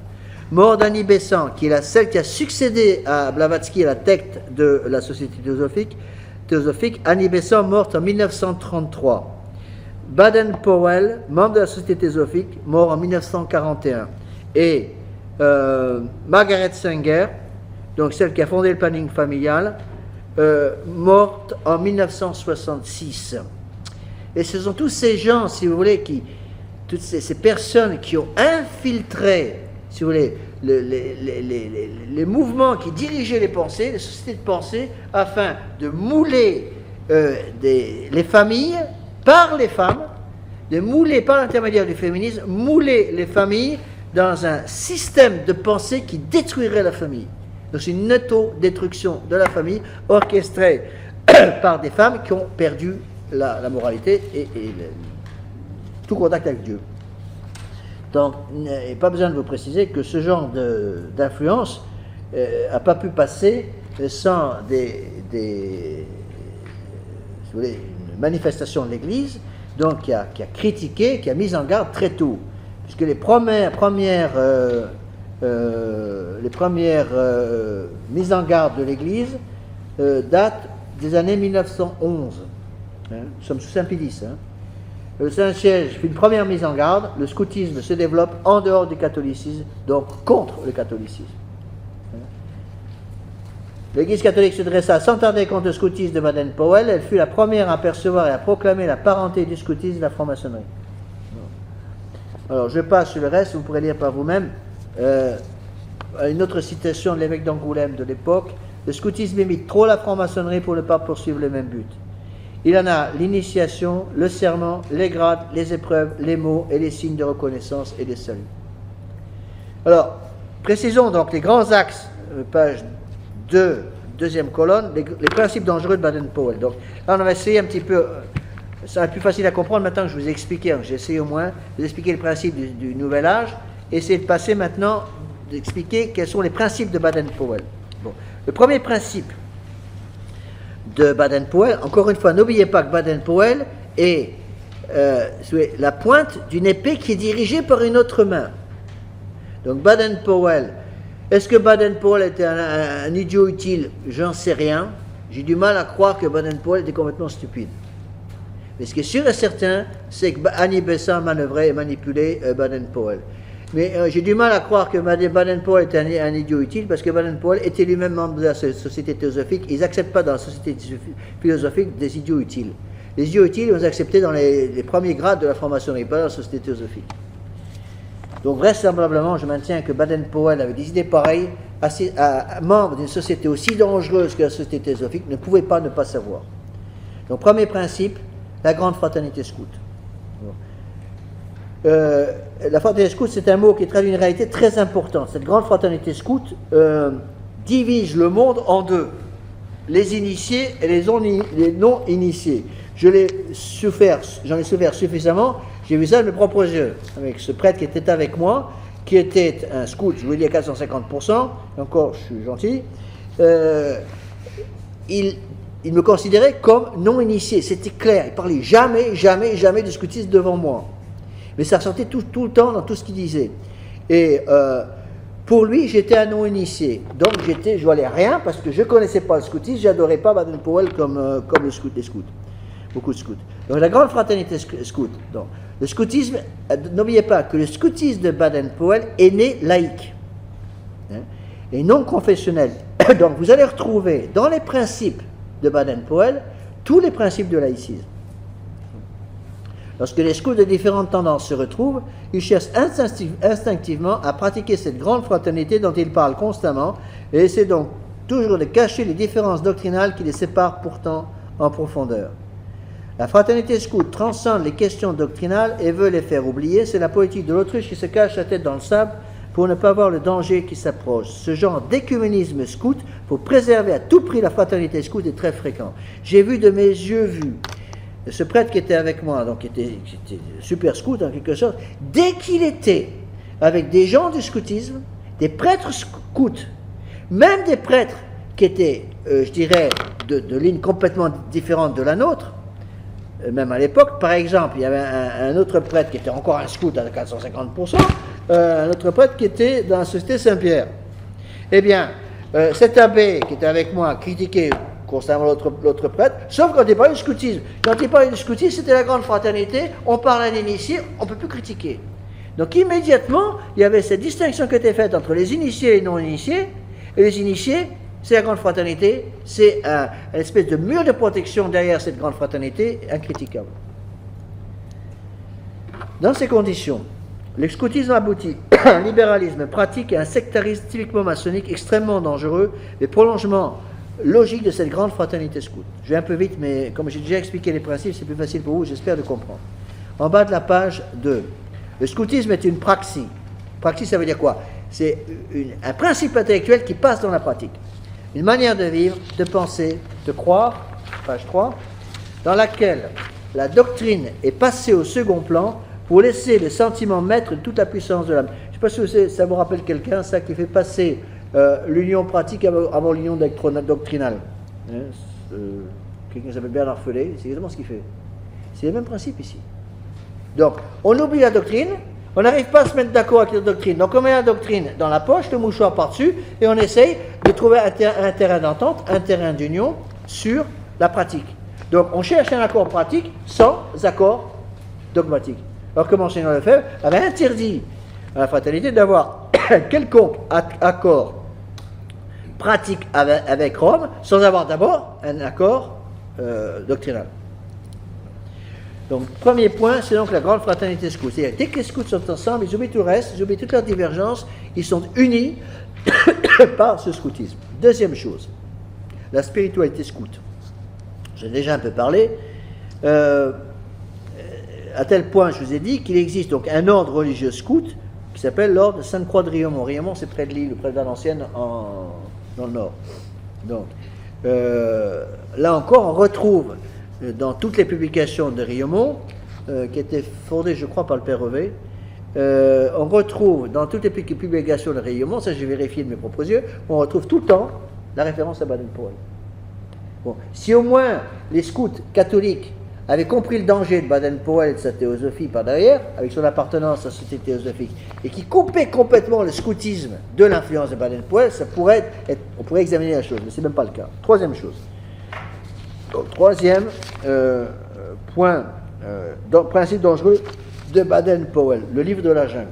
Mort d'Annie Besant, qui est celle qui a succédé à Blavatsky à la tête de la Société théosophique. Annie Besant, morte en 1933. Baden-Powell, membre de la Société théosophique, mort en 1941. Et Margaret Sanger, donc celle qui a fondé le planning familial, morte en 1966. Et ce sont tous ces gens, si vous voulez, toutes ces personnes qui ont infiltré, si vous voulez, les mouvements qui dirigeaient les pensées, les sociétés de pensée, afin de mouler les familles par les femmes, de mouler par l'intermédiaire du féminisme, mouler les familles dans un système de pensée qui détruirait la famille. Donc c'est une auto-destruction de la famille orchestrée par des femmes qui ont perdu la moralité et tout contact avec Dieu. Donc il n'y a pas besoin de vous préciser que ce genre d'influence n'a pas pu passer sans si vous voulez, une manifestation de l'Église, donc qui a critiqué, qui a mis en garde très tôt. Puisque les premières mises en garde de l'Église datent des années 1911. Nous sommes sous Saint-Pédis. Le Saint-Siège fait une première mise en garde. Le scoutisme se développe en dehors du catholicisme, donc contre le catholicisme. L'Église catholique se dressa sans tarder contre le scoutisme de Baden-Powell. Elle fut la première à percevoir et à proclamer la parenté du scoutisme de la franc-maçonnerie. Alors, je passe sur le reste, vous pourrez lire par vous-même. Une autre citation de l'évêque d'Angoulême de l'époque. Le scoutisme imite trop la franc-maçonnerie pour ne pas poursuivre le même but. Il en a l'initiation, le serment, les grades, les épreuves, les mots et les signes de reconnaissance et de salut. Alors, précisons donc les grands axes, page 2, deuxième colonne, les principes dangereux de Baden-Powell. Donc, là, on va essayer un petit peu... Ça va être plus facile à comprendre maintenant que je vous ai expliqué. J'ai essayé au moins de vous expliquer le principe du nouvel âge et essayer de passer maintenant d'expliquer quels sont les principes de Baden-Powell. Bon. Le premier principe de Baden-Powell, encore une fois, n'oubliez pas que Baden-Powell est la pointe d'une épée qui est dirigée par une autre main. Donc Baden-Powell, est-ce que Baden-Powell était un idiot utile? J'en sais rien. J'ai du mal à croire que Baden-Powell était complètement stupide. Mais ce qui est sûr et certain, c'est que Annie Besant manœuvrait et manipulait Baden-Powell. Mais j'ai du mal à croire que Baden-Powell était un idiot utile, parce que Baden-Powell était lui-même membre de la Société théosophique. Ils n'acceptent pas dans la Société philosophique des idiots utiles. Les idiots utiles, ils ont accepté dans les premiers grades de la franc-maçonnerie, pas dans la Société théosophique. Donc vraisemblablement, je maintiens que Baden-Powell avait des idées pareilles, membre d'une société aussi dangereuse que la Société théosophique, ne pouvait pas ne pas savoir. Donc premier principe, la grande fraternité scout. La fraternité scout, c'est un mot qui traduit une réalité très importante. Cette grande fraternité scout divise le monde en deux, les initiés et les non-initiés. J'en ai souffert suffisamment, j'ai vu ça de mes propres yeux, avec ce prêtre qui était avec moi, qui était un scout, je vous le dis à 450%, encore je suis gentil, il me considérait comme non-initié, c'était clair, il parlait jamais du scoutisme devant moi. Mais ça ressortait tout le temps dans tout ce qu'il disait. Et pour lui, j'étais un non-initié. Donc je valais rien parce que je ne connaissais pas le scoutisme, je n'adorais pas Baden-Powell comme les scouts. Beaucoup de scouts. Donc la grande fraternité scout. Donc, le scoutisme, n'oubliez pas que le scoutisme de Baden-Powell est né laïque. Et non confessionnel. Donc vous allez retrouver dans les principes de Baden-Powell tous les principes de laïcisme. Lorsque les scouts de différentes tendances se retrouvent, ils cherchent instinctivement à pratiquer cette grande fraternité dont ils parlent constamment et essaient donc toujours de cacher les différences doctrinales qui les séparent pourtant en profondeur. La fraternité scout transcende les questions doctrinales et veut les faire oublier. C'est la politique de l'autruche qui se cache la tête dans le sable pour ne pas voir le danger qui s'approche. Ce genre d'écuménisme scout, pour préserver à tout prix la fraternité scout, est très fréquent. J'ai vu de mes yeux ce prêtre qui était avec moi, donc qui était super scout en quelque sorte, dès qu'il était avec des gens du scoutisme, des prêtres scouts, Même des prêtres qui étaient, je dirais, de lignes complètement différentes de la nôtre, même à l'époque, par exemple, il y avait un autre prêtre qui était encore un scout à 450%, un autre prêtre qui était dans la Société Saint-Pierre. Eh bien, cet abbé qui était avec moi critiquait constamment l'autre prêtre, sauf quand il parlait du scoutisme. Quand il parlait du scoutisme, c'était la grande fraternité, on parlait d'initiés, on ne peut plus critiquer. Donc immédiatement, il y avait cette distinction qui était faite entre les initiés et les non-initiés, et les initiés, c'est la grande fraternité, c'est une espèce de mur de protection derrière cette grande fraternité, incritiquable. Dans ces conditions, le scoutisme aboutit à un libéralisme pratique et un sectarisme typiquement maçonnique extrêmement dangereux, les prolongements logiques de cette grande fraternité scout. Je vais un peu vite, mais comme j'ai déjà expliqué les principes, c'est plus facile pour vous, j'espère de comprendre. En bas de la page 2, le scoutisme est une praxis. Praxis, ça veut dire quoi? C'est un principe intellectuel qui passe dans la pratique. Une manière de vivre, de penser, de croire, page 3, dans laquelle la doctrine est passée au second plan pour laisser le sentiment maître de toute la puissance de l'âme. Je ne sais pas si ça vous rappelle quelqu'un, ça, qui fait passer l'union pratique avant l'union doctrinale. Quelqu'un qui s'appelle Bernard Follet, c'est exactement ce qu'il fait. C'est le même principe ici. Donc, on oublie la doctrine, on n'arrive pas à se mettre d'accord avec la doctrine. Donc, on met la doctrine dans la poche, le mouchoir par-dessus, et on essaye de trouver un terrain d'entente, un terrain d'union sur la pratique. Donc, on cherche un accord pratique sans accord dogmatique. Alors que Monseigneur Lefebvre avait interdit à la fraternité d'avoir quelconque accord pratique avec Rome sans avoir d'abord un accord doctrinal. Donc, premier point, c'est donc la grande fraternité scout. C'est-à-dire, dès que les scouts sont ensemble, ils oublient tout le reste, ils oublient toutes leurs divergences, ils sont unis par ce scoutisme. Deuxième chose, la spiritualité scout. J'ai déjà un peu parlé. À tel point, je vous ai dit qu'il existe donc un ordre religieux scout qui s'appelle l'ordre de Sainte-Croix de Riaumont. Riaumont, c'est près de Lille, près de Valenciennes, dans le nord. Donc, là encore, on retrouve dans toutes les publications de Riaumont, qui étaient fondées, je crois, par le Père Revé, on retrouve dans toutes les publications de Riaumont, ça j'ai vérifié de mes propres yeux, on retrouve tout le temps la référence à Baden-Powell. Bon, si au moins les scouts catholiques avaient compris le danger de Baden-Powell et de sa théosophie par derrière, avec son appartenance à la société théosophique, et qui coupaient complètement le scoutisme de l'influence de Baden-Powell, ça pourrait on pourrait examiner la chose, mais ce n'est même pas le cas. Troisième chose. Donc, troisième point, principe dangereux de Baden-Powell, le livre de la jungle.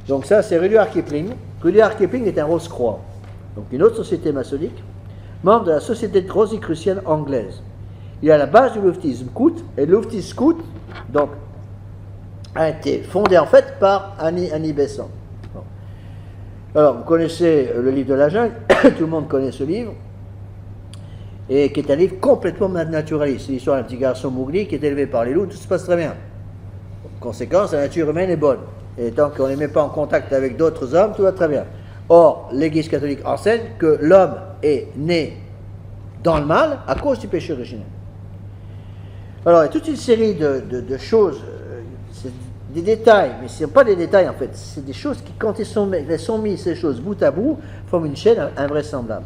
Donc ça, c'est Rudyard Kipling. Rudyard Kipling est un Rose-Croix, donc une autre société maçonnique, membre de la Société rosicrucienne anglaise. Il est à la base du louvetisme scout, et le louvetisme scout, donc, a été fondé en fait par Annie Besant. Bon. Alors, vous connaissez le livre de la jungle, tout le monde connaît ce livre, et qui est un livre complètement naturaliste. C'est l'histoire d'un petit garçon Mowgli qui est élevé par les loups, tout se passe très bien. En conséquence, la nature humaine est bonne. Et tant qu'on ne les met pas en contact avec d'autres hommes, tout va très bien. Or, l'Église catholique enseigne que l'homme est né dans le mal à cause du péché originel. Alors, il y a toute une série de choses, c'est des détails, mais ce ne sont pas des détails en fait, c'est des choses qui, quand elles sont mises ces choses bout à bout, forment une chaîne invraisemblable.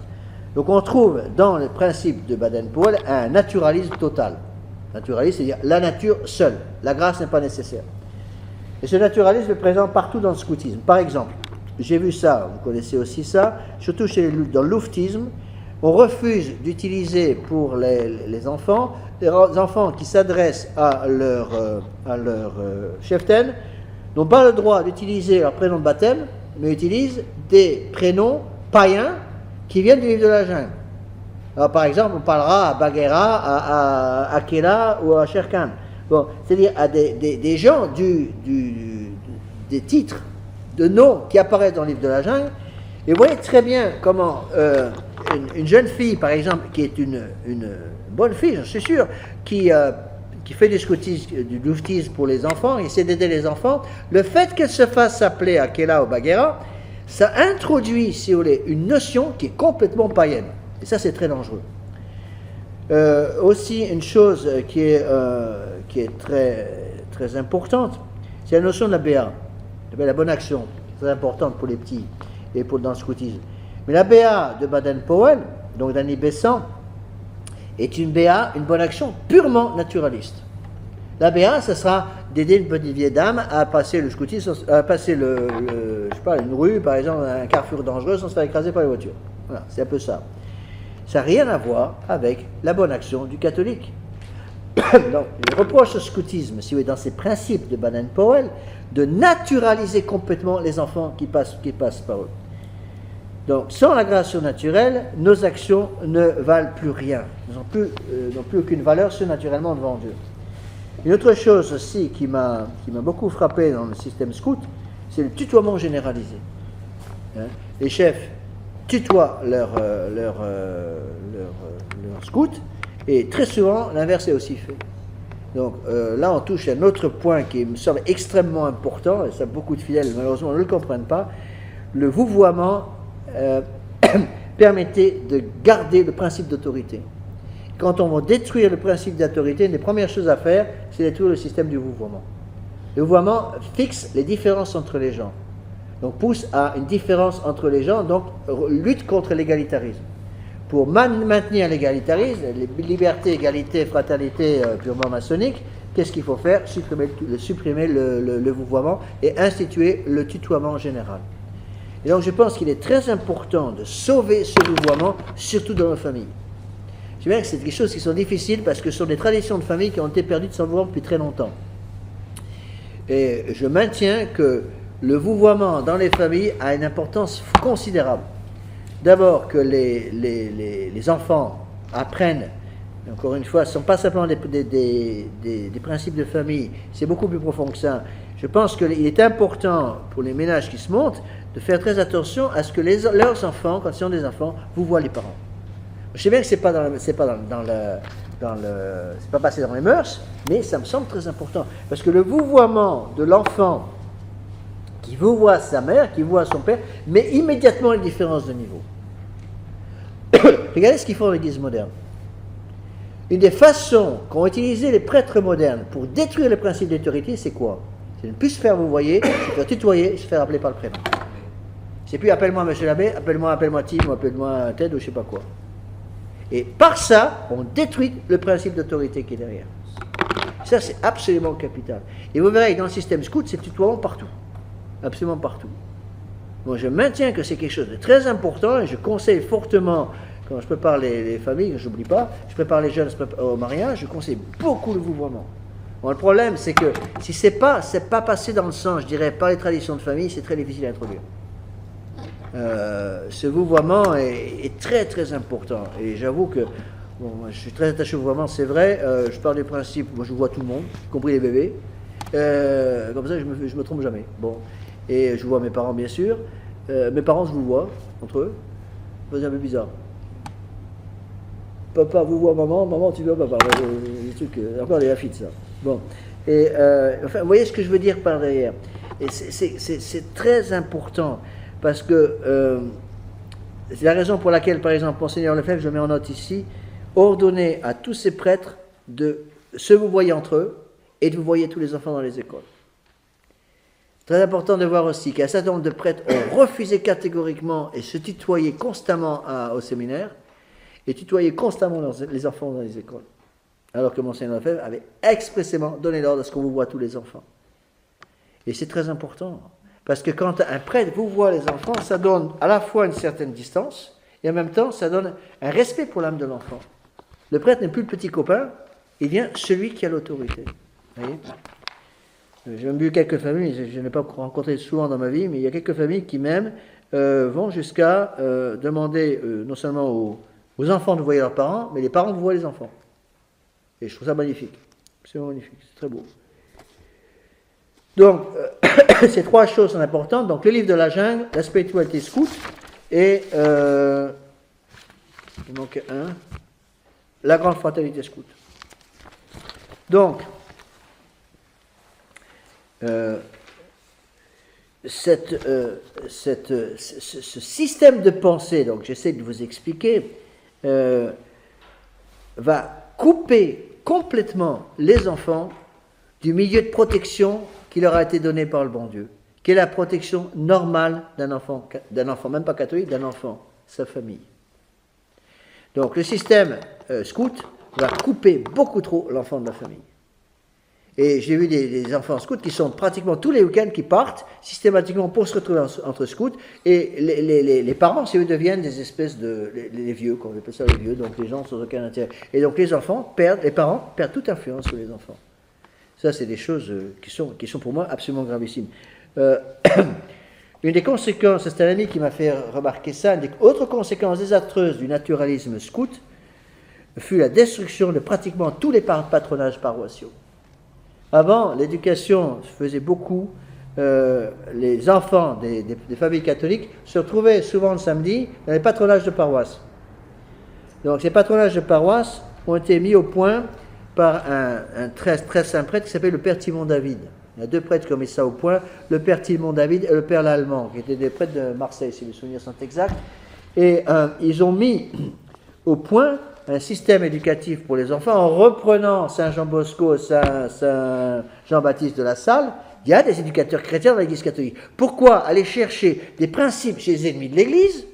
Donc on trouve dans le principe de Baden-Powell un naturalisme total. Naturalisme, c'est-à-dire la nature seule, la grâce n'est pas nécessaire. Et ce naturalisme est présent partout dans le scoutisme. Par exemple, j'ai vu ça, vous connaissez aussi ça, surtout dans le louvetisme, on refuse d'utiliser pour les enfants qui s'adressent à leur cheftaine, n'ont pas le droit d'utiliser leur prénom de baptême, mais utilisent des prénoms païens qui viennent du livre de la jungle. Alors, par exemple, on parlera à Bagheera, à Akela ou à Shere Khan. Bon, c'est-à-dire à des gens des titres, de noms qui apparaissent dans le livre de la jungle. Et vous voyez très bien comment une jeune fille, par exemple, qui est une bonne fille, je suis sûr, qui fait du scoutisme, du louvetisme pour les enfants, essaie d'aider les enfants, le fait qu'elle se fasse appeler Akela ou Bagheera, ça introduit, si vous voulez, une notion qui est complètement païenne. Et ça, c'est très dangereux. Aussi, une chose qui est très, très importante, c'est la notion de la BA, la bonne action, très importante pour les petits et dans le scoutisme. Mais la BA de Baden-Powell, donc d'Annie Besant, est une BA, une bonne action purement naturaliste. La BA, ce sera d'aider une petite vieille dame à passer le scoutisme, à passer je sais pas, une rue, par exemple, un carrefour dangereux sans se faire écraser par les voitures. Voilà, c'est un peu ça. Ça n'a rien à voir avec la bonne action du catholique. Donc, je reproche au scoutisme, si vous voulez, dans ses principes de Baden-Powell, de naturaliser complètement les enfants qui passent par eux. Donc, sans la grâce surnaturelle, nos actions ne valent plus rien, n'ont plus aucune valeur surnaturellement devant Dieu. Une autre chose aussi qui m'a beaucoup frappé dans le système scout, c'est le tutoiement généralisé. Les chefs tutoient leurs scouts, et très souvent, l'inverse est aussi fait. Donc là, on touche à un autre point qui me semble extrêmement important, et ça, beaucoup de fidèles, malheureusement, ne le comprennent pas. Le vouvoiement permettait de garder le principe d'autorité. Quand on va détruire le principe d'autorité, une des premières choses à faire, c'est détruire le système du vouvoiement. Le vouvoiement fixe les différences entre les gens, donc pousse à une différence entre les gens, donc lutte contre l'égalitarisme. Pour maintenir l'égalitarisme, les libertés, égalité, fraternité purement maçonnique, qu'est-ce qu'il faut faire? Supprimer le vouvoiement et instituer le tutoiement général. Et donc je pense qu'il est très important de sauver ce vouvoiement, surtout dans nos familles. Je sais bien que c'est des choses qui sont difficiles parce que ce sont des traditions de famille qui ont été perdues de son vouvoiement depuis très longtemps. Et je maintiens que le vouvoiement dans les familles a une importance considérable. D'abord que les enfants apprennent, encore une fois, ce ne sont pas simplement des principes de famille, c'est beaucoup plus profond que ça. Je pense qu'il est important pour les ménages qui se montent de faire très attention à ce que leurs enfants, quand ils sont des enfants, vous voient les parents. Je sais bien que c'est pas passé dans les mœurs, mais ça me semble très important. Parce que le vouvoiement de l'enfant qui vous voit sa mère, qui voit son père, met immédiatement une différence de niveau. Regardez ce qu'ils font dans l'Église moderne. Une des façons qu'ont utilisé les prêtres modernes pour détruire le principe d'autorité, c'est quoi? C'est de ne plus se faire vous voyez, se faire tutoyer et se faire appeler par le prénom. C'est plus appelle-moi monsieur l'abbé, appelle-moi Tim, ou appelle-moi Ted, ou je sais pas quoi. Et par ça, on détruit le principe d'autorité qui est derrière. Ça, c'est absolument capital. Et vous verrez que dans le système scout, c'est tutoiement partout. Absolument partout. Moi, je maintiens que c'est quelque chose de très important et je conseille fortement, quand je prépare les familles, je n'oublie pas, je prépare les jeunes au mariage, je conseille beaucoup le vouvoiement. Bon, le problème, c'est que si c'est pas passé dans le sang, je dirais, par les traditions de famille, c'est très difficile à introduire. Ce vouvoiement est très très important et j'avoue que bon, moi, je suis très attaché au vouvoiement, c'est vrai, je pars du principe, moi je vois tout le monde, y compris les bébés, comme ça je me trompe jamais. Bon. Et je vois mes parents bien sûr, mes parents je vous vois entre eux, c'est un peu bizarre. Papa vous voit maman, maman tu vois papa, des trucs, encore des affiches ça. Bon, et enfin vous voyez ce que je veux dire par derrière, et c'est très important. Parce que c'est la raison pour laquelle, par exemple, Monseigneur Lefebvre, je mets en note ici, ordonner à tous ces prêtres de se vous voyer entre eux et de vous voyer tous les enfants dans les écoles. Très important de voir aussi qu'un certain nombre de prêtres ont refusé catégoriquement et se tutoyaient constamment au séminaire et tutoyaient constamment les enfants dans les écoles. Alors que Monseigneur Lefebvre avait expressément donné l'ordre à ce qu'on vous voit tous les enfants. Et c'est très important. Parce que quand un prêtre vous voit les enfants, ça donne à la fois une certaine distance, et en même temps, ça donne un respect pour l'âme de l'enfant. Le prêtre n'est plus le petit copain, il devient celui qui a l'autorité. Vous voyez ? J'ai même vu quelques familles, je n'ai pas rencontré souvent dans ma vie, mais il y a quelques familles qui même vont jusqu'à demander non seulement aux enfants de voir leurs parents, mais les parents de voir les enfants. Et je trouve ça magnifique. C'est magnifique, c'est très beau. Donc, ces trois choses sont importantes. Donc, le livre de la jungle, la spiritualité scout, et il manque un, la grande fraternité scout. Donc, ce système de pensée, donc j'essaie de vous expliquer, va couper complètement les enfants du milieu de protection qui leur a été donné par le bon Dieu, qui est la protection normale d'un enfant, même pas catholique, d'un enfant. sa famille. Donc le système scout va couper beaucoup trop l'enfant de la famille. Et j'ai vu des enfants scouts qui sont pratiquement tous les week-ends qui partent systématiquement pour se retrouver entre scouts. Et les parents, c'est eux deviennent des espèces de les vieux, comme on appelle ça les vieux, donc les gens sans aucun intérêt. Et donc les parents perdent toute influence sur les enfants. Ça, c'est des choses qui sont pour moi absolument gravissimes. Une des conséquences, c'est un ami qui m'a fait remarquer ça, une des autres conséquences désastreuses du naturalisme scout fut la destruction de pratiquement tous les patronages paroissiaux. Avant, l'éducation faisait beaucoup, les enfants des familles catholiques se retrouvaient souvent le samedi dans les patronages de paroisse. Donc ces patronages de paroisse ont été mis au point par un très saint prêtre qui s'appelle le Père Timon David. Il y a deux prêtres qui ont mis ça au point, le Père Timon David et le Père Lallemand, qui étaient des prêtres de Marseille, si mes souvenirs sont exacts. Et ils ont mis au point un système éducatif pour les enfants en reprenant Saint Jean Bosco, Saint Jean-Baptiste de la Salle. Il y a des éducateurs chrétiens dans l'Église catholique. Pourquoi aller chercher des principes chez les ennemis de l'Église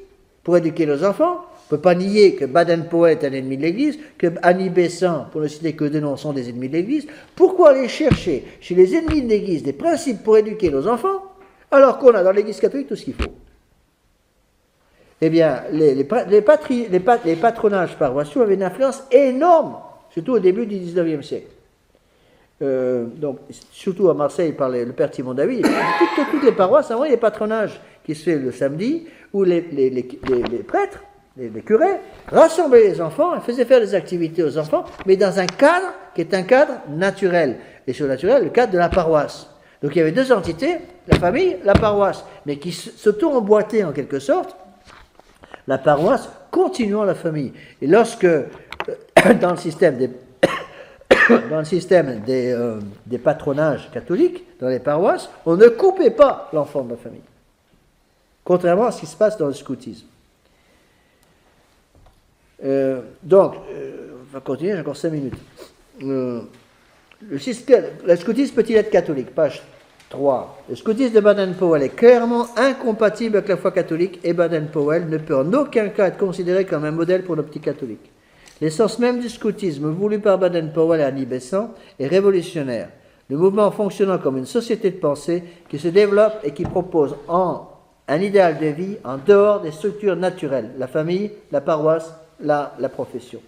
pour éduquer nos enfants? On ne peut pas nier que Baden-Powell est un ennemi de l'Église, que Annie Besant, pour ne citer que deux noms, sont des ennemis de l'Église. Pourquoi aller chercher chez les ennemis de l'Église des principes pour éduquer nos enfants, alors qu'on a dans l'Église catholique tout ce qu'il faut? Eh bien, les patronages paroissiaux avaient une influence énorme, surtout au début du XIXe siècle. Donc, surtout à Marseille, par le Père Timon David, toutes les paroisses avaient des patronages qui se fait le samedi, où les prêtres, les curés, rassemblaient les enfants et faisaient faire des activités aux enfants, mais dans un cadre qui est un cadre naturel. Et surnaturel, le cadre de la paroisse. Donc il y avait deux entités, la famille, la paroisse, mais qui s'auto-emboîtaient en quelque sorte, la paroisse continuant la famille. Et lorsque, dans le système des patronages catholiques, dans les paroisses, on ne coupait pas l'enfant de la famille. Contrairement à ce qui se passe dans le scoutisme. On va continuer, j'ai encore 5 minutes. Le scoutisme peut-il être catholique? Page 3. Le scoutisme de Baden-Powell est clairement incompatible avec la foi catholique et Baden-Powell ne peut en aucun cas être considéré comme un modèle pour nos petits catholiques. L'essence même du scoutisme voulu par Baden-Powell et Annie Besant est révolutionnaire. Le mouvement fonctionnant comme une société de pensée qui se développe et qui propose un idéal de vie en dehors des structures naturelles, la famille, la paroisse, la profession.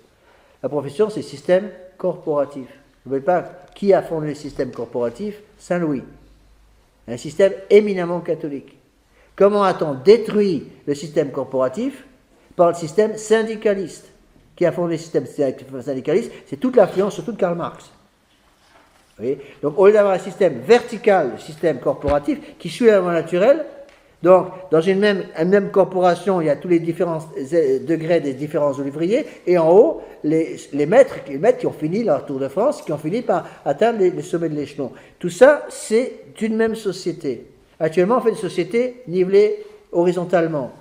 La profession, c'est le système corporatif. N'oubliez pas qui a fondé le système corporatif? Saint-Louis. Un système éminemment catholique. Comment a-t-on détruit le système corporatif? Par le système syndicaliste. Qui a fondé le système syndicaliste? C'est toute l'influence surtout de Karl Marx. Vous voyez? Donc au lieu d'avoir un système vertical, le système corporatif, qui suit la loi naturelle, donc dans une même corporation, il y a tous les différents degrés des différents ouvriers, et en haut, les maîtres qui ont fini leur Tour de France, qui ont fini par atteindre les sommets de l'échelon. Tout ça, c'est une même société. Actuellement, on fait une société nivelée horizontalement.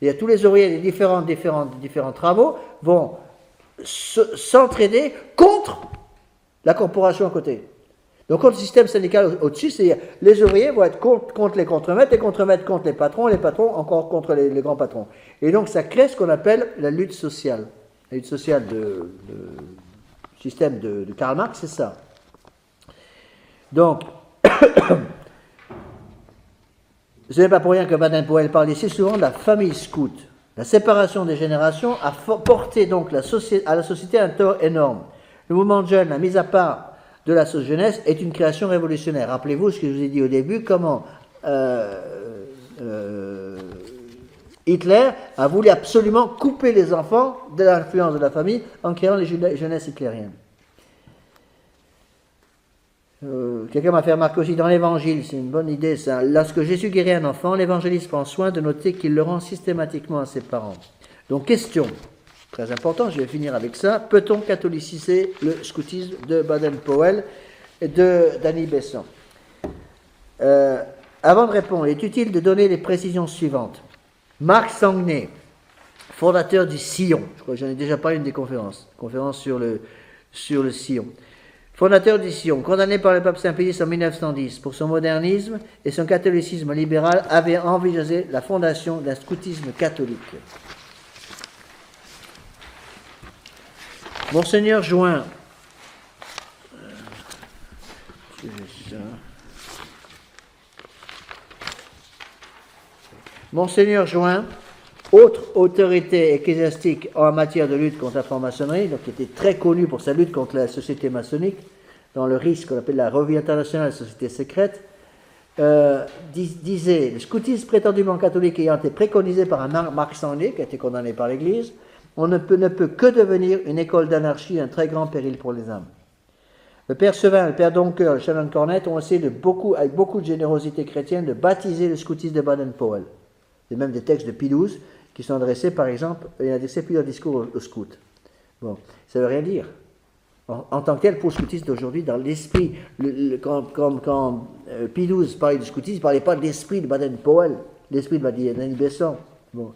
Il y a tous les ouvriers des différents travaux vont s'entraider contre la corporation à côté. Donc, contre le système syndical au-dessus, c'est les ouvriers vont être contre les contremaîtres, les contremaîtres contre les patrons encore contre les grands patrons. Et donc, ça crée ce qu'on appelle la lutte sociale. La lutte sociale du système de Karl Marx, c'est ça. Donc, ce n'est pas pour rien que Baden-Powell parle ici souvent de la famille scout. La séparation des générations a porté donc à la société un tort énorme. Le mouvement de jeunes, la mise à part de la jeunesse, est une création révolutionnaire. Rappelez-vous ce que je vous ai dit au début, comment Hitler a voulu absolument couper les enfants de l'influence de la famille en créant les jeunesses hitlériennes. Quelqu'un m'a fait remarquer aussi dans l'Évangile, c'est une bonne idée ça. Lorsque Jésus guérit un enfant, l'évangéliste prend soin de noter qu'il le rend systématiquement à ses parents. Donc question, très important, je vais finir avec ça. Peut-on catholiciser le scoutisme de Baden-Powell et d'Annie Besant? Avant de répondre, il est utile de donner les précisions suivantes. Marc Sanguinet, fondateur du Sillon, je crois que j'en ai déjà parlé une des conférence sur le Sillon. Fondateur du Sillon, condamné par le pape Saint-Pédis en 1910 pour son modernisme et son catholicisme libéral, avait envisagé la fondation d'un scoutisme catholique. Monseigneur Join. Monseigneur Join, autre autorité ecclésiastique en matière de lutte contre la franc-maçonnerie, donc qui était très connu pour sa lutte contre la société maçonnique, dans le risque qu'on appelle la revue internationale des sociétés secrètes, disait, le scoutisme prétendument catholique ayant été préconisé par un Marc Sanlé, qui a été condamné par l'Église, on ne peut que devenir une école d'anarchie, un très grand péril pour les âmes. Le père Sevin, le père Donker, le Shannon Cornett ont essayé avec beaucoup de générosité chrétienne de baptiser le scoutisme de Baden-Powell. Il y a même des textes de Pie XII qui sont adressés, par exemple, il a adressé plusieurs discours aux scouts. Bon, ça ne veut rien dire. En tant que tel, pour le scoutisme d'aujourd'hui, dans l'esprit, quand Pie XII parlait du scoutisme, il ne parlait pas de l'esprit de Baden-Powell, l'esprit de Annie Besson. Bon.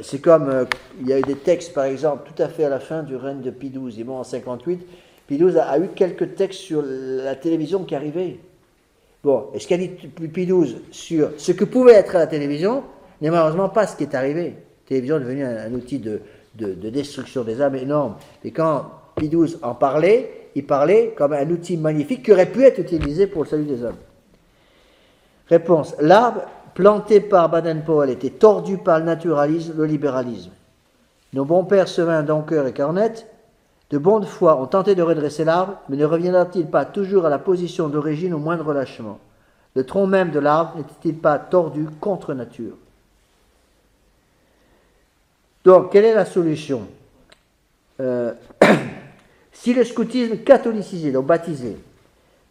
C'est comme, il y a eu des textes, par exemple, tout à fait à la fin du règne de Pie XII, il est mort en 58, Pie XII a eu quelques textes sur la télévision qui arrivait. Bon, et ce qu'a dit Pie XII sur ce que pouvait être la télévision, n'est malheureusement pas ce qui est arrivé. La télévision est devenue un outil de destruction des âmes énorme. Et quand Pie XII en parlait, il parlait comme un outil magnifique qui aurait pu être utilisé pour le salut des hommes. Réponse. L'arbre planté par Baden-Powell était tordu par le naturalisme, le libéralisme. Nos bons pères Sevin, Donker et Cornett, de bonne foi, ont tenté de redresser l'arbre, mais ne reviendra-t-il pas toujours à la position d'origine au moindre relâchement? Le tronc même de l'arbre n'était-il pas tordu contre nature? Donc, quelle est la solution? Si le scoutisme catholicisé, donc baptisé,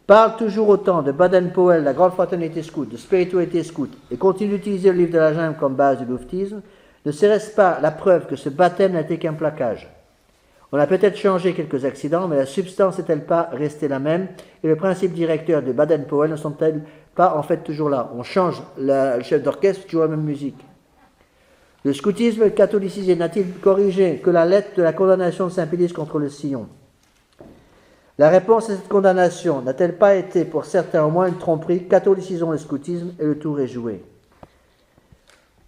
parle toujours autant de Baden-Powell, la grande fraternité scout, de spiritualité scout, et continue d'utiliser le livre de la jungle comme base du louvetisme, ne serait-ce pas la preuve que ce baptême n'a été qu'un plaquage? On a peut-être changé quelques accidents, mais la substance n'est-elle pas restée la même? Et le principe directeur de Baden-Powell ne sont-elles pas en fait toujours là? On change le chef d'orchestre, toujours la même musique. Le scoutisme catholicisé n'a-t-il corrigé que la lettre de la condamnation de Saint-Pédis contre le Sillon? La réponse à cette condamnation n'a-t-elle pas été pour certains au moins une tromperie? Catholicisons le scoutisme et le tour est joué.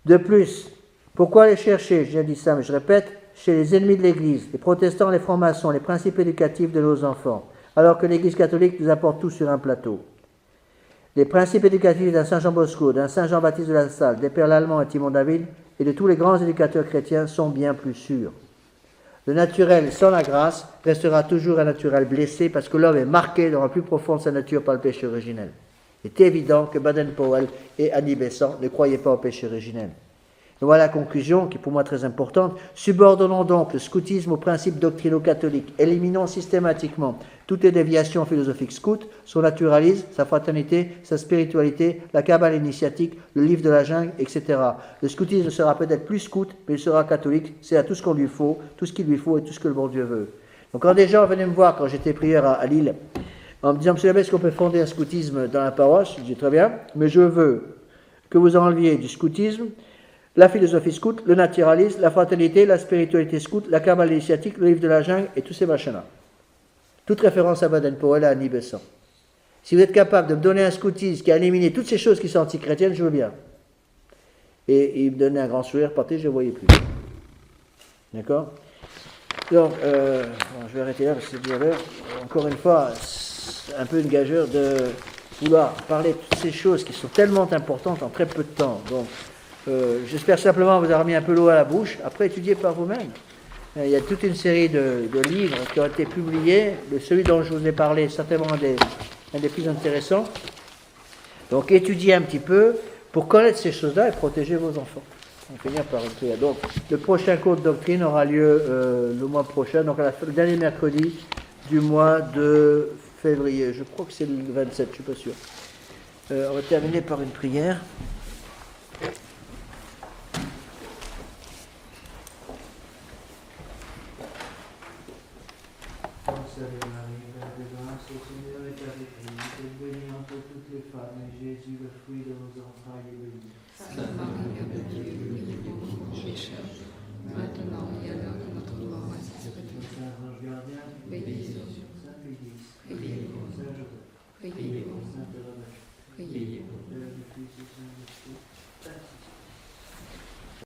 De plus, pourquoi aller chercher, j'ai dit ça mais je répète, chez les ennemis de l'Église, les protestants, les francs-maçons, les principes éducatifs de nos enfants, alors que l'Église catholique nous apporte tout sur un plateau? Les principes éducatifs d'un Saint Jean Bosco, d'un Saint Jean-Baptiste de la Salle, des Pères Lallemand et Timon David, et de tous les grands éducateurs chrétiens sont bien plus sûrs. Le naturel sans la grâce restera toujours un naturel blessé parce que l'homme est marqué dans le plus profond de sa nature par le péché originel. Il est évident que Baden-Powell et Annie Besson ne croyaient pas au péché originel. Et voilà la conclusion, qui est pour moi très importante. Subordonnons donc le scoutisme aux principes doctrinaux catholiques. Éliminons systématiquement toutes les déviations philosophiques scout, son naturalisme, sa fraternité, sa spiritualité, la cabale initiatique, le livre de la jungle, etc. Le scoutisme sera peut-être plus scout, mais il sera catholique. C'est à tout ce qu'on lui faut, tout ce qu'il lui faut et tout ce que le bon Dieu veut. Donc quand des gens venaient me voir quand j'étais prieur à Lille, en me disant, monsieur l'abbé, est-ce qu'on peut fonder un scoutisme dans la paroisse? Je dis très bien, mais je veux que vous enleviez du scoutisme la philosophie scout, le naturalisme, la fraternité, la spiritualité scout, la cabale initiatique, le livre de la jungle et tous ces machins-là. Toute référence à Baden-Powell et à Annie Besson. Si vous êtes capable de me donner un scoutisme qui a éliminé toutes ces choses qui sont antichrétiennes, je veux bien. Et il me donnait un grand sourire, parti, je ne le voyais plus. D'accord? Donc, je vais arrêter là parce que c'est déjà l'heure. Encore une fois, c'est un peu une gageure de vouloir parler de toutes ces choses qui sont tellement importantes en très peu de temps. Donc, j'espère simplement vous avoir mis un peu l'eau à la bouche. Après, étudiez par vous-même. Il y a toute une série de livres qui ont été publiés. Celui dont je vous ai parlé est certainement un des plus intéressants. Donc, étudiez un petit peu pour connaître ces choses-là et protéger vos enfants. On va finir par une prière. Donc, le prochain cours de doctrine aura lieu le mois prochain, donc le dernier mercredi du mois de février. Je crois que c'est le 27, je ne suis pas sûr. On va terminer par une prière. Salut Marie, Mère de grâce, le Seigneur est avec vous. Vous êtes bénie entre toutes les femmes, et Jésus, le fruit de vos entrailles, est béni. Sainte Marie, Mère de Dieu, priez pour nous pécheurs, maintenant et à l'heure de notre mort. Ainsi soit-il. Saint Ange Gardien, Veillez sur nous. Saint Pédis, Priez pour nous. Saint Joseph, Priez pour nous. Saint Père Abbé, Priez pour nous. Père du Fils et Saint-Esprit,